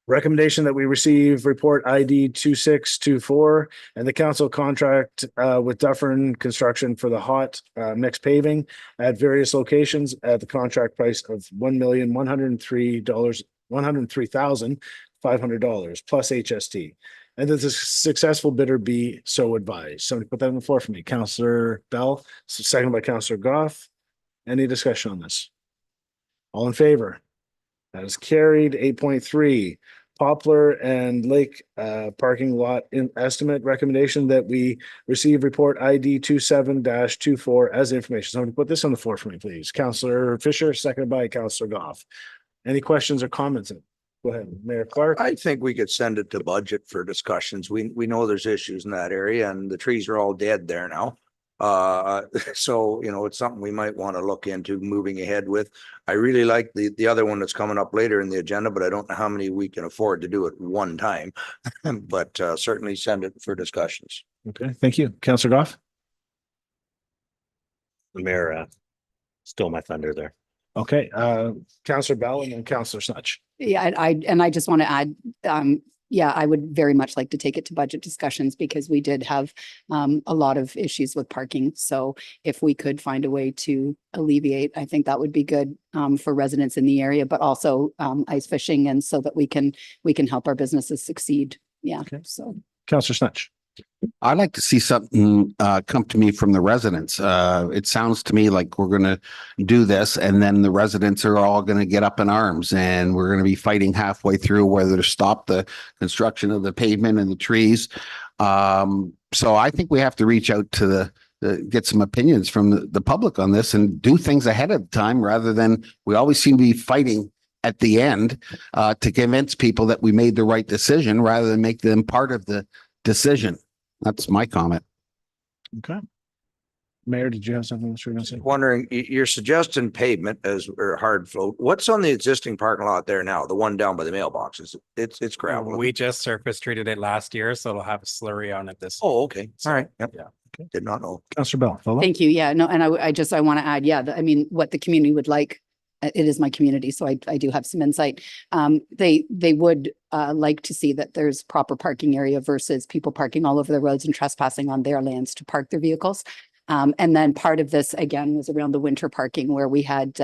Recommendation that we receive report ID 2624 and the council contract with Dufferin Construction for the hot mix paving at various locations at the contract price of $1,103,500 plus HST. And that the successful bidder be so advised. Somebody put that on the floor for me. Councillor Bell, second by Councillor Goff. Any discussion on this? All in favor? That is carried. 8.3, Poplar and Lake parking lot in estimate recommendation that we receive report ID 27-24 as information. Somebody put this on the floor for me, please. Councillor Fisher, seconded by Councillor Goff. Any questions or comments? Go ahead, Mayor Clark. I think we could send it to budget for discussions. We know there's issues in that area and the trees are all dead there now. So, you know, it's something we might want to look into moving ahead with. I really like the other one that's coming up later in the agenda, but I don't know how many we can afford to do at one time. But certainly send it for discussions. Okay, thank you. Councillor Goff. The mayor stole my thunder there. Okay, Councillor Bell and then Councillor Snutch. Yeah, I just want to add, yeah, I would very much like to take it to budget discussions because we did have a lot of issues with parking. So if we could find a way to alleviate, I think that would be good for residents in the area, but also ice fishing, and so that we can help our businesses succeed. Yeah. Okay. So Councillor Snutch. I'd like to see something come to me from the residents. It sounds to me like we're going to do this and then the residents are all going to get up in arms and we're going to be fighting halfway through whether to stop the construction of the pavement and the trees. So I think we have to reach out to get some opinions from the public on this and do things ahead of time rather than we always seem to be fighting at the end to convince people that we made the right decision rather than make them part of the decision. That's my comment. Okay. Mayor, did you have something else you're going to say? Wondering, you're suggesting pavement as or hard float. What's on the existing parking lot there now? The one down by the mailboxes? It's gravel. We just surface treated it last year, so it'll have a slurry on it this. Oh, okay. All right. Yep. Yeah. Okay. Did not know. Councillor Bell, follow. thank you. Yeah, no, and I want to add, I mean, what the community would like. It is my community, so I do have some insight. They would like to see that there's proper parking area versus people parking all over the roads and trespassing on their lands to park their vehicles. And then part of this, again, was around the winter parking where we had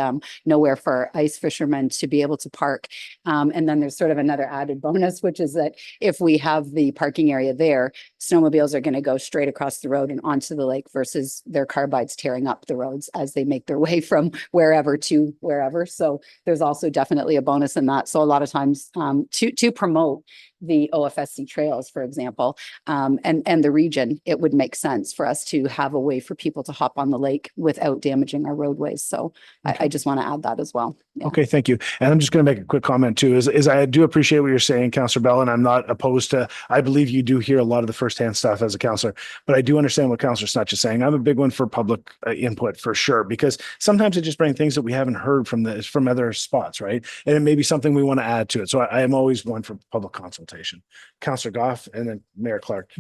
nowhere for ice fishermen to be able to park. And then there's sort of another added bonus, which is that if we have the parking area there, snowmobiles are going to go straight across the road and onto the lake versus their carbides tearing up the roads as they make their way from wherever to wherever. So there's also definitely a bonus in that. So a lot of times to promote the OFSC trails, for example, and the region, it would make sense for us to have a way for people to hop on the lake without damaging our roadways. So I just want to add that as well. Yeah. Okay, thank you. And I'm just going to make a quick comment too, is I do appreciate what you're saying, Councillor Bell, and I'm not opposed to, I believe you do hear a lot of the firsthand stuff as a councillor, but I do understand what Councillor Snutch is saying. I'm a big one for public input for sure, because sometimes it just brings things that we haven't heard from other spots, right? And it may be something we want to add to it. So I am always one for public consultation. Councillor Goff and then Mayor Clark.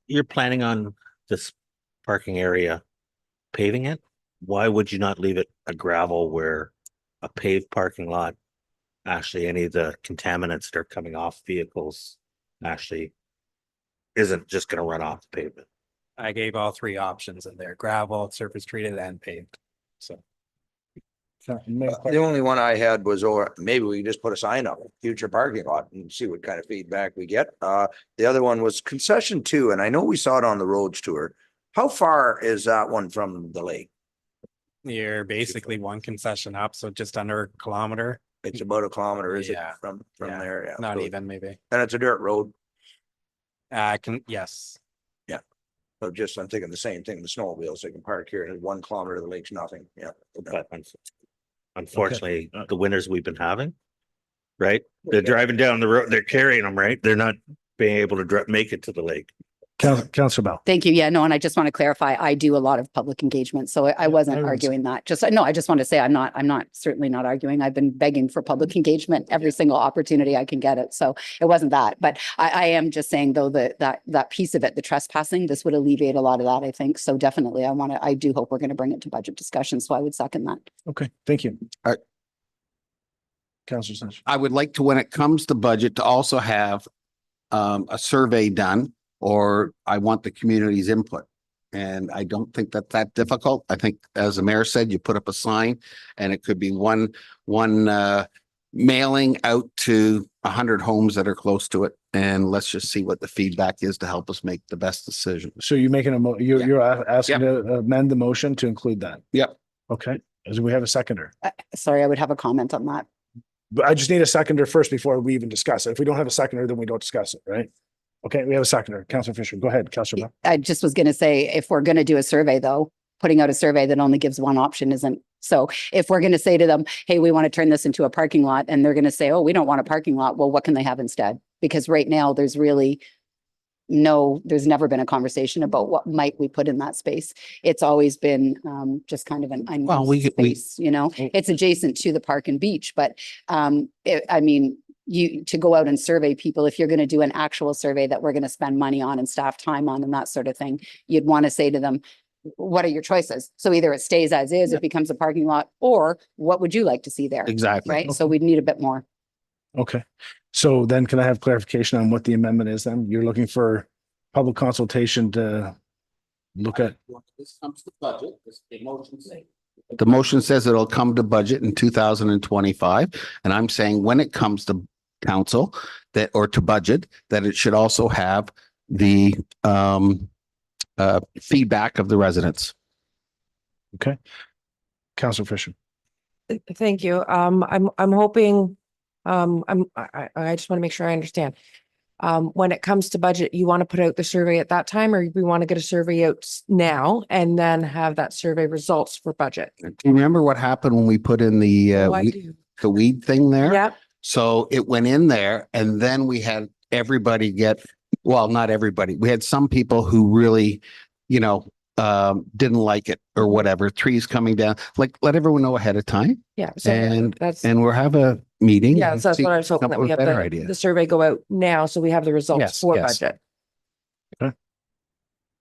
You're planning on this parking area paving it? Why would you not leave it a gravel where a paved parking lot, actually any of the contaminants that are coming off vehicles actually isn't just going to run off the pavement? I gave all three options in there: gravel, surface treated, and paved. So The only one I had was, or maybe we just put a sign up, future parking lot, and see what kind of feedback we get. The other one was concession 2, and I know we saw it on the roads tour. How far is that one from the lake? you're basically one concession up, so just under a kilometer. It's about a kilometer, is it, Yeah. from Yeah. there? Yeah. Not So- even maybe. And it's a dirt road. Yes. So just, I'm thinking the same thing, the snowmobiles, they can park here and 1 kilometer, the lake's nothing. Yeah. But unfortunately, the winters we've been having. Right? They're driving down the road, they're carrying them, right? They're not being able to make it to the lake. Councillor Bell. Thank you. Yeah, no, and I just want to clarify, I do a lot of public engagement, so I wasn't arguing that. No, I just want to say I'm certainly not arguing. I've been begging for public engagement every single opportunity I can get it. So it wasn't that, but I am just saying though that piece of it, the trespassing, this would alleviate a lot of that, I think. So definitely I do hope we're going to bring it to budget discussion. So I would second that. Okay, thank you. All right. Councillor Sanchez. I would like to, when it comes to budget, to also have a survey done, or I want the community's input. And I don't think that difficult. I think, as the mayor said, you put up a sign and it could be one mailing out to 100 homes that are close to it. And let's just see what the feedback is to help us make the best decision. So you're making you're asking to amend the motion to include that? Yep. Okay, as we have a seconder. Sorry, I would have a comment on that. But I just need a seconder first before we even discuss it. If we don't have a seconder, then we don't discuss it, right? Okay, we have a seconder. Councillor Fisher, go ahead, Councillor Bell. I just was going to say, if we're going to do a survey though, putting out a survey that only gives one option isn't. So if we're going to say to them, hey, we want to turn this into a parking lot, and they're going to say, oh, we don't want a parking lot. Well, what can they have instead? Because right now there's never been a conversation about what might we put in that space. It's always been just kind of an unused space, it's adjacent to the park and beach, but to go out and survey people, if you're going to do an actual survey that we're going to spend money on and staff time on and that sort of thing, you'd want to say to them, what are your choices? So either it stays as is, it becomes a parking lot, or what would you like to see there? Exactly. Right. So we'd need a bit more. Okay, so then can I have clarification on what the amendment is then? You're looking for public consultation to look at? This comes to budget, the motion says it'll come to budget in 2025. And I'm saying when it comes to council or to budget, that it should also have the feedback of the residents. Okay. Councillor Fisher. Thank you. I'm hoping, I just want to make sure I understand. When it comes to budget, you want to put out the survey at that time, or we want to get a survey out now and then have that survey results for budget? Do you remember what happened when we put in the weed thing there? Yeah. So it went in there, and then we had everybody not everybody. We had some people who really, didn't like it or whatever, trees coming down, like let everyone know ahead of time. Yeah. So and we'll have a meeting. Yeah. So that's what I was hoping, that we have the survey go out now, so we have the results for budget. Okay.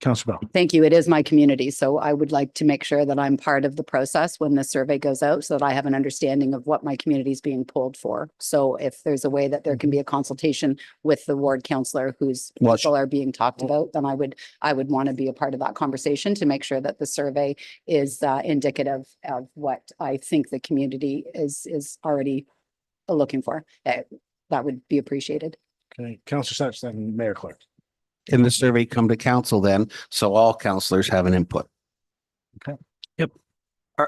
Councillor Bell. Thank you. It is my community. So I would like to make sure that I'm part of the process when the survey goes out, so that I have an understanding of what my community is being pulled for. So if there's a way that there can be a consultation with the ward councillor whose people are being talked about, then I would want to be a part of that conversation to make sure that the survey is indicative of what I think the community is already looking for. That would be appreciated. Okay, Councillor Satch, then Mayor Clark. Can the survey come to council then, so all councillors have an input? Okay. Yep.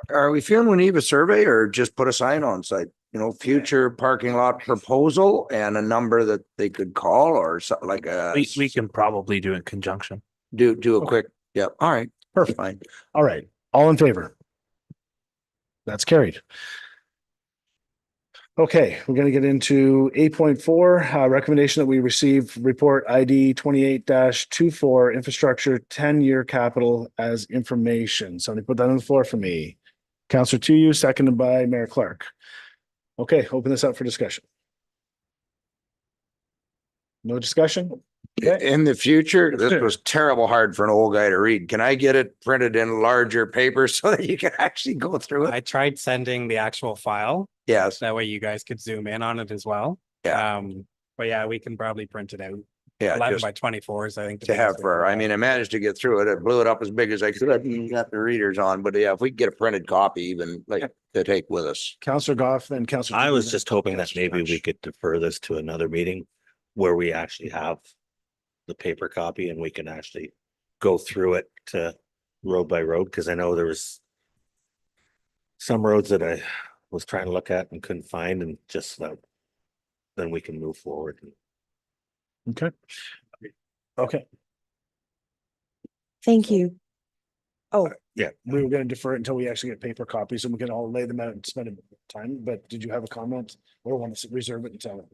Are we feeling we need a survey, or just put a sign on site? Future parking lot proposal and a number that they could call, or something like a. We can probably do it in conjunction. Do a quick. Yep. All right. Perfect. Fine. All right. All in favor? That's carried. Okay, we're going to get into 8.4, recommendation that we receive report ID 28-24 infrastructure 10-year capital as information. Somebody put that on the floor for me. Councillor Tuyu, seconded by Mayor Clark. Okay, open this up for discussion. No discussion? Okay. In the future, this was terrible hard for an old guy to read. Can I get it printed in larger paper so that you can actually go through it? I tried sending the actual file. Yes. That way you guys could zoom in on it as well. Yeah. But yeah, we can probably print it out. Yeah. 11 by 24s, I think. To have for, I managed to get through it. I blew it up as big as I could and got the readers on. But yeah, if we could get a printed copy, even to take with us. Councillor Goff and Councillor. I was just hoping that maybe we could defer this to another meeting where we actually have the paper copy and we can actually go through it road by road, because I know there was some roads that I was trying to look at and couldn't find, and just then we can move forward. Okay. Okay. Thank you. Oh, Yeah. We were gonna defer it until we actually get paper copies and we can all lay them out and spend a time, but did you have a comment or want to reserve it until?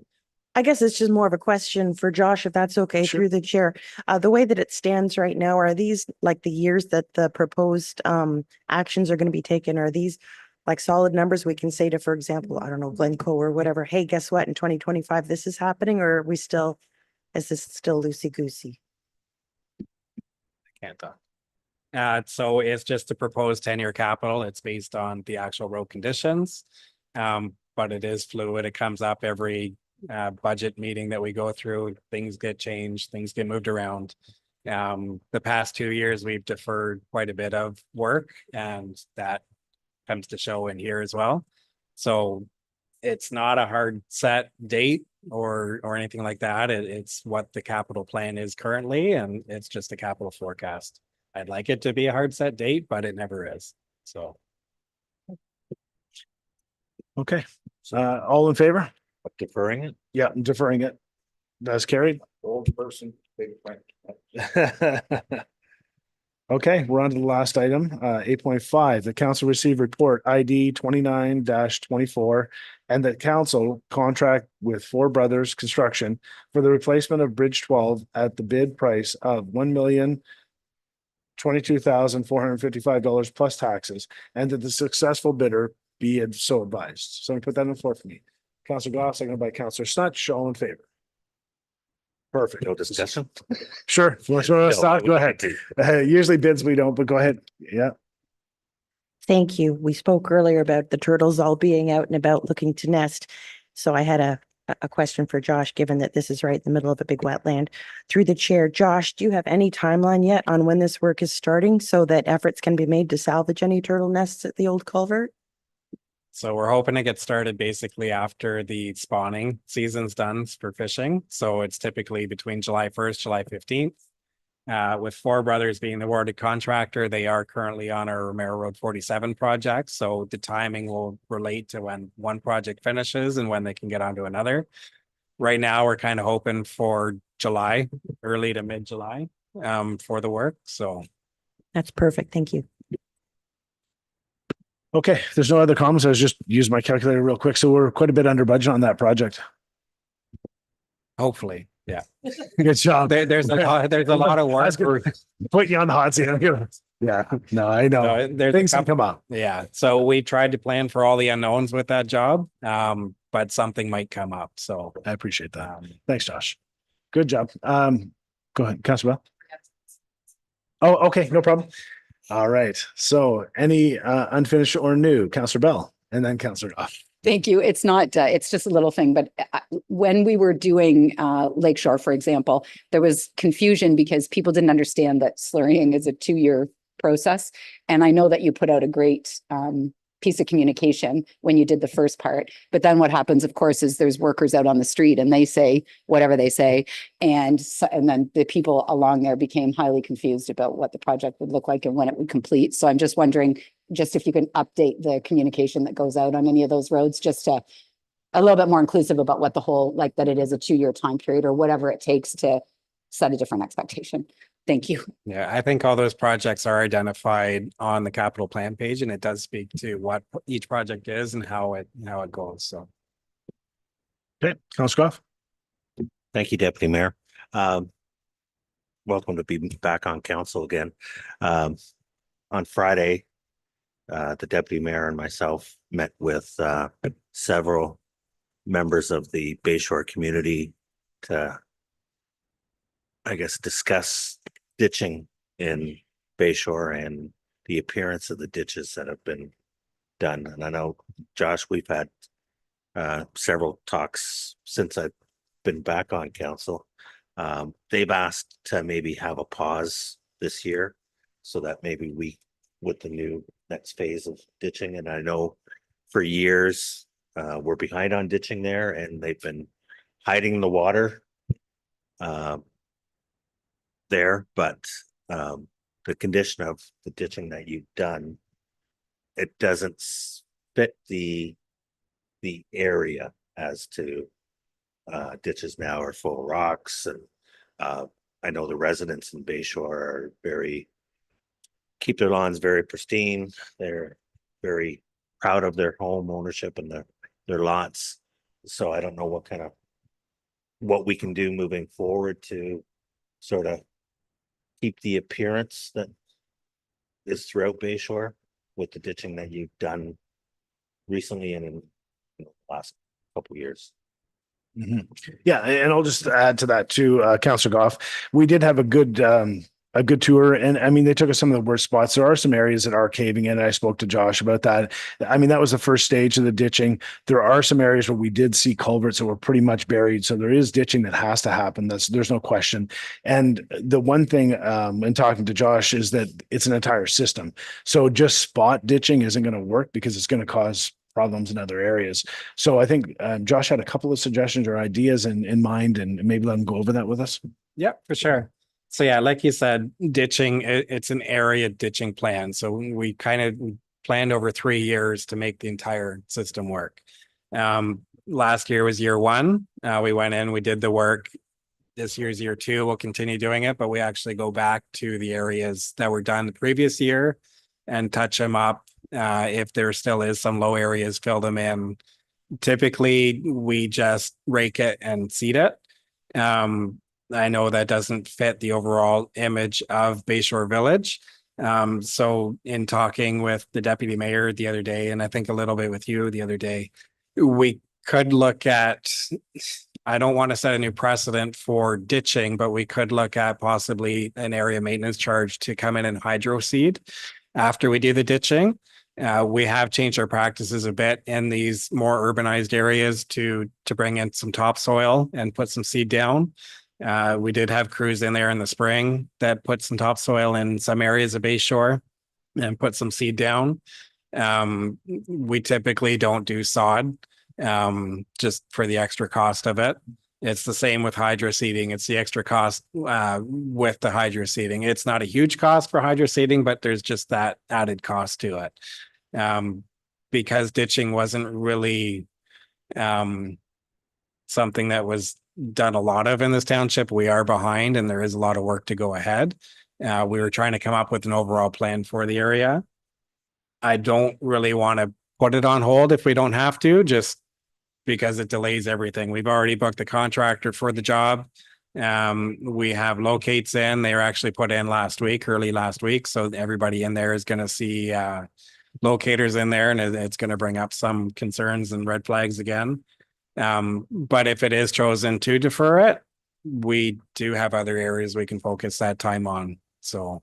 I guess it's just more of a question for Josh, if that's okay, Sure. through the chair. The way that it stands right now, are these like the years that the proposed actions are going to be taken? Are these like solid numbers we can say to, for example, I don't know, Glencoe or whatever, hey, guess what, in 2025, this is happening, or are we still, is this still loosey-goosey? Can't talk. So it's just a proposed 10-year capital. It's based on the actual road conditions. But it is fluid. It comes up every budget meeting that we go through. Things get changed, things get moved around. The past 2 years, we've deferred quite a bit of work, and that comes to show in here as well. So it's not a hard set date or anything like that. It's what the capital plan is currently, and it's just a capital forecast. I'd like it to be a hard set date, but it never is. So Okay, all in favor? Deferring it? Yeah, I'm deferring it. That's carried. Old person, big friend. Okay, we're on to the last item, 8.5. The council received report ID 29-24 and the council contract with Four Brothers Construction for the replacement of Bridge 12 at the bid price of $1,022,455 plus taxes, and that the successful bidder be so advised. So put that on the floor for me. Councilor Goff, seconded by Councilor Snutch, all in favor. Perfect. No discussion? Sure. If you want to stop, go ahead. Usually bids we don't, but go ahead. Yeah. Thank you. We spoke earlier about the turtles all being out and about looking to nest. So I had a question for Josh, given that this is right in the middle of a big wetland. Through the chair, Josh, do you have any timeline yet on when this work is starting so that efforts can be made to salvage any turtle nests at the old culvert? So we're hoping to get started basically after the spawning season's done for fishing. So it's typically between July 1st, July 15th. With Four Brothers being the awarded contractor, they are currently on our Ramara Road 47 project. So the timing will relate to when one project finishes and when they can get onto another. Right now, we're kind of hoping for July, early to mid-July, for the work. So That's perfect. Thank you. Okay, if there's no other comments, I was just use my calculator real quick. So we're quite a bit under budget on that project. hopefully, yeah. Good job. There's a lot of work. Put you on the hot seat. Yeah, no, I know. So there's Things can come up. Yeah, so we tried to plan for all the unknowns with that job, but something might come up. So I appreciate that. Thanks, Josh. Good job. Go ahead, Councilor Bell. Oh, okay, no problem. All right. So any unfinished or new, Councilor Bell, and then Councilor Goff. Thank you. It's not, it's just a little thing, but when we were doing Lakeshore, for example, there was confusion because people didn't understand that slurrying is a 2-year process. And I know that you put out a great piece of communication when you did the first part. But then what happens, of course, is there's workers out on the street and they say whatever they say. And then the people along there became highly confused about what the project would look like and when it would complete. So I'm just wondering, just if you can update the communication that goes out on any of those roads, just to a little bit more inclusive about what the whole, like that it is a 2-year time period or whatever it takes to set a different expectation. Thank you. yeah, I think all those projects are identified on the capital plan page, and it does speak to what each project is and how it goes. So Okay, Councilor Goff. Thank you, Deputy Mayor. Welcome to be back on council again. On Friday, the Deputy Mayor and myself met with several members of the Bayshore community to, I guess, discuss ditching in Bayshore and the appearance of the ditches that have been done. And I know, Josh, we've had several talks since I've been back on council. They've asked to maybe have a pause this year so that maybe we, with the new next phase of ditching, and I know for years we're behind on ditching there and they've been hiding the water there, but the condition of the ditching that you've done, it doesn't fit the area as to ditches now are full of rocks, and I know the residents in Bayshore are very keep their lawns very pristine. They're very proud of their home ownership and their lots. So I don't know what we can do moving forward to sort of keep the appearance that is throughout Bay Shore with the ditching that you've done recently and in the last couple of years. Yeah, and I'll just add to that too, Councillor Goff. We did have a good tour, and I mean, they took us some of the worst spots. There are some areas that are caving in. I spoke to Josh about that. I mean, that was the first stage of the ditching. There are some areas where we did see culverts that were pretty much buried. So there is ditching that has to happen. There's no question. And the one thing, in talking to Josh, is that it's an entire system. So just spot ditching isn't going to work because it's going to cause problems in other areas. So I think Josh had a couple of suggestions or ideas in mind, and maybe let him go over that with us. Yeah, for sure. So yeah, like you said, ditching, it's an area ditching plan. So we kind of planned over 3 years to make the entire system work. Last year was year one. We went in, we did the work. This year's year two, we'll continue doing it, but we actually go back to the areas that were done the previous year and touch them up. If there still is some low areas, fill them in. Typically, we just rake it and seed it. I know that doesn't fit the overall image of Bayshore Village. So in talking with the deputy mayor the other day, and I think a little bit with you the other day, we could look at, I don't want to set a new precedent for ditching, but we could look at possibly an area maintenance charge to come in and hydro seed after we do the ditching. We have changed our practices a bit in these more urbanized areas to bring in some topsoil and put some seed down. We did have crews in there in the spring that put some topsoil in some areas of Bayshore and put some seed down. We typically don't do sod, just for the extra cost of it. It's the same with hydro seeding. It's the extra cost with the hydro seeding. It's not a huge cost for hydro seeding, but there's just that added cost to it. Because ditching wasn't really something that was done a lot of in this township. We are behind and there is a lot of work to go ahead. We were trying to come up with an overall plan for the area. I don't really want to put it on hold if we don't have to, just because it delays everything. We've already booked the contractor for the job. We have locates in. They were actually put in early last week. So everybody in there is going to see locators in there, and it's going to bring up some concerns and red flags again. But if it is chosen to defer it, we do have other areas we can focus that time on. So.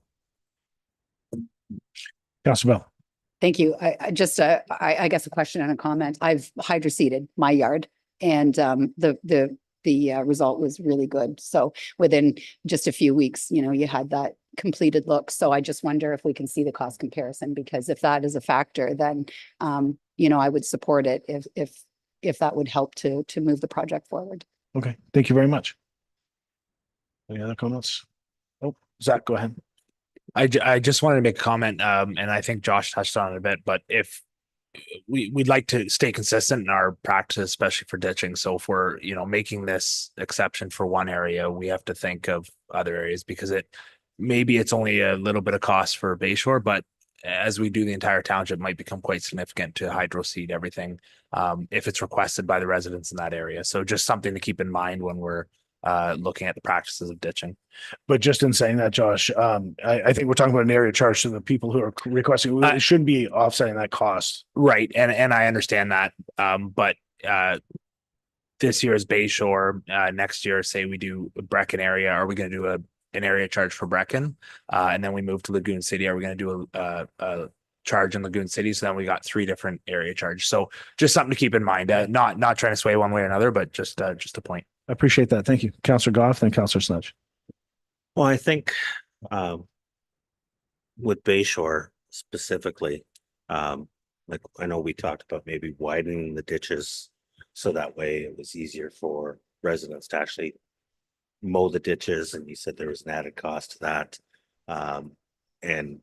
Councillor Bell. Thank you. I just, I guess a question and a comment. I've hydro seeded my yard, and the result was really good. So within just a few weeks, you had that completed look. So I just wonder if we can see the cost comparison, because if that is a factor, then I would support it if that would help to move the project forward. Okay, thank you very much. Any other comments? Oh, Zach, go ahead. I just wanted to make a comment, and I think Josh touched on it a bit, but if we'd like to stay consistent in our practice, especially for ditching. So if we're, making this exception for one area, we have to think of other areas, because maybe it's only a little bit of cost for Bayshore, but as we do the entire township, might become quite significant to hydro seed everything, if it's requested by the residents in that area. So just something to keep in mind when we're looking at the practices of ditching. But just in saying that, Josh, I think we're talking about an area charge to the people who are requesting. It shouldn't be offsetting that cost. Right. And I understand that. But this year's Bayshore, next year, say we do a Brecken area, are we going to do an area charge for Brecken? And then we move to Lagoon City. Are we going to do a charge in Lagoon City? So then we got 3 different area charges. So just something to keep in mind. Not trying to sway one way or another, but just a point. I appreciate that. Thank you. Councillor Goff, then Councillor Snudge. Well, I think with Bayshore specifically, like I know we talked about maybe widening the ditches so that way it was easier for residents to actually mow the ditches, and you said there was an added cost to that. And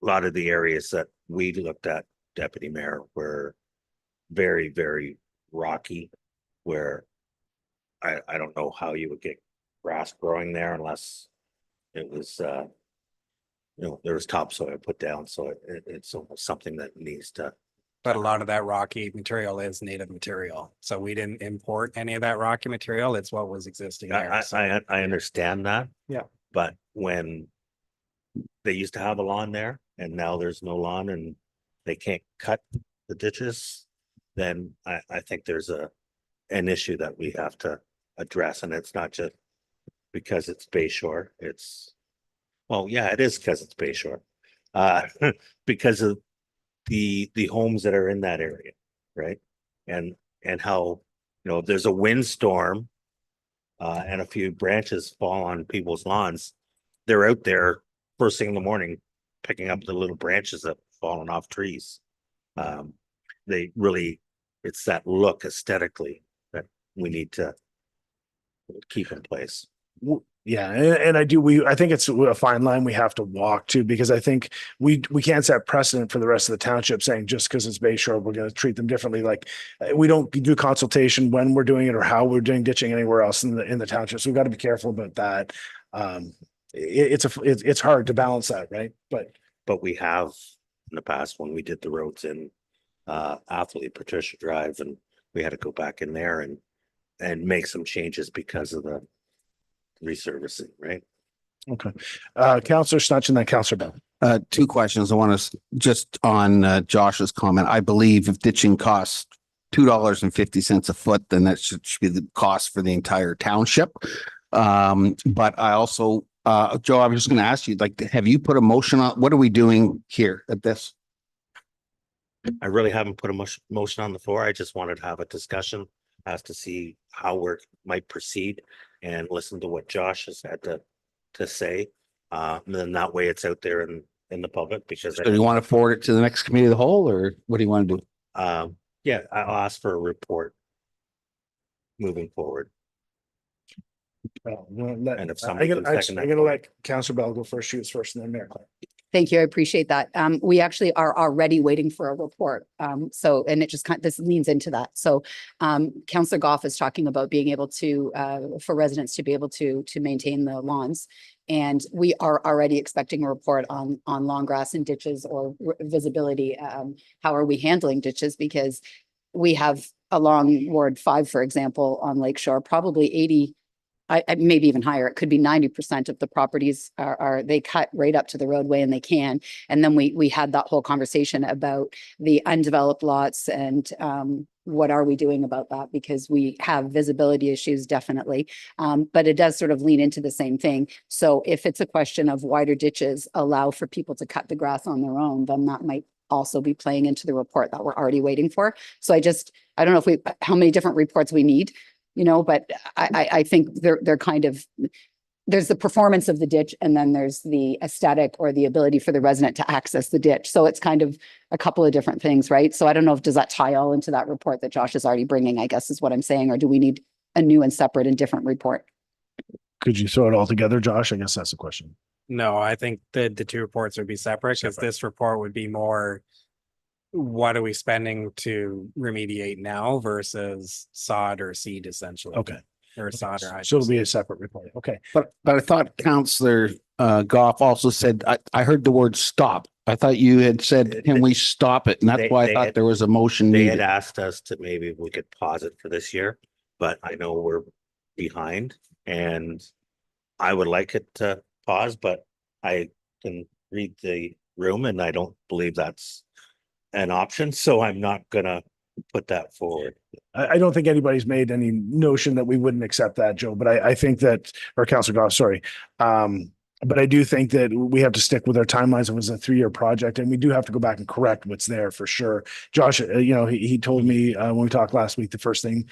a lot of the areas that we looked at, Deputy Mayor, were very, very rocky, where I don't know how you would get grass growing there unless it was there was topsoil put down, so it's almost something that needs to. But a lot of that rocky material is native material. So we didn't import any of that rocky material. It's what was existing there. So I understand that. Yeah. But when they used to have a lawn there and now there's no lawn and they can't cut the ditches, then I think there's an issue that we have to address. And it's not just because it's Bay Shore. Well, yeah, it is because it's Bay Shore. Because of the homes that are in that area, right? And how, if there's a windstorm and a few branches fall on people's lawns, they're out there first thing in the morning picking up the little branches that have fallen off trees. It's that look aesthetically that we need to keep in place. Yeah, and I think it's a fine line we have to walk to, because I think we can't set precedent for the rest of the township saying just because it's Bay Shore, we're going to treat them differently. Like, we don't do consultation when we're doing it or how we're doing ditching anywhere else in the township. So we've got to be careful about that. It's hard to balance that, right? But we have in the past when we did the roads in Athlete Patricia Drive, and we had to go back in there and make some changes because of the resurfacing, right? Okay. Councillor Snutch and then Councillor Bell. Two questions. I want to just on Josh's comment. I believe if ditching costs $2.50 a foot, then that should be the cost for the entire township. But I also, Joe, I was just going to ask you, like, have you put a motion on, what are we doing here at this? I really haven't put a motion on the floor. I just wanted to have a discussion as to see how we might proceed and listen to what Josh has had to say. And then that way it's out there in the public, because So do you want to forward it to the next committee of the whole, or what do you want to do? Yeah, I'll ask for a report moving forward. And if somebody I'm can second that. going to let Councillor Bell go first. She was first, and then Mayor Claire. Thank you. I appreciate that. We actually are already waiting for a report. And it just this leans into that. So Councillor Goff is talking about being able to, for residents to be able to maintain the lawns. And we are already expecting a report on lawn grass and ditches or visibility. How are we handling ditches? Because we have along Ward 5, for example, on Lakeshore, probably 80, maybe even higher. It could be 90% of the properties they cut right up to the roadway, and they can. And then we had that whole conversation about the undeveloped lots and what are we doing about that? Because we have visibility issues, definitely. But it does sort of lean into the same thing. So if it's a question of wider ditches allow for people to cut the grass on their own, then that might also be playing into the report that we're already waiting for. So I don't know how many different reports we need, but I think they're kind of, there's the performance of the ditch, and then there's the aesthetic or the ability for the resident to access the ditch. So it's kind of a couple of different things, right? So I don't know does that tie all into that report that Josh is already bringing, I guess is what I'm saying, or do we need a new and separate and different report? Could you throw it all together, Josh? I guess that's the question. no, I think the two reports would be separate, because this report would be more, what are we spending to remediate now versus sod or seed, essentially. Okay. Or sod or hydro. So it'll be a separate report. Okay. But I thought Councillor Goff also said, I heard the word stop. I thought you had said, can we stop it? And that's why I thought there was a motion They had needed. asked us to maybe if we could pause it for this year, but I know we're behind, and I would like it to pause, but I can read the room and I don't believe that's an option. So I'm not gonna put that forward. I don't think anybody's made any notion that we wouldn't accept that, Joe, but I think that, or Councillor Goff, sorry. But I do think that we have to stick with our timelines. It was a 3-year project, and we do have to go back and correct what's there for sure. Josh, he told me when we talked last week, the first thing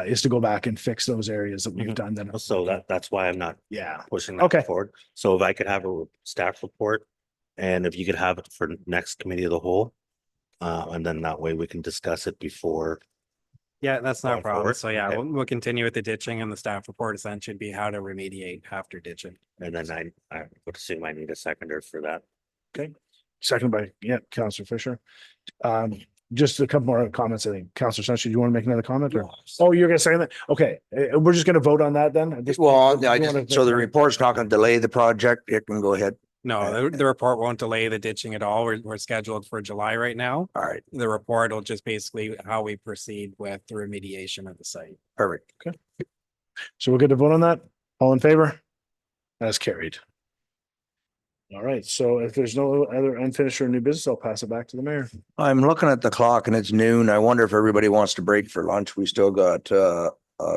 is to go back and fix those areas that we've done. Then, So that's why I'm not pushing that Okay. forward. So if I could have a staff report, and if you could have it for next committee of the whole, and then that way we can discuss it before. Yeah, that's not a Going problem. forward. So yeah, Okay. we'll continue with the ditching, and the staff report essentially should be how to remediate after ditching. And then I would assume I need a seconder for that. Okay. Second by, Councillor Fisher. Just a couple more comments, I think. Councillor Sunshine, do you want to make another comment? Or? Oh, you're going to say that? Okay. We're just going to vote on that then? Well, so the report's not going to delay the project. It can go ahead. No, the report won't delay the ditching at all. We're scheduled for July right now. All right, The report will just basically how we proceed with the remediation of the site. perfect. So we're good to vote on that? All in favor? That's carried. All right, so if there's no other unfinished or new business, I'll pass it back to the mayor. I'm looking at the clock and it's noon. I wonder if everybody wants to break for lunch. We still got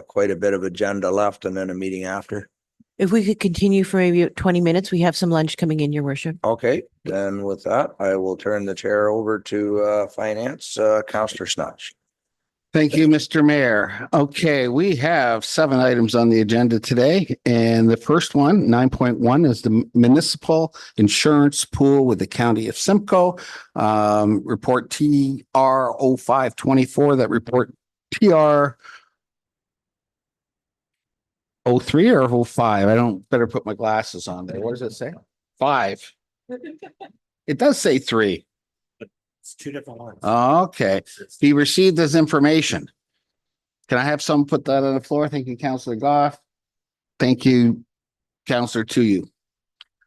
quite a bit of agenda left and then a meeting after. If we could continue for maybe 20 minutes, we have some lunch coming in, your worship. Okay, then with that, I will turn the chair over to Finance, Counselor Snatch. Thank you, Mr. Mayor. Okay, we have 7 items on the agenda today. And the first one, 9.1, is the municipal insurance pool with the county of Simcoe. Report TR 0524, that report TR 03 or 05. I don't better put my glasses on there. What does it say? 5. It does say 3. It's two different ones. Okay. Be received as information. Can I have someone put that on the floor? Thank you, Councillor Goff. Thank you, Councillor to you.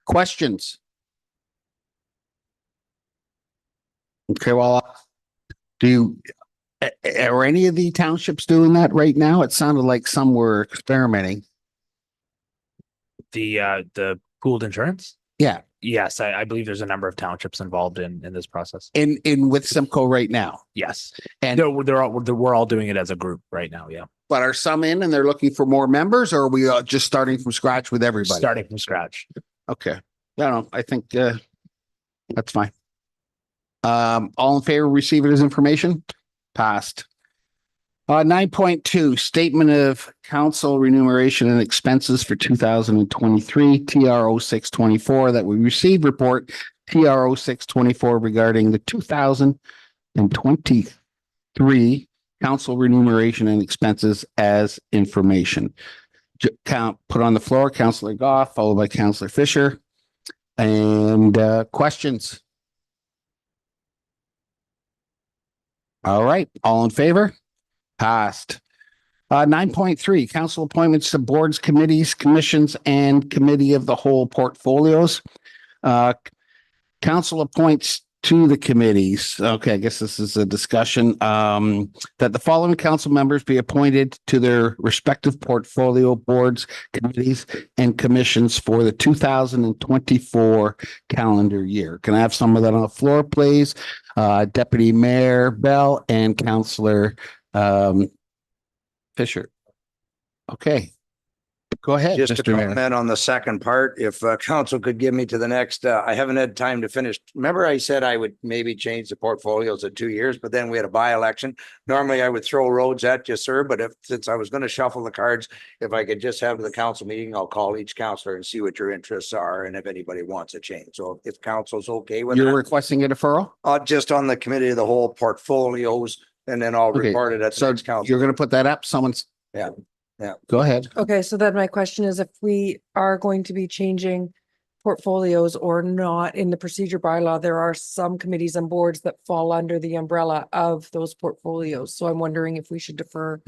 Questions? Okay, well, are any of the townships doing that right now? It sounded like some were experimenting. The pooled insurance? Yeah, Yes, I believe there's a number of townships involved in this process. in with Simcoe right now. Yes. And We're all doing it as a group right now. Yeah. but are some in and they're looking for more members, or are we just starting from scratch with everybody? Starting from scratch. Okay. I think that's fine. All in favor, receive it as information? Passed. 9.2, statement of council remuneration and expenses for 2023, TR 0624, that we received report TR 0624 regarding the 2023 council remuneration and expenses as information. Put on the floor, Councillor Goff, followed by Councillor Fisher. And questions? All right, all in favor? Passed. 9.3, council appointments to boards, committees, commissions, and committee of the whole portfolios. Council appoints to the committees. Okay, I guess this is a discussion. That the following council members be appointed to their respective portfolio boards, committees, and commissions for the 2024 calendar year. Can I have some of that on the floor, please? Deputy Mayor Bell and Councillor Fisher. Okay. Go ahead, Just to Mr. Mayor. comment on the second part, if council could give me to the next, I haven't had time to finish. Remember I said I would maybe change the portfolios at 2 years, but then we had a by-election. Normally I would throw roads at you, sir, but since I was going to shuffle the cards, if I could just have the council meeting, I'll call each councillor and see what your interests are and if anybody wants a change. So if council's okay with You're that, requesting a deferral? just on the committee of the whole portfolios, and then I'll Okay, report it at the So next council. you're going to put that up? Someone's. Yeah. Go ahead. Okay, so then my question is if we are going to be changing portfolios or not in the procedure bylaw, there are some committees and boards that fall under the umbrella of those portfolios. So I'm wondering if we should defer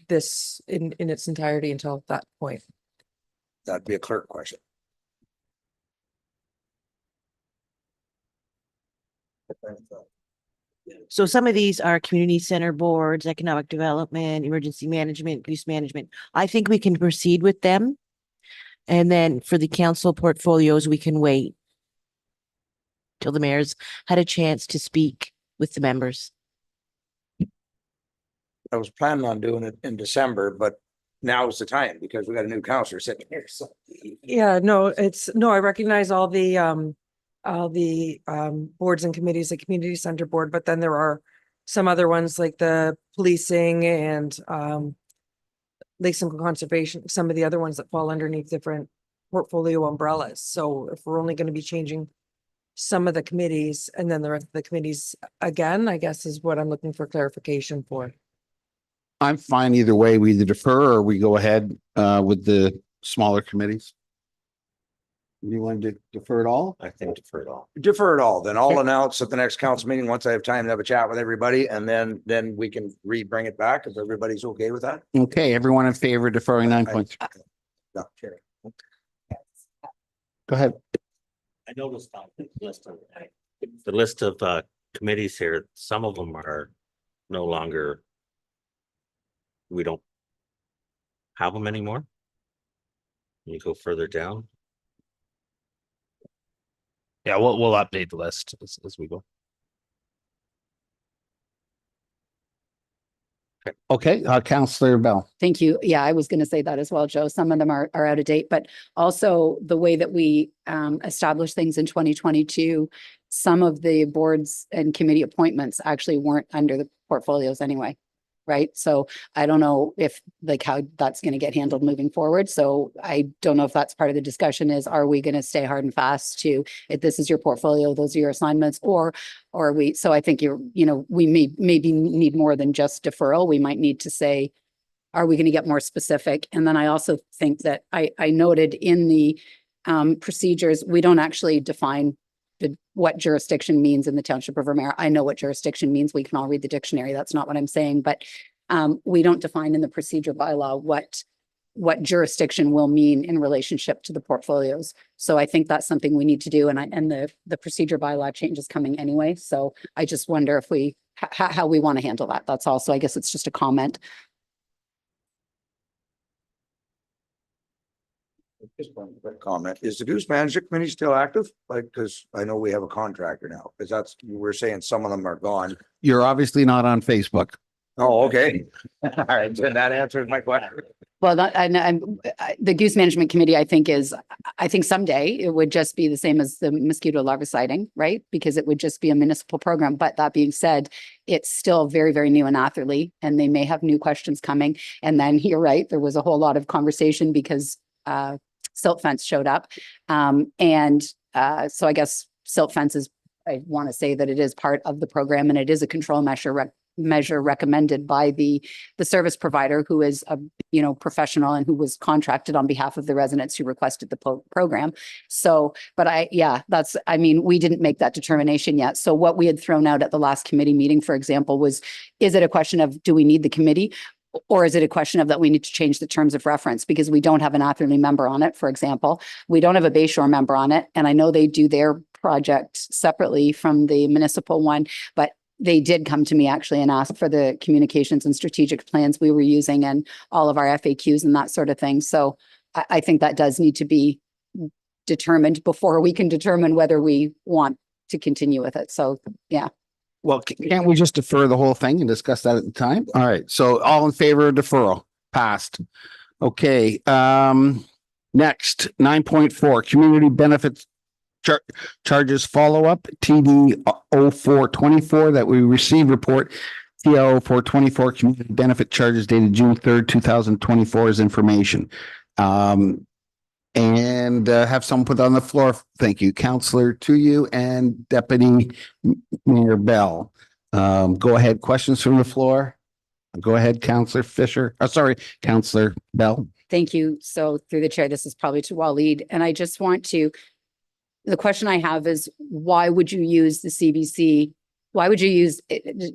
this in its entirety until that point. That'd be a clerk question. So some of these are community center boards, economic development, emergency management, use management. I think we can proceed with them. And then for the council portfolios, we can wait till the mayor's had a chance to speak with the members. I was planning on doing it in December, but now is the time because we got a new counselor sitting here. So Yeah, I recognize all the boards and committees, the community center board, but then there are some other ones like the policing and Lakeside Conservation, some of the other ones that fall underneath different portfolio umbrellas. So if we're only going to be changing some of the committees and then the rest of the committees again, I guess is what I'm looking for clarification for. I'm fine either way. We either defer or we go ahead with the smaller committees. You want to defer it all? I think defer it all. defer it all. Then I'll announce at the next council meeting, once I have time to have a chat with everybody, and then we can bring it back if everybody's okay with that. Okay, everyone in favor of deferring 9.3? No, sure. Go ahead. I noticed on the list of committees here, some of them are no longer. We don't have them anymore. You go further down. Yeah, we'll update the list as we go. Okay, Counselor Bell. Thank you. Yeah, I was going to say that as well, Joe. Some of them are out of date, but also the way that we established things in 2022, some of the boards and committee appointments actually weren't under the portfolios anyway. Right. So I don't know if like how that's going to get handled moving forward. So I don't know if that's part of the discussion is, are we going to stay hard and fast to if this is your portfolio, those are your assignments, or we, so I think we maybe need more than just deferral. We might need to say, are we going to get more specific? And then I also think that I noted in the procedures, we don't actually define what jurisdiction means in the Township of Ramara. I know what jurisdiction means. We can all read the dictionary. That's not what I'm saying, but we don't define in the procedure bylaw what jurisdiction will mean in relationship to the portfolios. So I think that's something we need to do. And the procedure bylaw change is coming anyway. So I just wonder if how we want to handle that. That's all. So I guess it's just a comment. Just one quick comment. Is the Goose Management Committee still active? Like, because I know we have a contractor now, because that's, you were saying some of them are gone. You're obviously not on Facebook. Oh, okay. All right, then that answers my question. Well, the Goose Management Committee, I think someday it would just be the same as the mosquito larviciding, right? Because it would just be a municipal program. But that being said, it's still very, very new in Atherley, and they may have new questions coming. And then you're right, there was a whole lot of conversation because silt fence showed up. So I guess silt fence is, I want to say that it is part of the program, and it is a control measure recommended by the service provider, who is a professional and who was contracted on behalf of the residents who requested the program. So, but we didn't make that determination yet. So what we had thrown out at the last committee meeting, for example, was, is it a question of, do we need the committee? Or is it a question of that we need to change the terms of reference because we don't have an Atherley member on it, for example. We don't have a Bayshore member on it. And I know they do their project separately from the municipal one, but they did come to me actually and ask for the communications and strategic plans we were using and all of our FAQs and that sort of thing. So I think that does need to be determined before we can determine whether we want to continue with it. So, yeah. Well, can't we just defer the whole thing and discuss that at the time? All right. So all in favor of deferral? Passed. Okay. Next, 9.4, community benefits charges follow-up, TD 0424 that we received report, TL 0424 community benefit charges dated June 3rd, 2024 is information. And have someone put on the floor. Thank you, Councillor to you and Deputy Mayor Bell. Go ahead. Questions from the floor. Go ahead, Councillor Fisher. Oh, sorry, Councillor Bell. Thank you. So through the chair, this is probably to Waleed. And I just want to, the question I have is, why would you use the CBC? Why would you use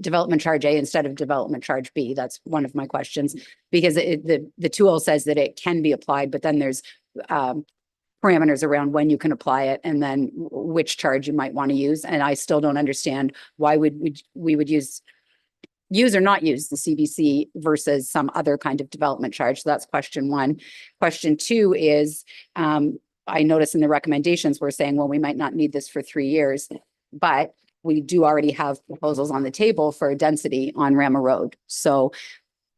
development charge A instead of development charge B? That's one of my questions, because the tool says that it can be applied, but then there's parameters around when you can apply it and then which charge you might want to use. And I still don't understand why we would use or not use the CBC versus some other kind of development charge. So that's question one. Question two is, I noticed in the recommendations, we're saying, well, we might not need this for 3 years, but we do already have proposals on the table for density on Ramara Road. So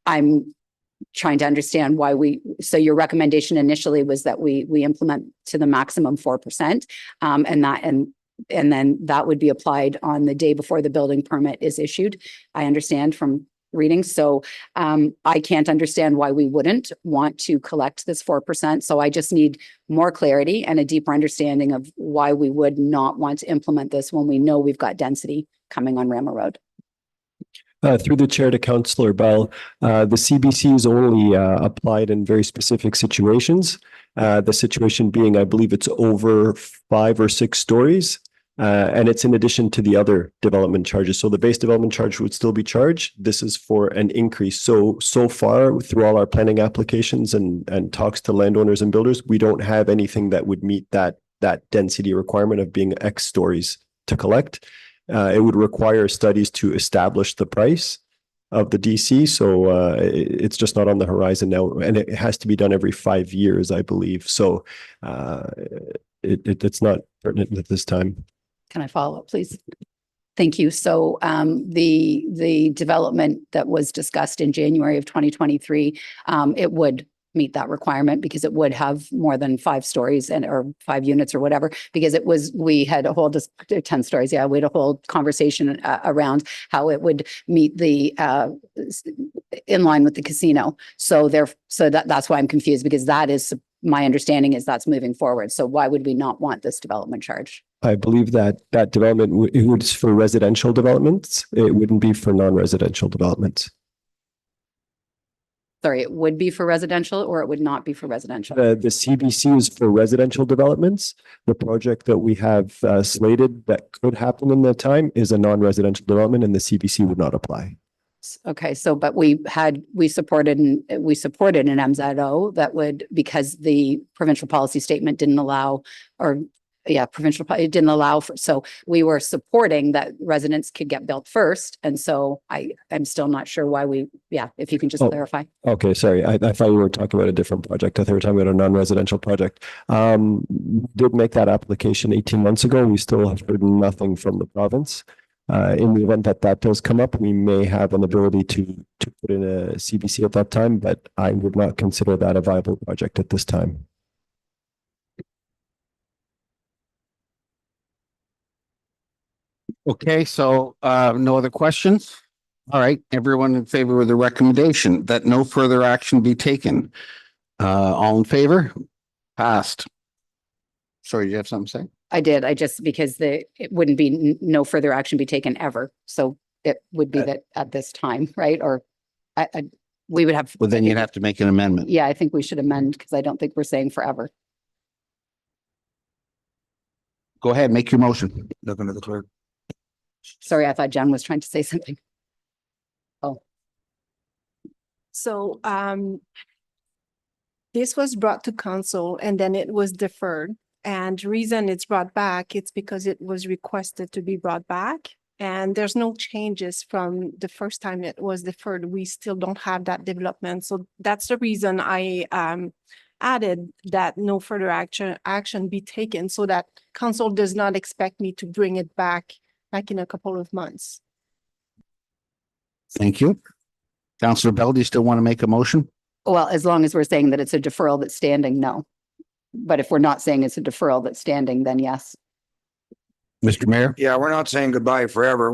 I'm trying to understand why so your recommendation initially was that we implement to the maximum 4%, and then that would be applied on the day before the building permit is issued. I understand from reading. So I can't understand why we wouldn't want to collect this 4%. So I just need more clarity and a deeper understanding of why we would not want to implement this when we know we've got density coming on Ramara Road. Through the chair to Councillor Bell, the CBC is only applied in very specific situations. The situation being, I believe it's over 5 or 6 stories. And it's in addition to the other development charges. So the base development charge would still be charged. This is for an increase. So far through all our planning applications and talks to landowners and builders, we don't have anything that would meet that that density requirement of being X stories to collect. It would require studies to establish the price of the DC. So it's just not on the horizon now, and it has to be done every 5 years, I believe. So it's not pertinent at this time. Can I follow up, please? Thank you. So the development that was discussed in January of 2023, it would meet that requirement because it would have more than 5 stories or 5 units or whatever, because we had a whole 10 stories. Yeah, we had a whole conversation around how it would meet the in line with the casino. So that's why I'm confused, because that is my understanding is that's moving forward. So why would we not want this development charge? I believe that development it was for residential developments. It wouldn't be for non-residential developments. Sorry, it would be for residential or it would not be for residential? The CBC is for residential developments. The project that we have slated that could happen in that time is a non-residential development, and the CBC would not apply. Okay, so but we supported an MZO that would, because the provincial policy statement didn't allow, or it didn't allow for, so we were supporting that residents could get built first. And so I'm still not sure why if you can just clarify. Okay, sorry. I thought you were talking about a different project. I thought you were talking about a non-residential project. We did make that application 18 months ago. We still have heard nothing from the province. In the event that does come up, we may have an ability to put in a CBC at that time, but I would not consider that a viable project at this time. Okay, so no other questions? All right, everyone in favor of the recommendation that no further action be taken. All in favor? Passed. Sorry, do you have something to say? I did. Because it wouldn't be no further action be taken ever. So it would be that at this time, right? Or we would have. Well, then you'd have to make an amendment. Yeah, I think we should amend because I don't think we're saying forever. Go ahead, make your motion. Looking at the clerk. Sorry, I thought Jen was trying to say something. Oh. So this was brought to council and then it was deferred. And reason it's brought back, it's because it was requested to be brought back. And there's no changes from the first time it was deferred. We still don't have that development. So that's the reason I added that no further action be taken so that council does not expect me to bring it back in a couple of months. Thank you. Councillor Bell, do you still want to make a motion? Well, as long as we're saying that it's a deferral that's standing, no. But if we're not saying it's a deferral that's standing, then yes. Mr. Mayor? Yeah, we're not saying goodbye forever.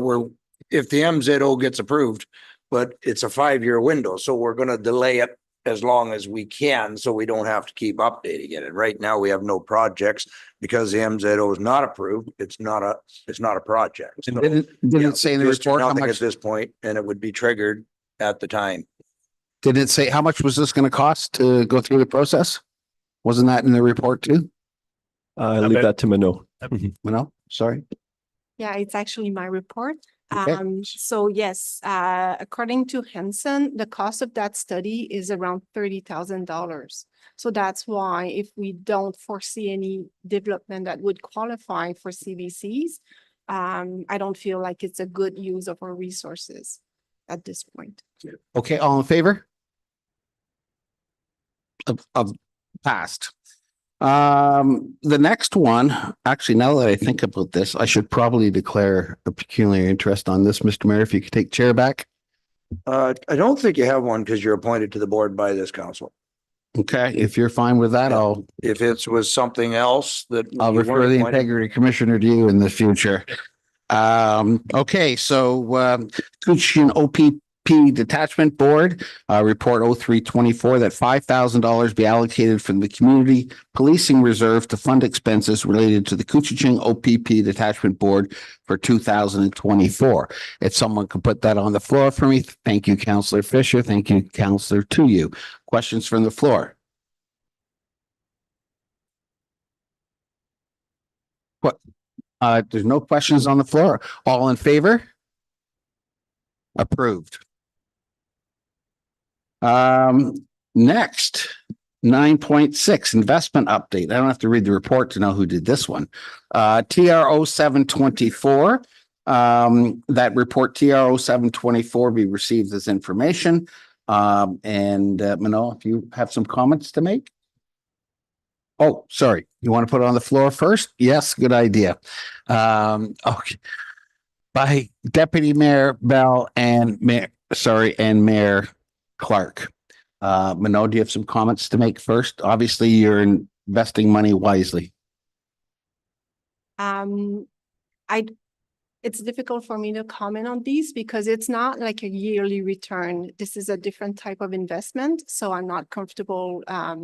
If the MZO gets approved, but it's a 5-year window, so we're going to delay it as long as we can, so we don't have to keep updating it. And right now we have no projects because the MZO is not approved. It's not a project. So, didn't say in the report how much at this point, and it would be triggered at the time. Did it say how much was this going to cost to go through the process? Wasn't that in the report too? I leave that to Mano. Mano, sorry. Yeah, it's actually my report. Okay. So yes, according to Henson, the cost of that study is around $30,000. So that's why if we don't foresee any development that would qualify for CBCs, I don't feel like it's a good use of our resources at this point. Okay, all in favor? Of passed. The next one, actually, now that I think about this, I should probably declare a peculiar interest on this, Mr. Mayor, if you could take chair back. I don't think you have one because you're appointed to the board by this council. Okay, if you're fine with that, If it was something else that I'll you refer weren't the appointed- integrity commissioner to you in the future. Okay, so Coochin OPP Detachment Board, report 0324 that $5,000 be allocated from the Community Policing Reserve to fund expenses related to the Coochin OPP Detachment Board for 2024. If someone could put that on the floor for me. Thank you, Councillor Fisher. Thank you, Councillor Tuyu. Questions from the floor? What? There's no questions on the floor. All in favor? Approved. Next, 9.6 investment update. I don't have to read the report to know who did this one. TRO 724. That report TRO 724 be received as information. Manol, if you have some comments to make. Oh, sorry. You want to put it on the floor first? Yes, good idea. Okay. By Deputy Mayor Bell and Mayor Clark. Manoj, do you have some comments to make first? Obviously, you're investing money wisely. It's difficult for me to comment on these because it's not like a yearly return. This is a different type of investment. So I'm not comfortable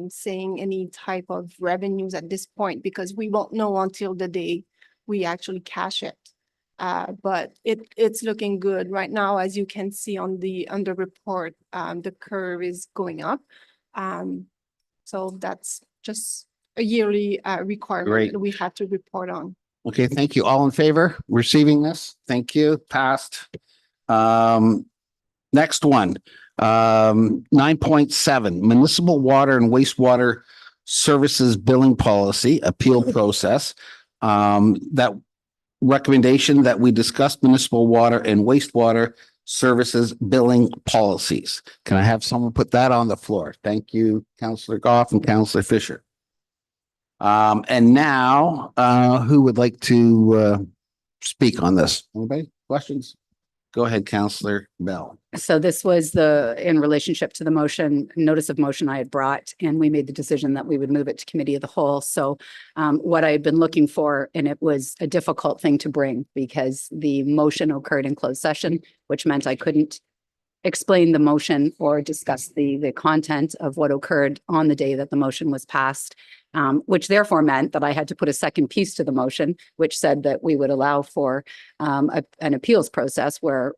saying any type of revenues at this point because we won't know until the day we actually cash it. But it's looking good right now. As you can see on the report, the curve is going up. So that's just a yearly requirement Great. that we have to report on. Okay, thank you. All in favor receiving this? Thank you. Passed. Next one. 9.7 municipal water and wastewater services billing policy appeal process. That recommendation that we discussed municipal water and wastewater services billing policies. Can I have someone put that on the floor? Thank you, Councillor Goff and Councillor Fisher. And now, who would like to speak on this? Anybody? Questions? Go ahead, Councillor Bell. So this was in relationship to the motion, notice of motion I had brought, and we made the decision that we would move it to committee of the whole. So what I had been looking for, and it was a difficult thing to bring because the motion occurred in closed session, which meant I couldn't explain the motion or discuss the content of what occurred on the day that the motion was passed, which therefore meant that I had to put a second piece to the motion, which said that we would allow for an appeals process where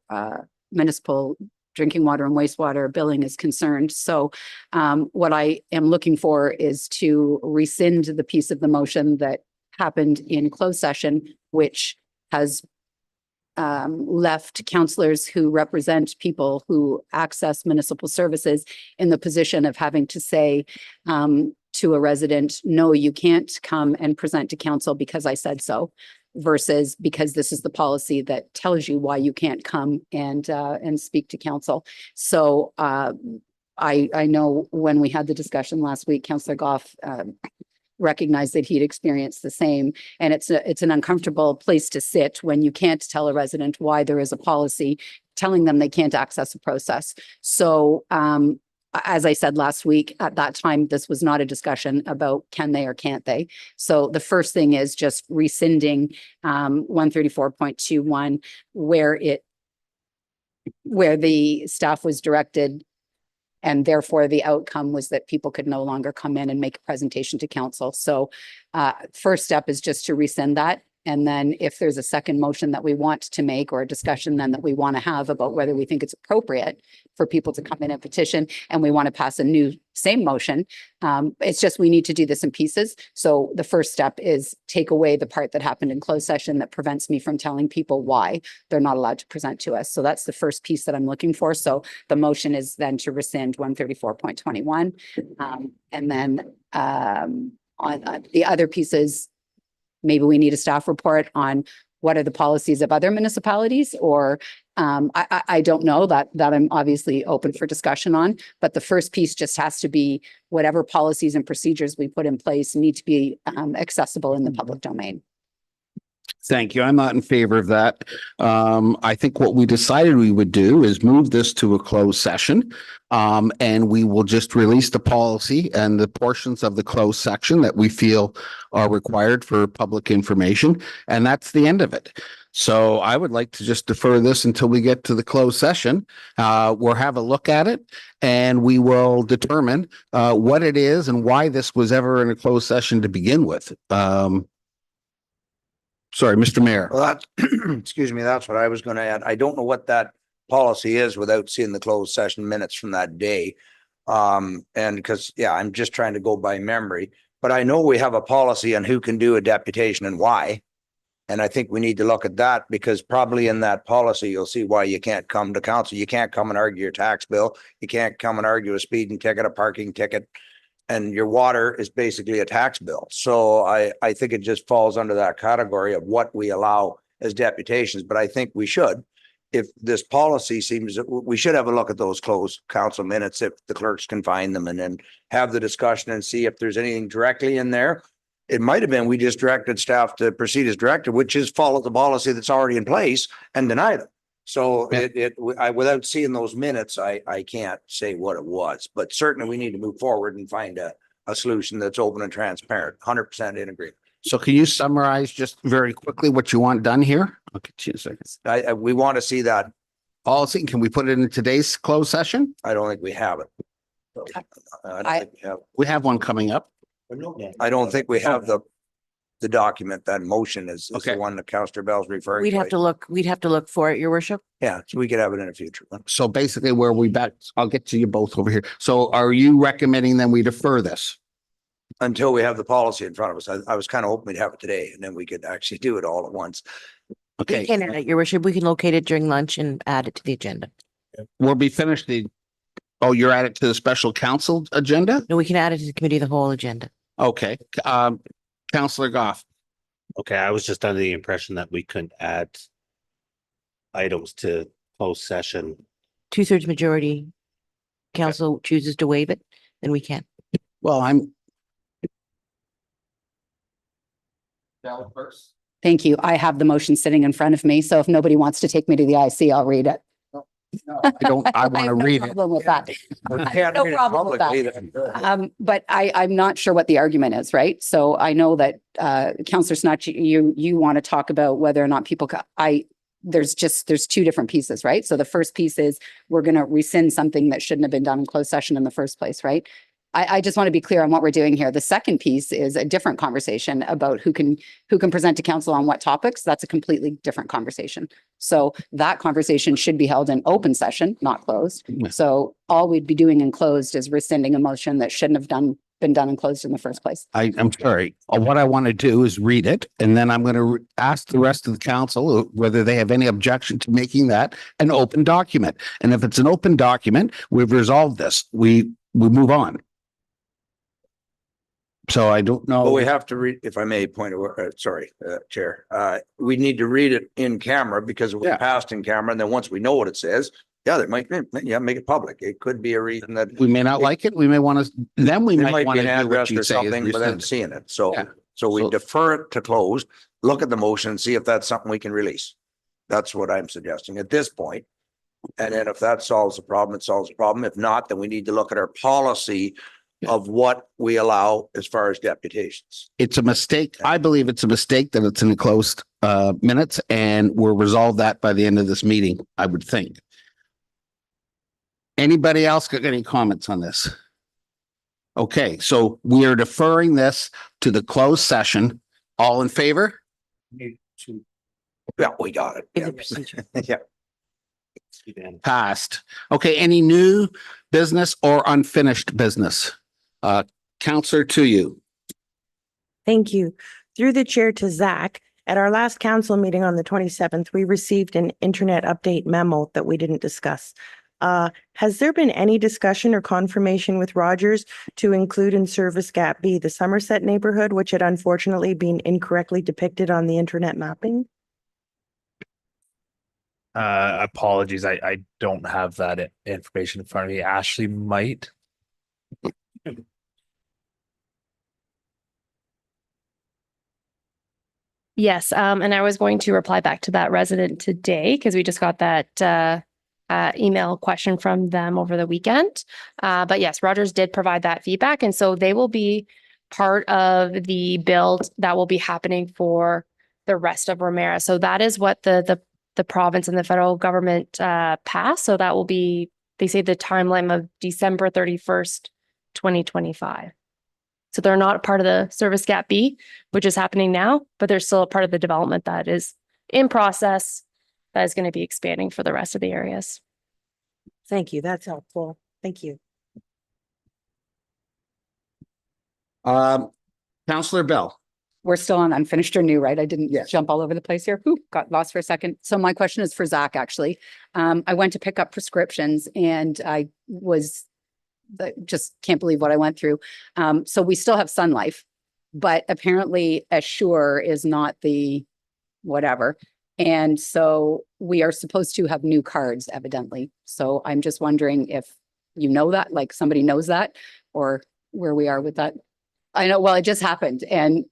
municipal drinking water and wastewater billing is concerned. So what I am looking for is to rescind the piece of the motion that happened in closed session, which has left councillors who represent people who access municipal services in the position of having to say to a resident, no, you can't come and present to council because I said so, versus because this is the policy that tells you why you can't come and speak to council. So I know when we had the discussion last week, Councillor Goff recognized that he'd experienced the same. And it's an uncomfortable place to sit when you can't tell a resident why there is a policy telling them they can't access a process. So as I said last week, at that time, this was not a discussion about can they or can't they. So the first thing is just rescinding 134.21 where the staff was directed and therefore the outcome was that people could no longer come in and make a presentation to council. So first step is just to rescind that. And then if there's a second motion that we want to make or a discussion then that we want to have about whether we think it's appropriate for people to come in and petition and we want to pass a new same motion, it's just we need to do this in pieces. So the first step is take away the part that happened in closed session that prevents me from telling people why they're not allowed to present to us. So that's the first piece that I'm looking for. So the motion is then to rescind 134.21. And then on the other pieces, maybe we need a staff report on what are the policies of other municipalities, or I don't know that I'm obviously open for discussion on, but the first piece just has to be whatever policies and procedures we put in place need to be accessible in the public domain. Thank you. I'm not in favor of that. I think what we decided we would do is move this to a closed session. And we will just release the policy and the portions of the closed section that we feel are required for public information. And that's the end of it. So I would like to just defer this until we get to the closed session. We'll have a look at it and we will determine what it is and why this was ever in a closed session to begin with. Sorry, Mr. Mayor. Well, that's, excuse me, that's what I was going to add. I don't know what that policy is without seeing the closed session minutes from that day. And because, yeah, I'm just trying to go by memory, but I know we have a policy on who can do a deputation and why. And I think we need to look at that because probably in that policy, you'll see why you can't come to council. You can't come and argue your tax bill. You can't come and argue a speeding ticket, a parking ticket, And your water is basically a tax bill. So I think it just falls under that category of what we allow as deputations, but I think we should. If this policy seems that we should have a look at those closed council minutes, if the clerks can find them, and then have the discussion and see if there's anything directly in there. It might have been we just directed staff to proceed as directed, which is follow the policy that's already in place and deny them. So without seeing those minutes, I can't say what it was, but certainly we need to move forward and find a solution that's open and transparent, 100% in agreement. So can you summarize just very quickly what you want done here? Okay, 2 seconds. We want to see that. Policy, can we put it in today's closed session? I don't think we have it. We have one coming up. I don't think we have the document. That motion is the one that Councillor Bell's referring to. We'd have to look for it, your worship. Yeah, so we could have it in a future one. So basically where we back, I'll get to you both over here. So are you recommending then we defer this? Until we have the policy in front of us. I was kind of hoping we'd have it today and then we could actually do it all at once. Okay. We can add it, your worship. We can locate it during lunch and add it to the agenda. We'll be finished oh, you're at it to the special council agenda? No, we can add it to the committee of the whole agenda. Okay. Councillor Goff. Okay, I was just under the impression that we couldn't add items to closed session. 2/3 majority. Council chooses to waive it, then we can. Well, Thank you. I have the motion sitting in front of me, so if nobody wants to take me to the IC, I'll read it. I want to read it. No problem with that. No problem with that. But I'm not sure what the argument is, right? So I know that Councillor Snatch, you want to talk about whether or not people, there's two different pieces, right? So the first piece is we're going to rescind something that shouldn't have been done in closed session in the first place, right? I just want to be clear on what we're doing here. The second piece is a different conversation about who can present to council on what topics. That's a completely different conversation. So that conversation should be held in open session, not closed. So all we'd be doing in closed is rescinding a motion that shouldn't have been done and closed in the first place. I'm sorry. What I want to do is read it, and then I'm going to ask the rest of the council whether they have any objection to making that an open document. And if it's an open document, we've resolved this. We move on. So I don't know. But we have to read, if I may point of, Chair, we need to read it in camera because it was passed in camera. And then once we know what it says, there might be, make it public. It could be a reason that we may not like it. We may want to, then we might want to do what you or say something without seeing it. So we defer it to close, look at the motion and see if that's something we can release. That's what I'm suggesting at this point. And then if that solves the problem, it solves the problem. If not, then we need to look at our policy of what we allow as far as deputations. It's a mistake. I believe it's a mistake that it's in the closed minutes, and we'll resolve that by the end of this meeting, I would think. Anybody else got any comments on this? Okay, so we are deferring this to the closed session. All in favor? Yeah, we got it. Yeah. Passed. Okay, any new business or unfinished business? Counselor, to you. Thank you. Through the chair to Zach, at our last council meeting on the 27th, we received an internet update memo that we didn't discuss. Has there been any discussion or confirmation with Rogers to include in Service Gap B the Somerset neighborhood, which had unfortunately been incorrectly depicted on the internet mapping? Apologies. I don't have that information in front of me. Ashley might. Yes, and I was going to reply back to that resident today because we just got that email question from them over the weekend. But yes, Rogers did provide that feedback, and so they will be part of the build that will be happening for the rest of Ramara. So that is what the province and the federal government passed. So that will be, they say, the timeline of December 31st, 2025. So they're not part of the Service Gap B, which is happening now, but they're still a part of the development that is in process that is going to be expanding for the rest of the areas. Thank you. That's helpful. Thank you. Counselor Bell. We're still on unfinished or new, right? I didn't jump all over the place here. Ooh, got lost for a second. So my question is for Zach, actually. I went to pick up prescriptions and I was just can't believe what I went through. So we still have Sun Life, but apparently Assure is not the whatever. And so we are supposed to have new cards evidently. So I'm just wondering if you know that, like somebody knows that, or where we are with that. I know, well, it just happened and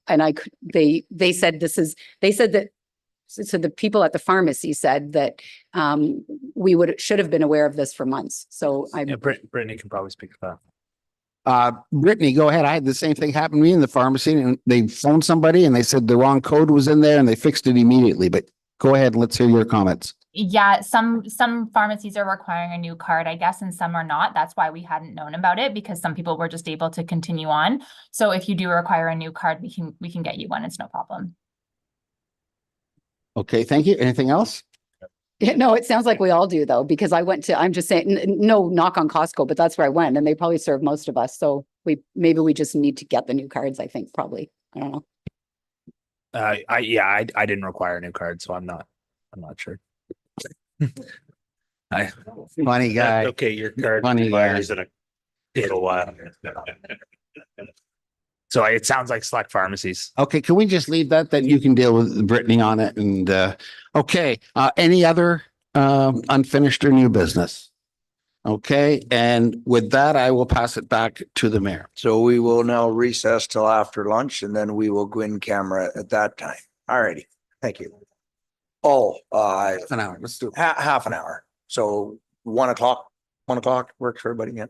they said that so the people at the pharmacy said that we should have been aware of this for months. So Yeah, Brittany can probably speak to that. Brittany, go ahead. I had the same thing happen to me in the pharmacy and they phoned somebody and they said the wrong code was in there and they fixed it immediately. But go ahead and let's hear your comments. Yeah, some pharmacies are requiring a new card, I guess, and some are not. That's why we hadn't known about it, because some people were just able to continue on. So if you do require a new card, we can get you one. It's no problem. Okay, thank you. Anything else? Yeah, no, it sounds like we all do though, because I'm just saying, no knock on Costco, but that's where I went and they probably serve most of us. So maybe we just need to get the new cards, I think, probably. I don't know. I didn't require a new card, so I'm not sure. Funny guy. Okay, your card Funny guy. expires in a little while. So it sounds like select pharmacies. Okay, can we just leave that? Then you can deal with Brittany on it. And okay, any other unfinished or new business? Okay, and with that, I will pass it back to the mayor. So we will now recess till after lunch and then we will go in camera at that time. All righty. Thank you. Oh, Half an hour. Let's do it. half an hour. So 1 o'clock works for everybody. Yeah.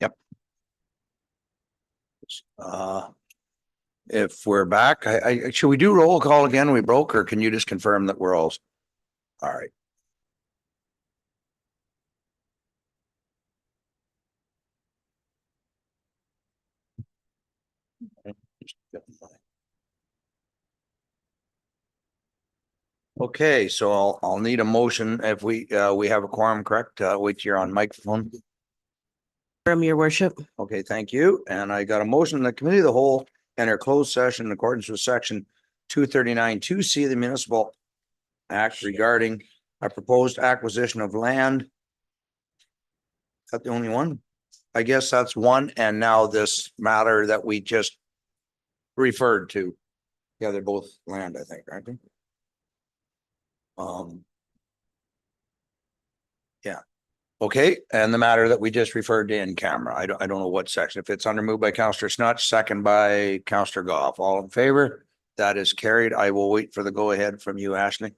Yep. If we're back, should we do roll call again? We broke, or can you just confirm that we're all right? Okay, so I'll need a motion if we have a quorum, correct? Wait, you're on microphone. From your worship. Okay, thank you. And I got a motion, the committee of the whole enter closed session in accordance with section 239 2C of the municipal act regarding a proposed acquisition of land. Is that the only one? I guess that's one. And now this matter that we just referred to. Yeah, they're both land, I think, aren't they? Yeah. Okay, and the matter that we just referred to in camera, I don't know what section, if it's under moved by Counselor Snutch, second by Counselor Goff, all in favor? That is carried. I will wait for the go ahead from you, Ashley.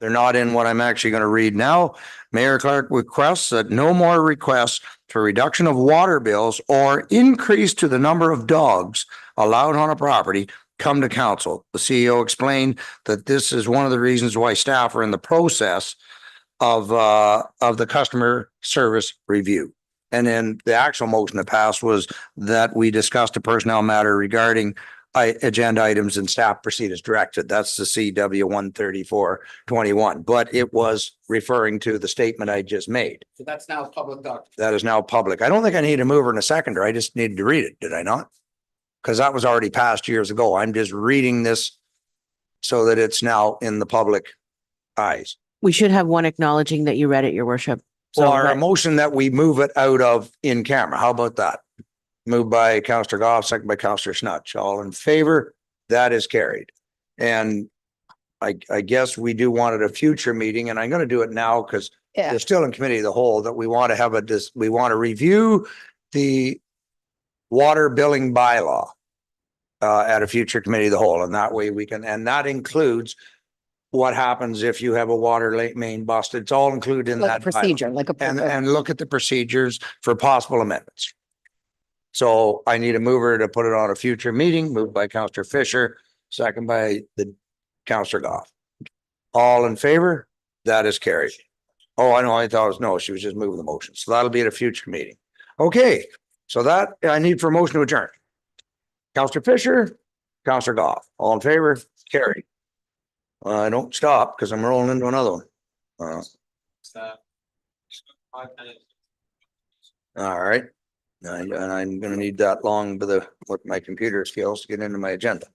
They're not in what I'm actually going to read now. Mayor Clark requests that no more requests for reduction of water bills or increase to the number of dogs allowed on a property come to council. The CEO explained that this is one of the reasons why staff are in the process of the customer service review. And then the actual motion that passed was that we discussed a personnel matter regarding agenda items and staff proceed as directed. That's the CW 13421, but it was referring to the statement I just made. So that's now public document. That is now public. I don't think I need a mover and a seconder. I just needed to read it. Did I not? Because that was already passed years ago. I'm just reading this so that it's now in the public eyes. We should have one acknowledging that you read it, your worship. So Or a that- motion that we move it out of in camera. How about that? Moved by Councillor Goff, second by Councillor Snutch. All in favor? That is carried. And I guess we do want at a future meeting, and I'm going to do it now because Yeah. they're still in committee of the whole, that we want to have we want to review the water billing bylaw at a future committee of the whole. And that way we can, and that includes what happens if you have a water main busted. It's all included in Like that a procedure, like a. and look at the procedures for possible amendments. So I need a mover to put it on a future meeting, moved by Councillor Fisher, second by the Councillor Goff. All in favor? That is carried. Oh, I know. I thought it was no, she was just moving the motion. So that'll be at a future meeting. Okay, so that I need for a motion to adjourn. Councillor Fisher, Councillor Goff, all in favor? Carried. I don't stop because I'm rolling into another one. All right. And I'm gonna need that long with my computer skills to get into my agenda.